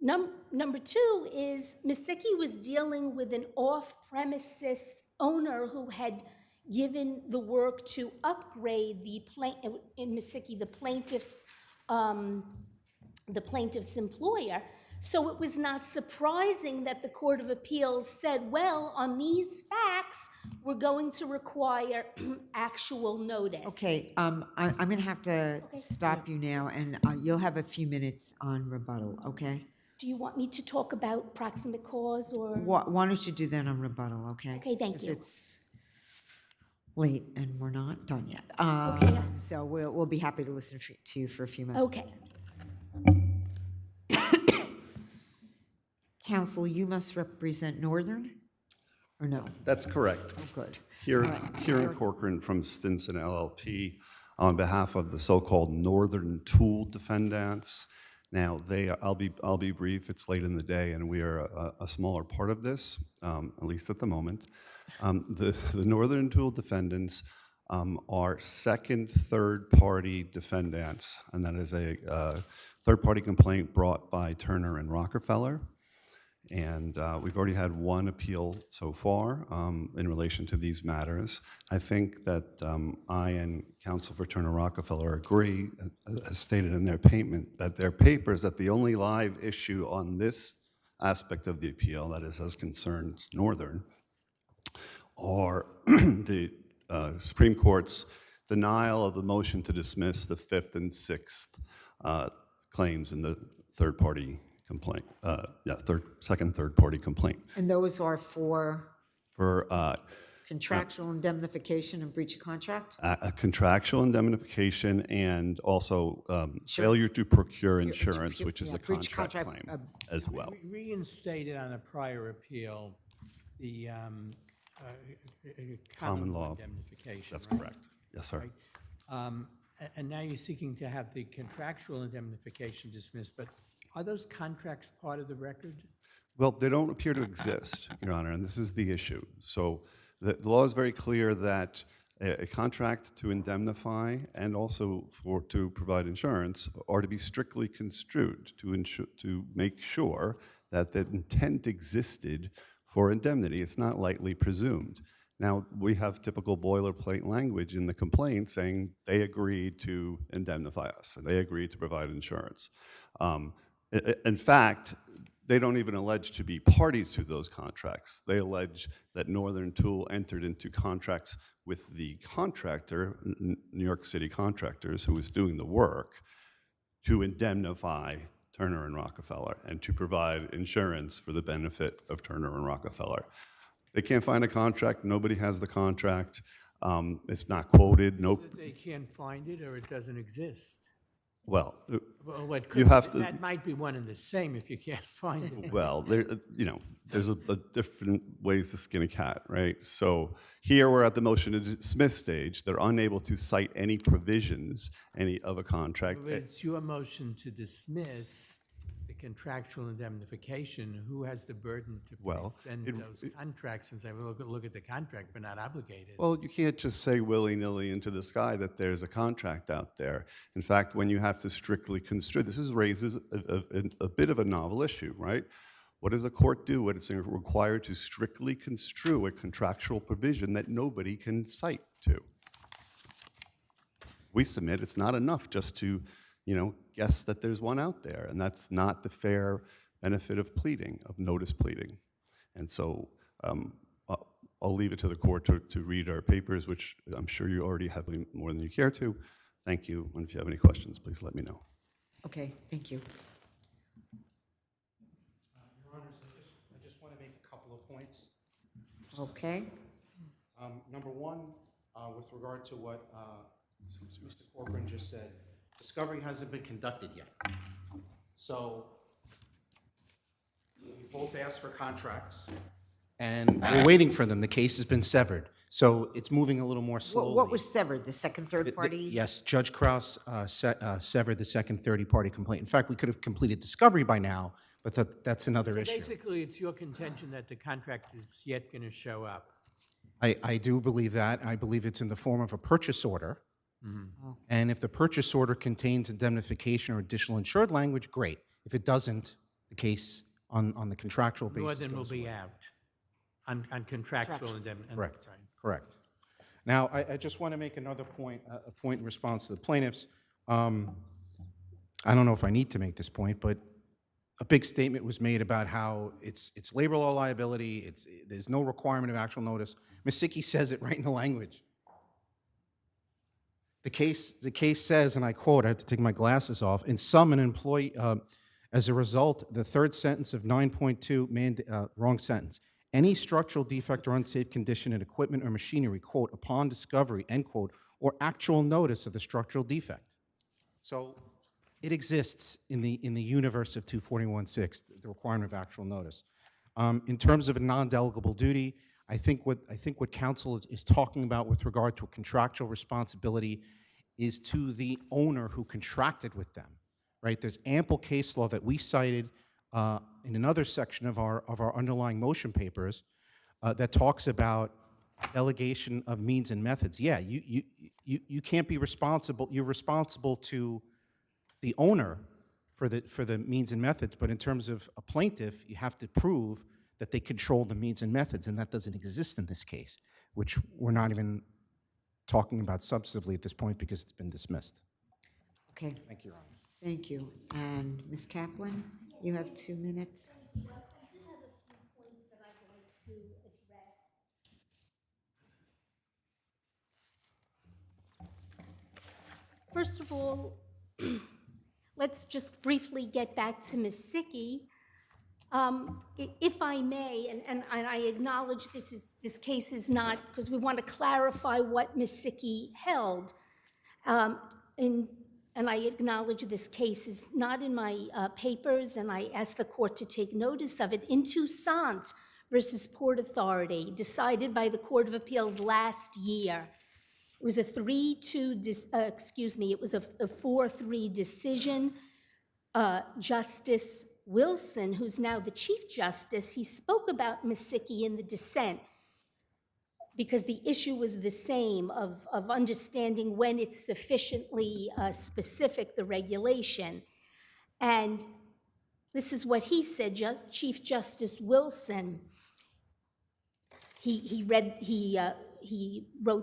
[SPEAKER 14] number two is Iseki was dealing with an off-premises owner who had given the work to upgrade in Iseki, the plaintiff's employer. So it was not surprising that the Court of Appeals said, well, on these facts, we're going to require actual notice.
[SPEAKER 2] Okay, I'm going to have to stop you now, and you'll have a few minutes on rebuttal, okay?
[SPEAKER 14] Do you want me to talk about proximate cause or?
[SPEAKER 2] Why don't you do that on rebuttal, okay?
[SPEAKER 14] Okay, thank
[SPEAKER 2] 'Cause
[SPEAKER 14] you.
[SPEAKER 2] it's late, and we're not done yet.
[SPEAKER 14] Okay, yeah.
[SPEAKER 2] So we'll be happy to listen to you for a few minutes.
[SPEAKER 14] Okay.
[SPEAKER 2] Counsel, you must represent Northern, or no?
[SPEAKER 16] That's correct.
[SPEAKER 2] Oh, good.
[SPEAKER 16] Kieran Corcoran from Stinson LLP on behalf of the so-called Northern Tool defendants. Now, I'll be brief. It's late in the day, and we are a smaller part of this, at least at the moment. The Northern Tool defendants are second, third-party defendants, and that is a third-party complaint brought by Turner and Rockefeller. And we've already had one appeal so far in relation to these matters. I think that I and counsel for Turner Rockefeller agree, as stated in their papers, that the only live issue on this aspect of the appeal, that is as concerns Northern, are the Supreme Court's denial of the motion to dismiss the fifth and sixth claims in the third-party complaint, second, third-party complaint.
[SPEAKER 2] And those are for
[SPEAKER 16] For
[SPEAKER 2] contractual indemnification and breach of contract?
[SPEAKER 16] a contractual indemnification and also failure to procure insurance, which is a
[SPEAKER 2] breach of
[SPEAKER 16] contract claim as well.
[SPEAKER 6] Reinstated on a prior appeal, the
[SPEAKER 16] Common law.
[SPEAKER 6] indemnification.
[SPEAKER 16] That's
[SPEAKER 6] right?
[SPEAKER 16] correct. Yes, sir.
[SPEAKER 6] Right. And now you're seeking to have the contractual indemnification dismissed, but are those contracts part of the record?
[SPEAKER 16] Well, they don't appear to exist, Your Honor, and this is the issue. So the law is very clear that a contract to indemnify and also to provide insurance are to be strictly construed to make sure that the intent existed for indemnity. It's not lightly presumed. Now, we have typical boilerplate language in the complaint saying they agreed to indemnify us, and they agreed to provide insurance. In fact, they don't even allege to be parties to those contracts. They allege that Northern Tool entered into contracts with the contractor, New York City Contractors, who was doing the work, to indemnify Turner and Rockefeller and to provide insurance for the benefit of Turner and Rockefeller. They can't find a contract. Nobody has the contract. It's not quoted.
[SPEAKER 6] That they can't find it or it doesn't exist.
[SPEAKER 16] Well,
[SPEAKER 6] What
[SPEAKER 16] you
[SPEAKER 6] could,
[SPEAKER 16] have to.
[SPEAKER 6] that might be one and the same if you can't find it.
[SPEAKER 16] Well, there's a different ways to skin a cat, right? So here we're at the motion to dismiss stage. They're unable to cite any provisions, any of a contract.
[SPEAKER 6] But it's your motion to dismiss the contractual indemnification. Who has the burden to present those contracts and say, well, look at the contract, we're not obligated?
[SPEAKER 16] Well, you can't just say willy-nilly into the sky that there's a contract out there. In fact, when you have to strictly construe, this raises a bit of a novel issue, right? What does a court do when it's required to strictly construe a contractual provision that nobody can cite to? We submit it's not enough just to guess that there's one out there, and that's not the fair benefit of pleading, of notice pleading. And so I'll leave it to the court to read our papers, which I'm sure you already have more than you care to. Thank you, and if you have any questions, please let me know.
[SPEAKER 2] Okay, thank you.
[SPEAKER 15] Your Honors, I just want to make a couple of points.
[SPEAKER 2] Okay.
[SPEAKER 15] Number one, with regard to what Mr. Corcoran just said, discovery hasn't been conducted yet. So we both asked for contracts, and we're waiting for them. The case has been severed. So it's moving a little more slowly.
[SPEAKER 2] What was severed? The second, third party?
[SPEAKER 15] Yes, Judge Krause severed the second third-party complaint. In fact, we could have completed discovery by now, but that's another issue.
[SPEAKER 6] Basically, it's your contention that the contract is yet going to show up.
[SPEAKER 15] I do believe that. I believe it's in the form of a purchase order. And if the purchase order contains indemnification or additional insured language, great. If it doesn't, the case on the contractual basis
[SPEAKER 6] Northern will
[SPEAKER 15] goes
[SPEAKER 6] be
[SPEAKER 15] away.
[SPEAKER 6] out on contractual indemnity.
[SPEAKER 15] Correct. Correct. Now, I just want to make another point, a point in response to the plaintiffs. I don't know if I need to make this point, but a big statement was made about how it's labor law liability. There's no requirement of actual notice. Iseki says it right in the language. The case says, and I quote, I have to take my glasses off, in sum, an employee, as a result, the third sentence of 9.2, wrong sentence. Any structural defect or unsafe condition in equipment or machinery, quote, upon discovery, end quote, or actual notice of the structural defect. So it exists in the universe of 241.6, the requirement of actual notice. In terms of a non-delegable duty, I think what counsel is talking about with regard to a contractual responsibility is to the owner who contracted with them, right? There's ample case law that we cited in another section of our underlying motion papers that talks about delegation of means and methods. Yeah, you can't be responsible. You're responsible to the owner for the means and methods, but in terms of a plaintiff, you have to prove that they control the means and methods, and that doesn't exist in this case, which we're not even talking about substantively at this point because it's been dismissed.
[SPEAKER 2] Okay.
[SPEAKER 15] Thank you, Your Honor.
[SPEAKER 2] Thank you. And Ms. Kaplan, you have 2 minutes.
[SPEAKER 14] First of all, let's just briefly get back to Iseki. If I may, and I acknowledge this case is not, because we want to clarify what Iseki held, and I acknowledge this case is not in my papers, and I ask the court to take notice of it. In Toussaint versus Port Authority, decided by the Court of Appeals last year, it was a 4-3 decision. Justice Wilson, who's now the Chief Justice, he spoke about Iseki in the dissent because the issue was the same of understanding when it's sufficiently specific, the regulation. And this is what he said, Chief Justice Wilson. He wrote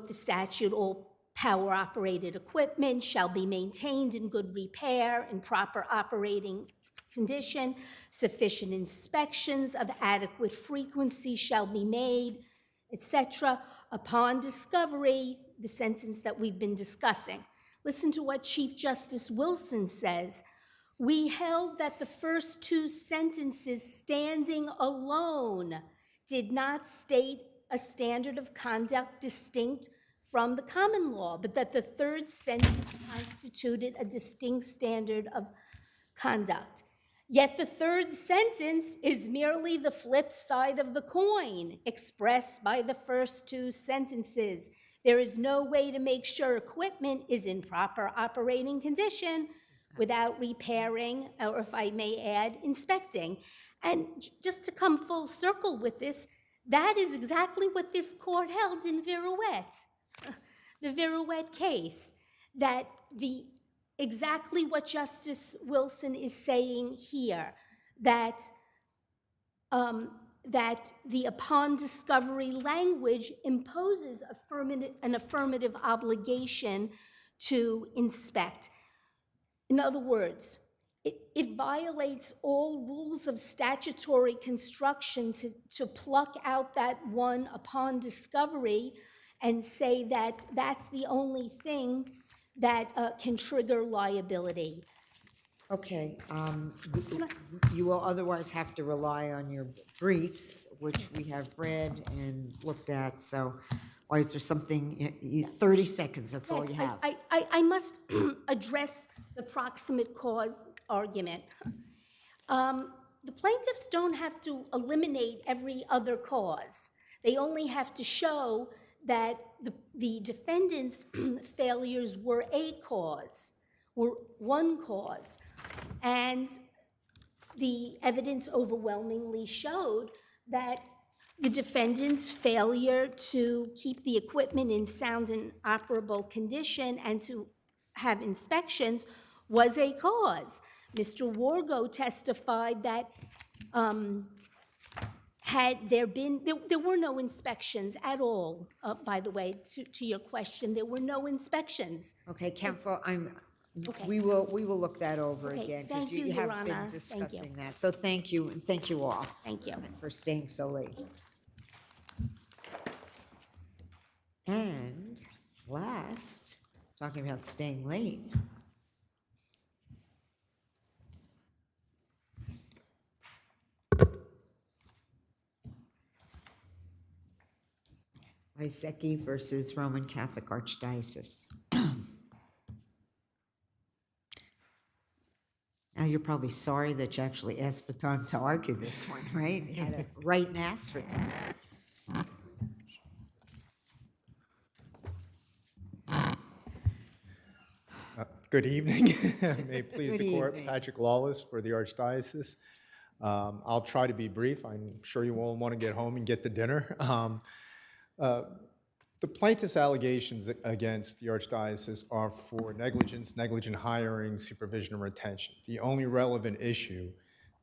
[SPEAKER 14] the statute, all power-operated equipment shall be maintained in good repair and proper operating condition. Sufficient inspections of adequate frequency shall be made, etc. Upon discovery, the sentence that we've been discussing. Listen to what Chief Justice Wilson says. We held that the first 2 sentences standing alone did not state a standard of conduct distinct from the common law, but that the third sentence constituted a distinct standard of conduct. Yet the third sentence is merely the flip side of the coin expressed by the first 2 sentences. There is no way to make sure equipment is in proper operating condition without repairing, or if I may add, inspecting. And just to come full circle with this, that is exactly what this court held in Virouette, the Virouette case, that exactly what Justice Wilson is saying here, that the upon discovery language imposes an affirmative obligation to inspect. In other words, it violates all rules of statutory construction to pluck out that one upon discovery and say that that's the only thing that can trigger liability.
[SPEAKER 2] Okay, you will otherwise have to rely on your briefs, which we have read and looked at, so why is there something, 30 seconds, that's all you have.
[SPEAKER 14] I must address the proximate cause argument. The plaintiffs don't have to eliminate every other cause. They only have to show that the defendant's failures were a cause, were one cause. And the evidence overwhelmingly showed that the defendant's failure to keep the equipment in sound and operable condition and to have inspections was a cause. Mr. Wargo testified that had there been, there were no inspections at all, by the way, to your question, there were no inspections.
[SPEAKER 2] Okay, counsel,
[SPEAKER 14] Okay.
[SPEAKER 2] we will look that over
[SPEAKER 14] Okay,
[SPEAKER 2] again, because
[SPEAKER 14] thank you,
[SPEAKER 2] you
[SPEAKER 14] Your
[SPEAKER 2] have been
[SPEAKER 14] Honor. Thank you.
[SPEAKER 2] discussing that. So thank you, and thank you all.
[SPEAKER 14] Thank you.
[SPEAKER 2] For staying so late. And last, talking about staying late. Iseki versus Roman Catholic Archdiocese. Now, you're probably sorry that you actually asked for time to argue this one, right? You had to write and ask for time.
[SPEAKER 17] Good evening. May it please
[SPEAKER 2] Good
[SPEAKER 17] the court,
[SPEAKER 2] evening.
[SPEAKER 17] Patrick Lawless for the Archdiocese. I'll try to be brief. I'm sure you all want to get home and get to dinner. The plaintiff's allegations against the Archdiocese are for negligence, negligent hiring, supervision, and retention. The only relevant issue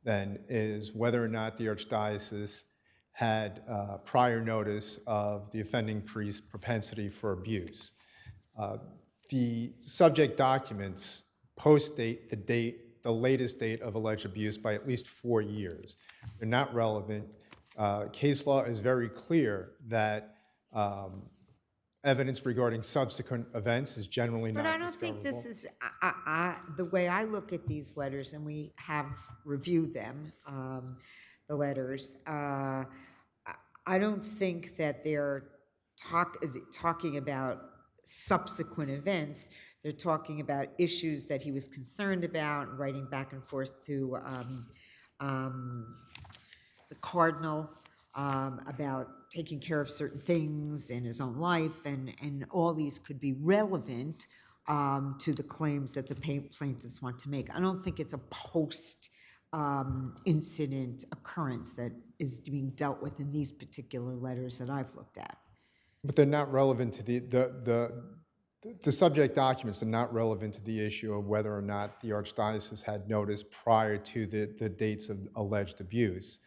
[SPEAKER 17] then is whether or not the Archdiocese had prior notice of the offending priest's propensity for abuse. The subject documents post-date the latest date of alleged abuse by at least 4 years. They're not relevant. Case law is very clear that evidence regarding subsequent events is generally not
[SPEAKER 2] But I don't
[SPEAKER 17] discoverable.
[SPEAKER 2] think this is, the way I look at these letters, and we have reviewed them, the letters, I don't think that they're talking about subsequent events. They're talking about issues that he was concerned about, writing back and forth to the cardinal about taking care of certain things in his own life, and all these could be relevant to the claims that the plaintiffs want to make. I don't think it's a post-incident occurrence that is being dealt with in these particular letters that I've looked at.
[SPEAKER 17] But they're not relevant to the subject documents are not relevant to the issue of whether or not the Archdiocese had notice prior to the dates of alleged abuse.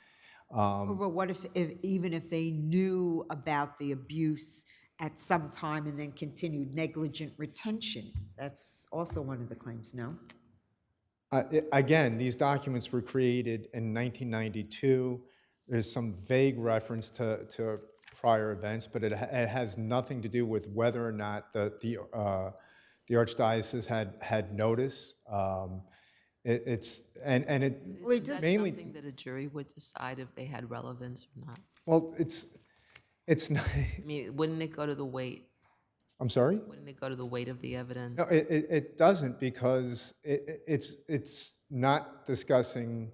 [SPEAKER 2] But what if even if they knew about the abuse at some time and then continued negligent retention? That's also one of the claims, no?
[SPEAKER 17] Again, these documents were created in 1992. There's some vague reference to prior events, but it has nothing to do with whether or not the Archdiocese had notice. It's mainly
[SPEAKER 7] something that a jury would decide if they had relevance or not.
[SPEAKER 17] Well, it's not.
[SPEAKER 7] I mean, wouldn't it go to the weight?
[SPEAKER 17] I'm sorry?
[SPEAKER 7] Wouldn't it go to the weight of the evidence?
[SPEAKER 17] No, it doesn't, because it's not discussing.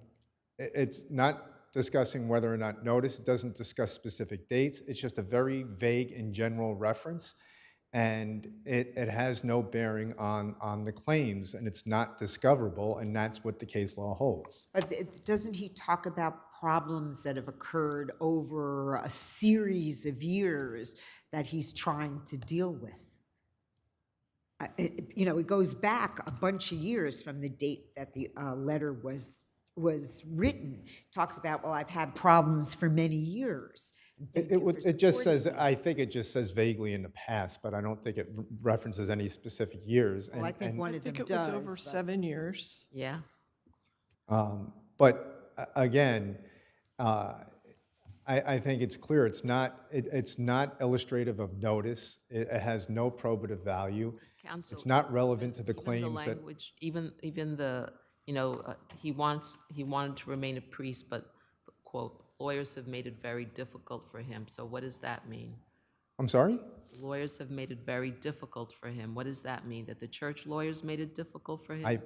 [SPEAKER 17] It's not discussing whether or not notice. It doesn't discuss specific dates. It's just a very vague and general reference, and it has no bearing on the claims, and it's not discoverable, and that's what the case law holds.
[SPEAKER 2] But doesn't he talk about problems that have occurred over a series of years that he's trying to deal with? It goes back a bunch of years from the date that the letter was written. Talks about, well, I've had problems for many years.
[SPEAKER 17] It just says, I think it just says vaguely in the past, but I don't think it references any specific years.
[SPEAKER 2] Well, I think one of them does.
[SPEAKER 12] I think it was over 7 years.
[SPEAKER 7] Yeah.
[SPEAKER 17] But again, I think it's clear it's not illustrative of notice. It has no probative value.
[SPEAKER 7] Counsel,
[SPEAKER 17] it's not relevant to the
[SPEAKER 7] even
[SPEAKER 17] claims
[SPEAKER 7] the language, even the he wanted to remain a priest, but quote, lawyers have made it very difficult for him. So what does that mean?
[SPEAKER 17] I'm sorry?
[SPEAKER 7] Lawyers have made it very difficult for him. What does that mean? That the church lawyers made it difficult for him?
[SPEAKER 17] I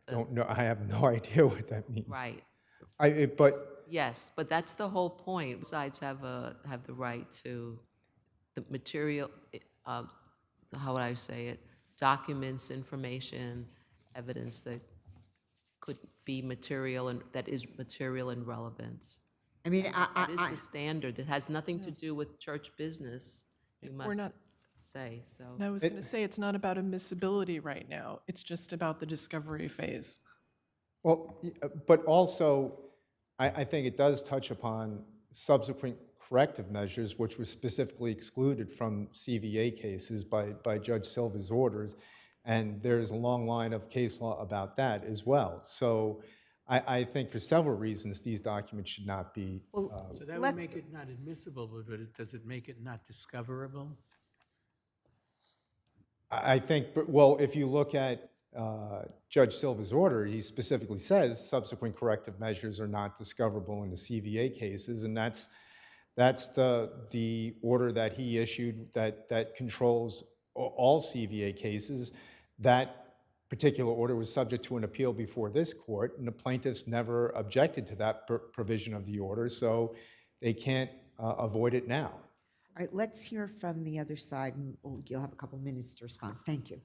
[SPEAKER 17] don't know. I have no idea what that means.
[SPEAKER 7] Right.
[SPEAKER 17] But
[SPEAKER 7] yes, but that's the whole point. Sides have the right to the material. How would I say it? Documents, information, evidence that could be material and that is material and relevant.
[SPEAKER 2] I mean,
[SPEAKER 7] That is the standard. It has nothing to do with church business, you must
[SPEAKER 12] not-
[SPEAKER 7] say, so.
[SPEAKER 12] And I was going to say, it's not about admissibility right now. It's just about the discovery phase.
[SPEAKER 17] Well, but also, I think it does touch upon subsequent corrective measures, which were specifically excluded from CVA cases by Judge Silva's orders, and there's a long line of case law about that as well. So I think for several reasons, these documents should not be.
[SPEAKER 6] So that would make it not admissible, but does it make it not discoverable?
[SPEAKER 17] I think, well, if you look at Judge Silva's order, he specifically says subsequent corrective measures are not discoverable in the CVA cases, and that's the order that he issued that controls all CVA cases. That particular order was subject to an appeal before this court, and the plaintiffs never objected to that provision of the order, so they can't avoid it now.
[SPEAKER 2] All right, let's hear from the other side, and you'll have a couple minutes to respond. Thank you.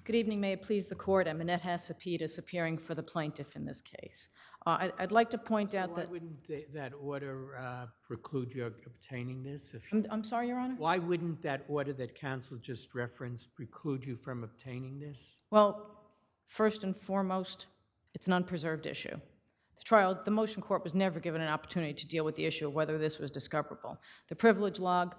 [SPEAKER 18] Good evening, may it please the court. I'm Annette Hassapidis, appearing for the plaintiff in this case. I'd like to point out that...
[SPEAKER 6] Why wouldn't that order preclude you obtaining this?
[SPEAKER 18] I'm sorry, Your Honor?
[SPEAKER 6] Why wouldn't that order that counsel just referenced preclude you from obtaining this?
[SPEAKER 18] Well, first and foremost, it's an unpreserved issue. The motion court was never given an opportunity to deal with the issue of whether this was discoverable. The privilege log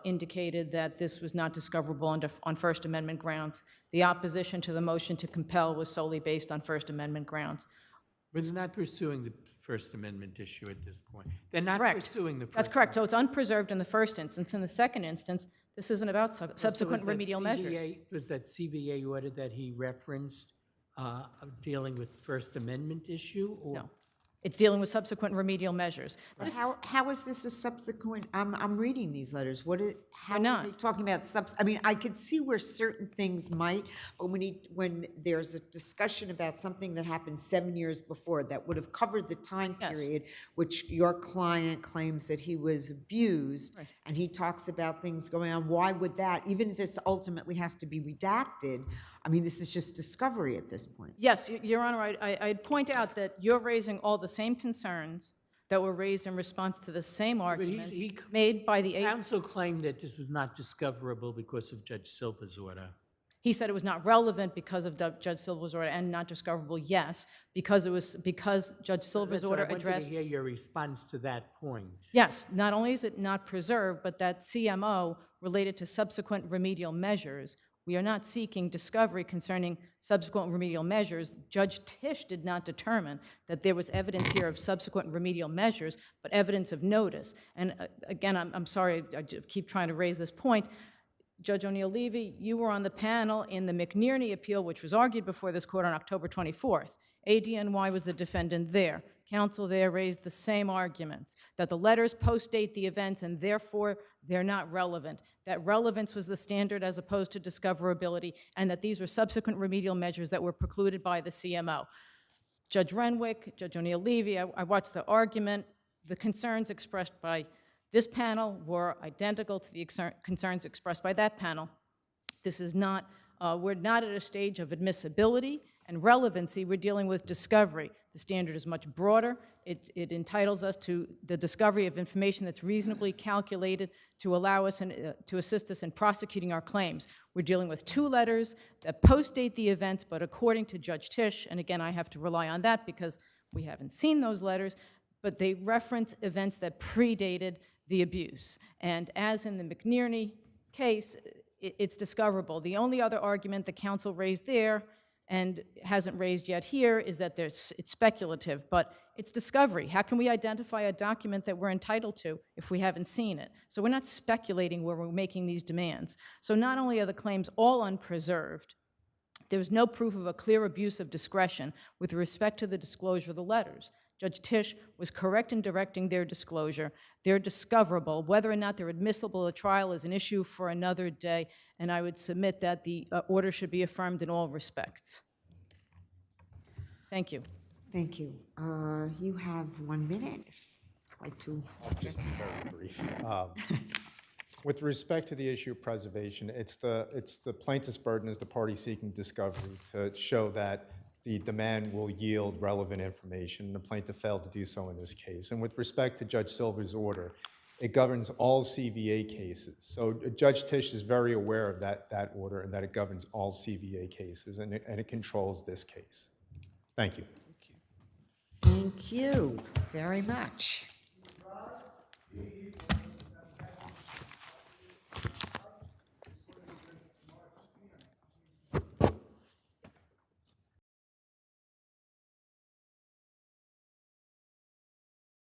[SPEAKER 18] indicated that this was not discoverable on First Amendment grounds. The opposition to the motion to compel was solely based on First Amendment grounds.
[SPEAKER 6] But they're not pursuing the First Amendment issue at this point. They're not
[SPEAKER 18] Correct.
[SPEAKER 6] pursuing the First
[SPEAKER 18] That's correct. So it's unpreserved in the first instance. In the second instance, this isn't about subsequent remedial measures.
[SPEAKER 6] Was that CVA order that he referenced dealing with First Amendment issue? Or?
[SPEAKER 18] No. It's dealing with subsequent remedial measures.
[SPEAKER 2] But how is this a subsequent? I'm reading these letters. How
[SPEAKER 18] not.
[SPEAKER 2] are they talking about I mean, I could see where certain things might, but when there's a discussion about something that happened 7 years before that would have covered the time period which your client claims that he was abused, and he talks about things going on, why would that, even if this ultimately has to be redacted, I mean, this is just discovery at this point.
[SPEAKER 18] Yes, Your Honor, I'd point out that you're raising all the same concerns that were raised in response to the same arguments made by the...
[SPEAKER 6] Counsel claimed that this was not discoverable because of Judge Silva's order.
[SPEAKER 18] He said it was not relevant because of Judge Silva's order, and not discoverable, yes, because Judge Silva's order addressed...
[SPEAKER 6] I wanted to hear your response to that point.
[SPEAKER 18] Yes, not only is it not preserved, but that CMO related to subsequent remedial measures. We are not seeking discovery concerning subsequent remedial measures. Judge Tisch did not determine that there was evidence here of subsequent remedial measures, but evidence of notice. And again, I'm sorry, I keep trying to raise this point. Judge O'Neill-Levy, you were on the panel in the McNerney appeal, which was argued before this court on October 24th. ADNY was the defendant there. Counsel there raised the same arguments, that the letters post-date the events and therefore they're not relevant, that relevance was the standard as opposed to discoverability, and that these were subsequent remedial measures that were precluded by the CMO. Judge Renwick, Judge O'Neill-Levy, I watched the argument. The concerns expressed by this panel were identical to the concerns expressed by that panel. This is not, we're not at a stage of admissibility and relevancy. We're dealing with discovery. The standard is much broader. It entitles us to the discovery of information that's reasonably calculated to allow us and to assist us in prosecuting our claims. We're dealing with 2 letters that post-date the events, but according to Judge Tisch, and again, I have to rely on that because we haven't seen those letters, but they reference events that predated the abuse. And as in the McNerney case, it's discoverable. The only other argument the counsel raised there and hasn't raised yet here is that it's speculative, but it's discovery. How can we identify a document that we're entitled to if we haven't seen it? So we're not speculating where we're making these demands. So not only are the claims all unpreserved, there's no proof of a clear abuse of discretion with respect to the disclosure of the letters. Judge Tisch was correct in directing their disclosure. They're discoverable. Whether or not they're admissible at trial is an issue for another day, and I would submit that the order should be affirmed in all respects. Thank you.
[SPEAKER 2] Thank you. You have 1 minute. Try to
[SPEAKER 17] just very brief. With respect to the issue of preservation, it's the plaintiff's burden as the party seeking discovery to show that the demand will yield relevant information. The plaintiff failed to do so in this case. And with respect to Judge Silver's order, it governs all CVA cases. So Judge Tisch is very aware of that order and that it governs all CVA cases, and it controls this case. Thank you.
[SPEAKER 2] Thank you very much.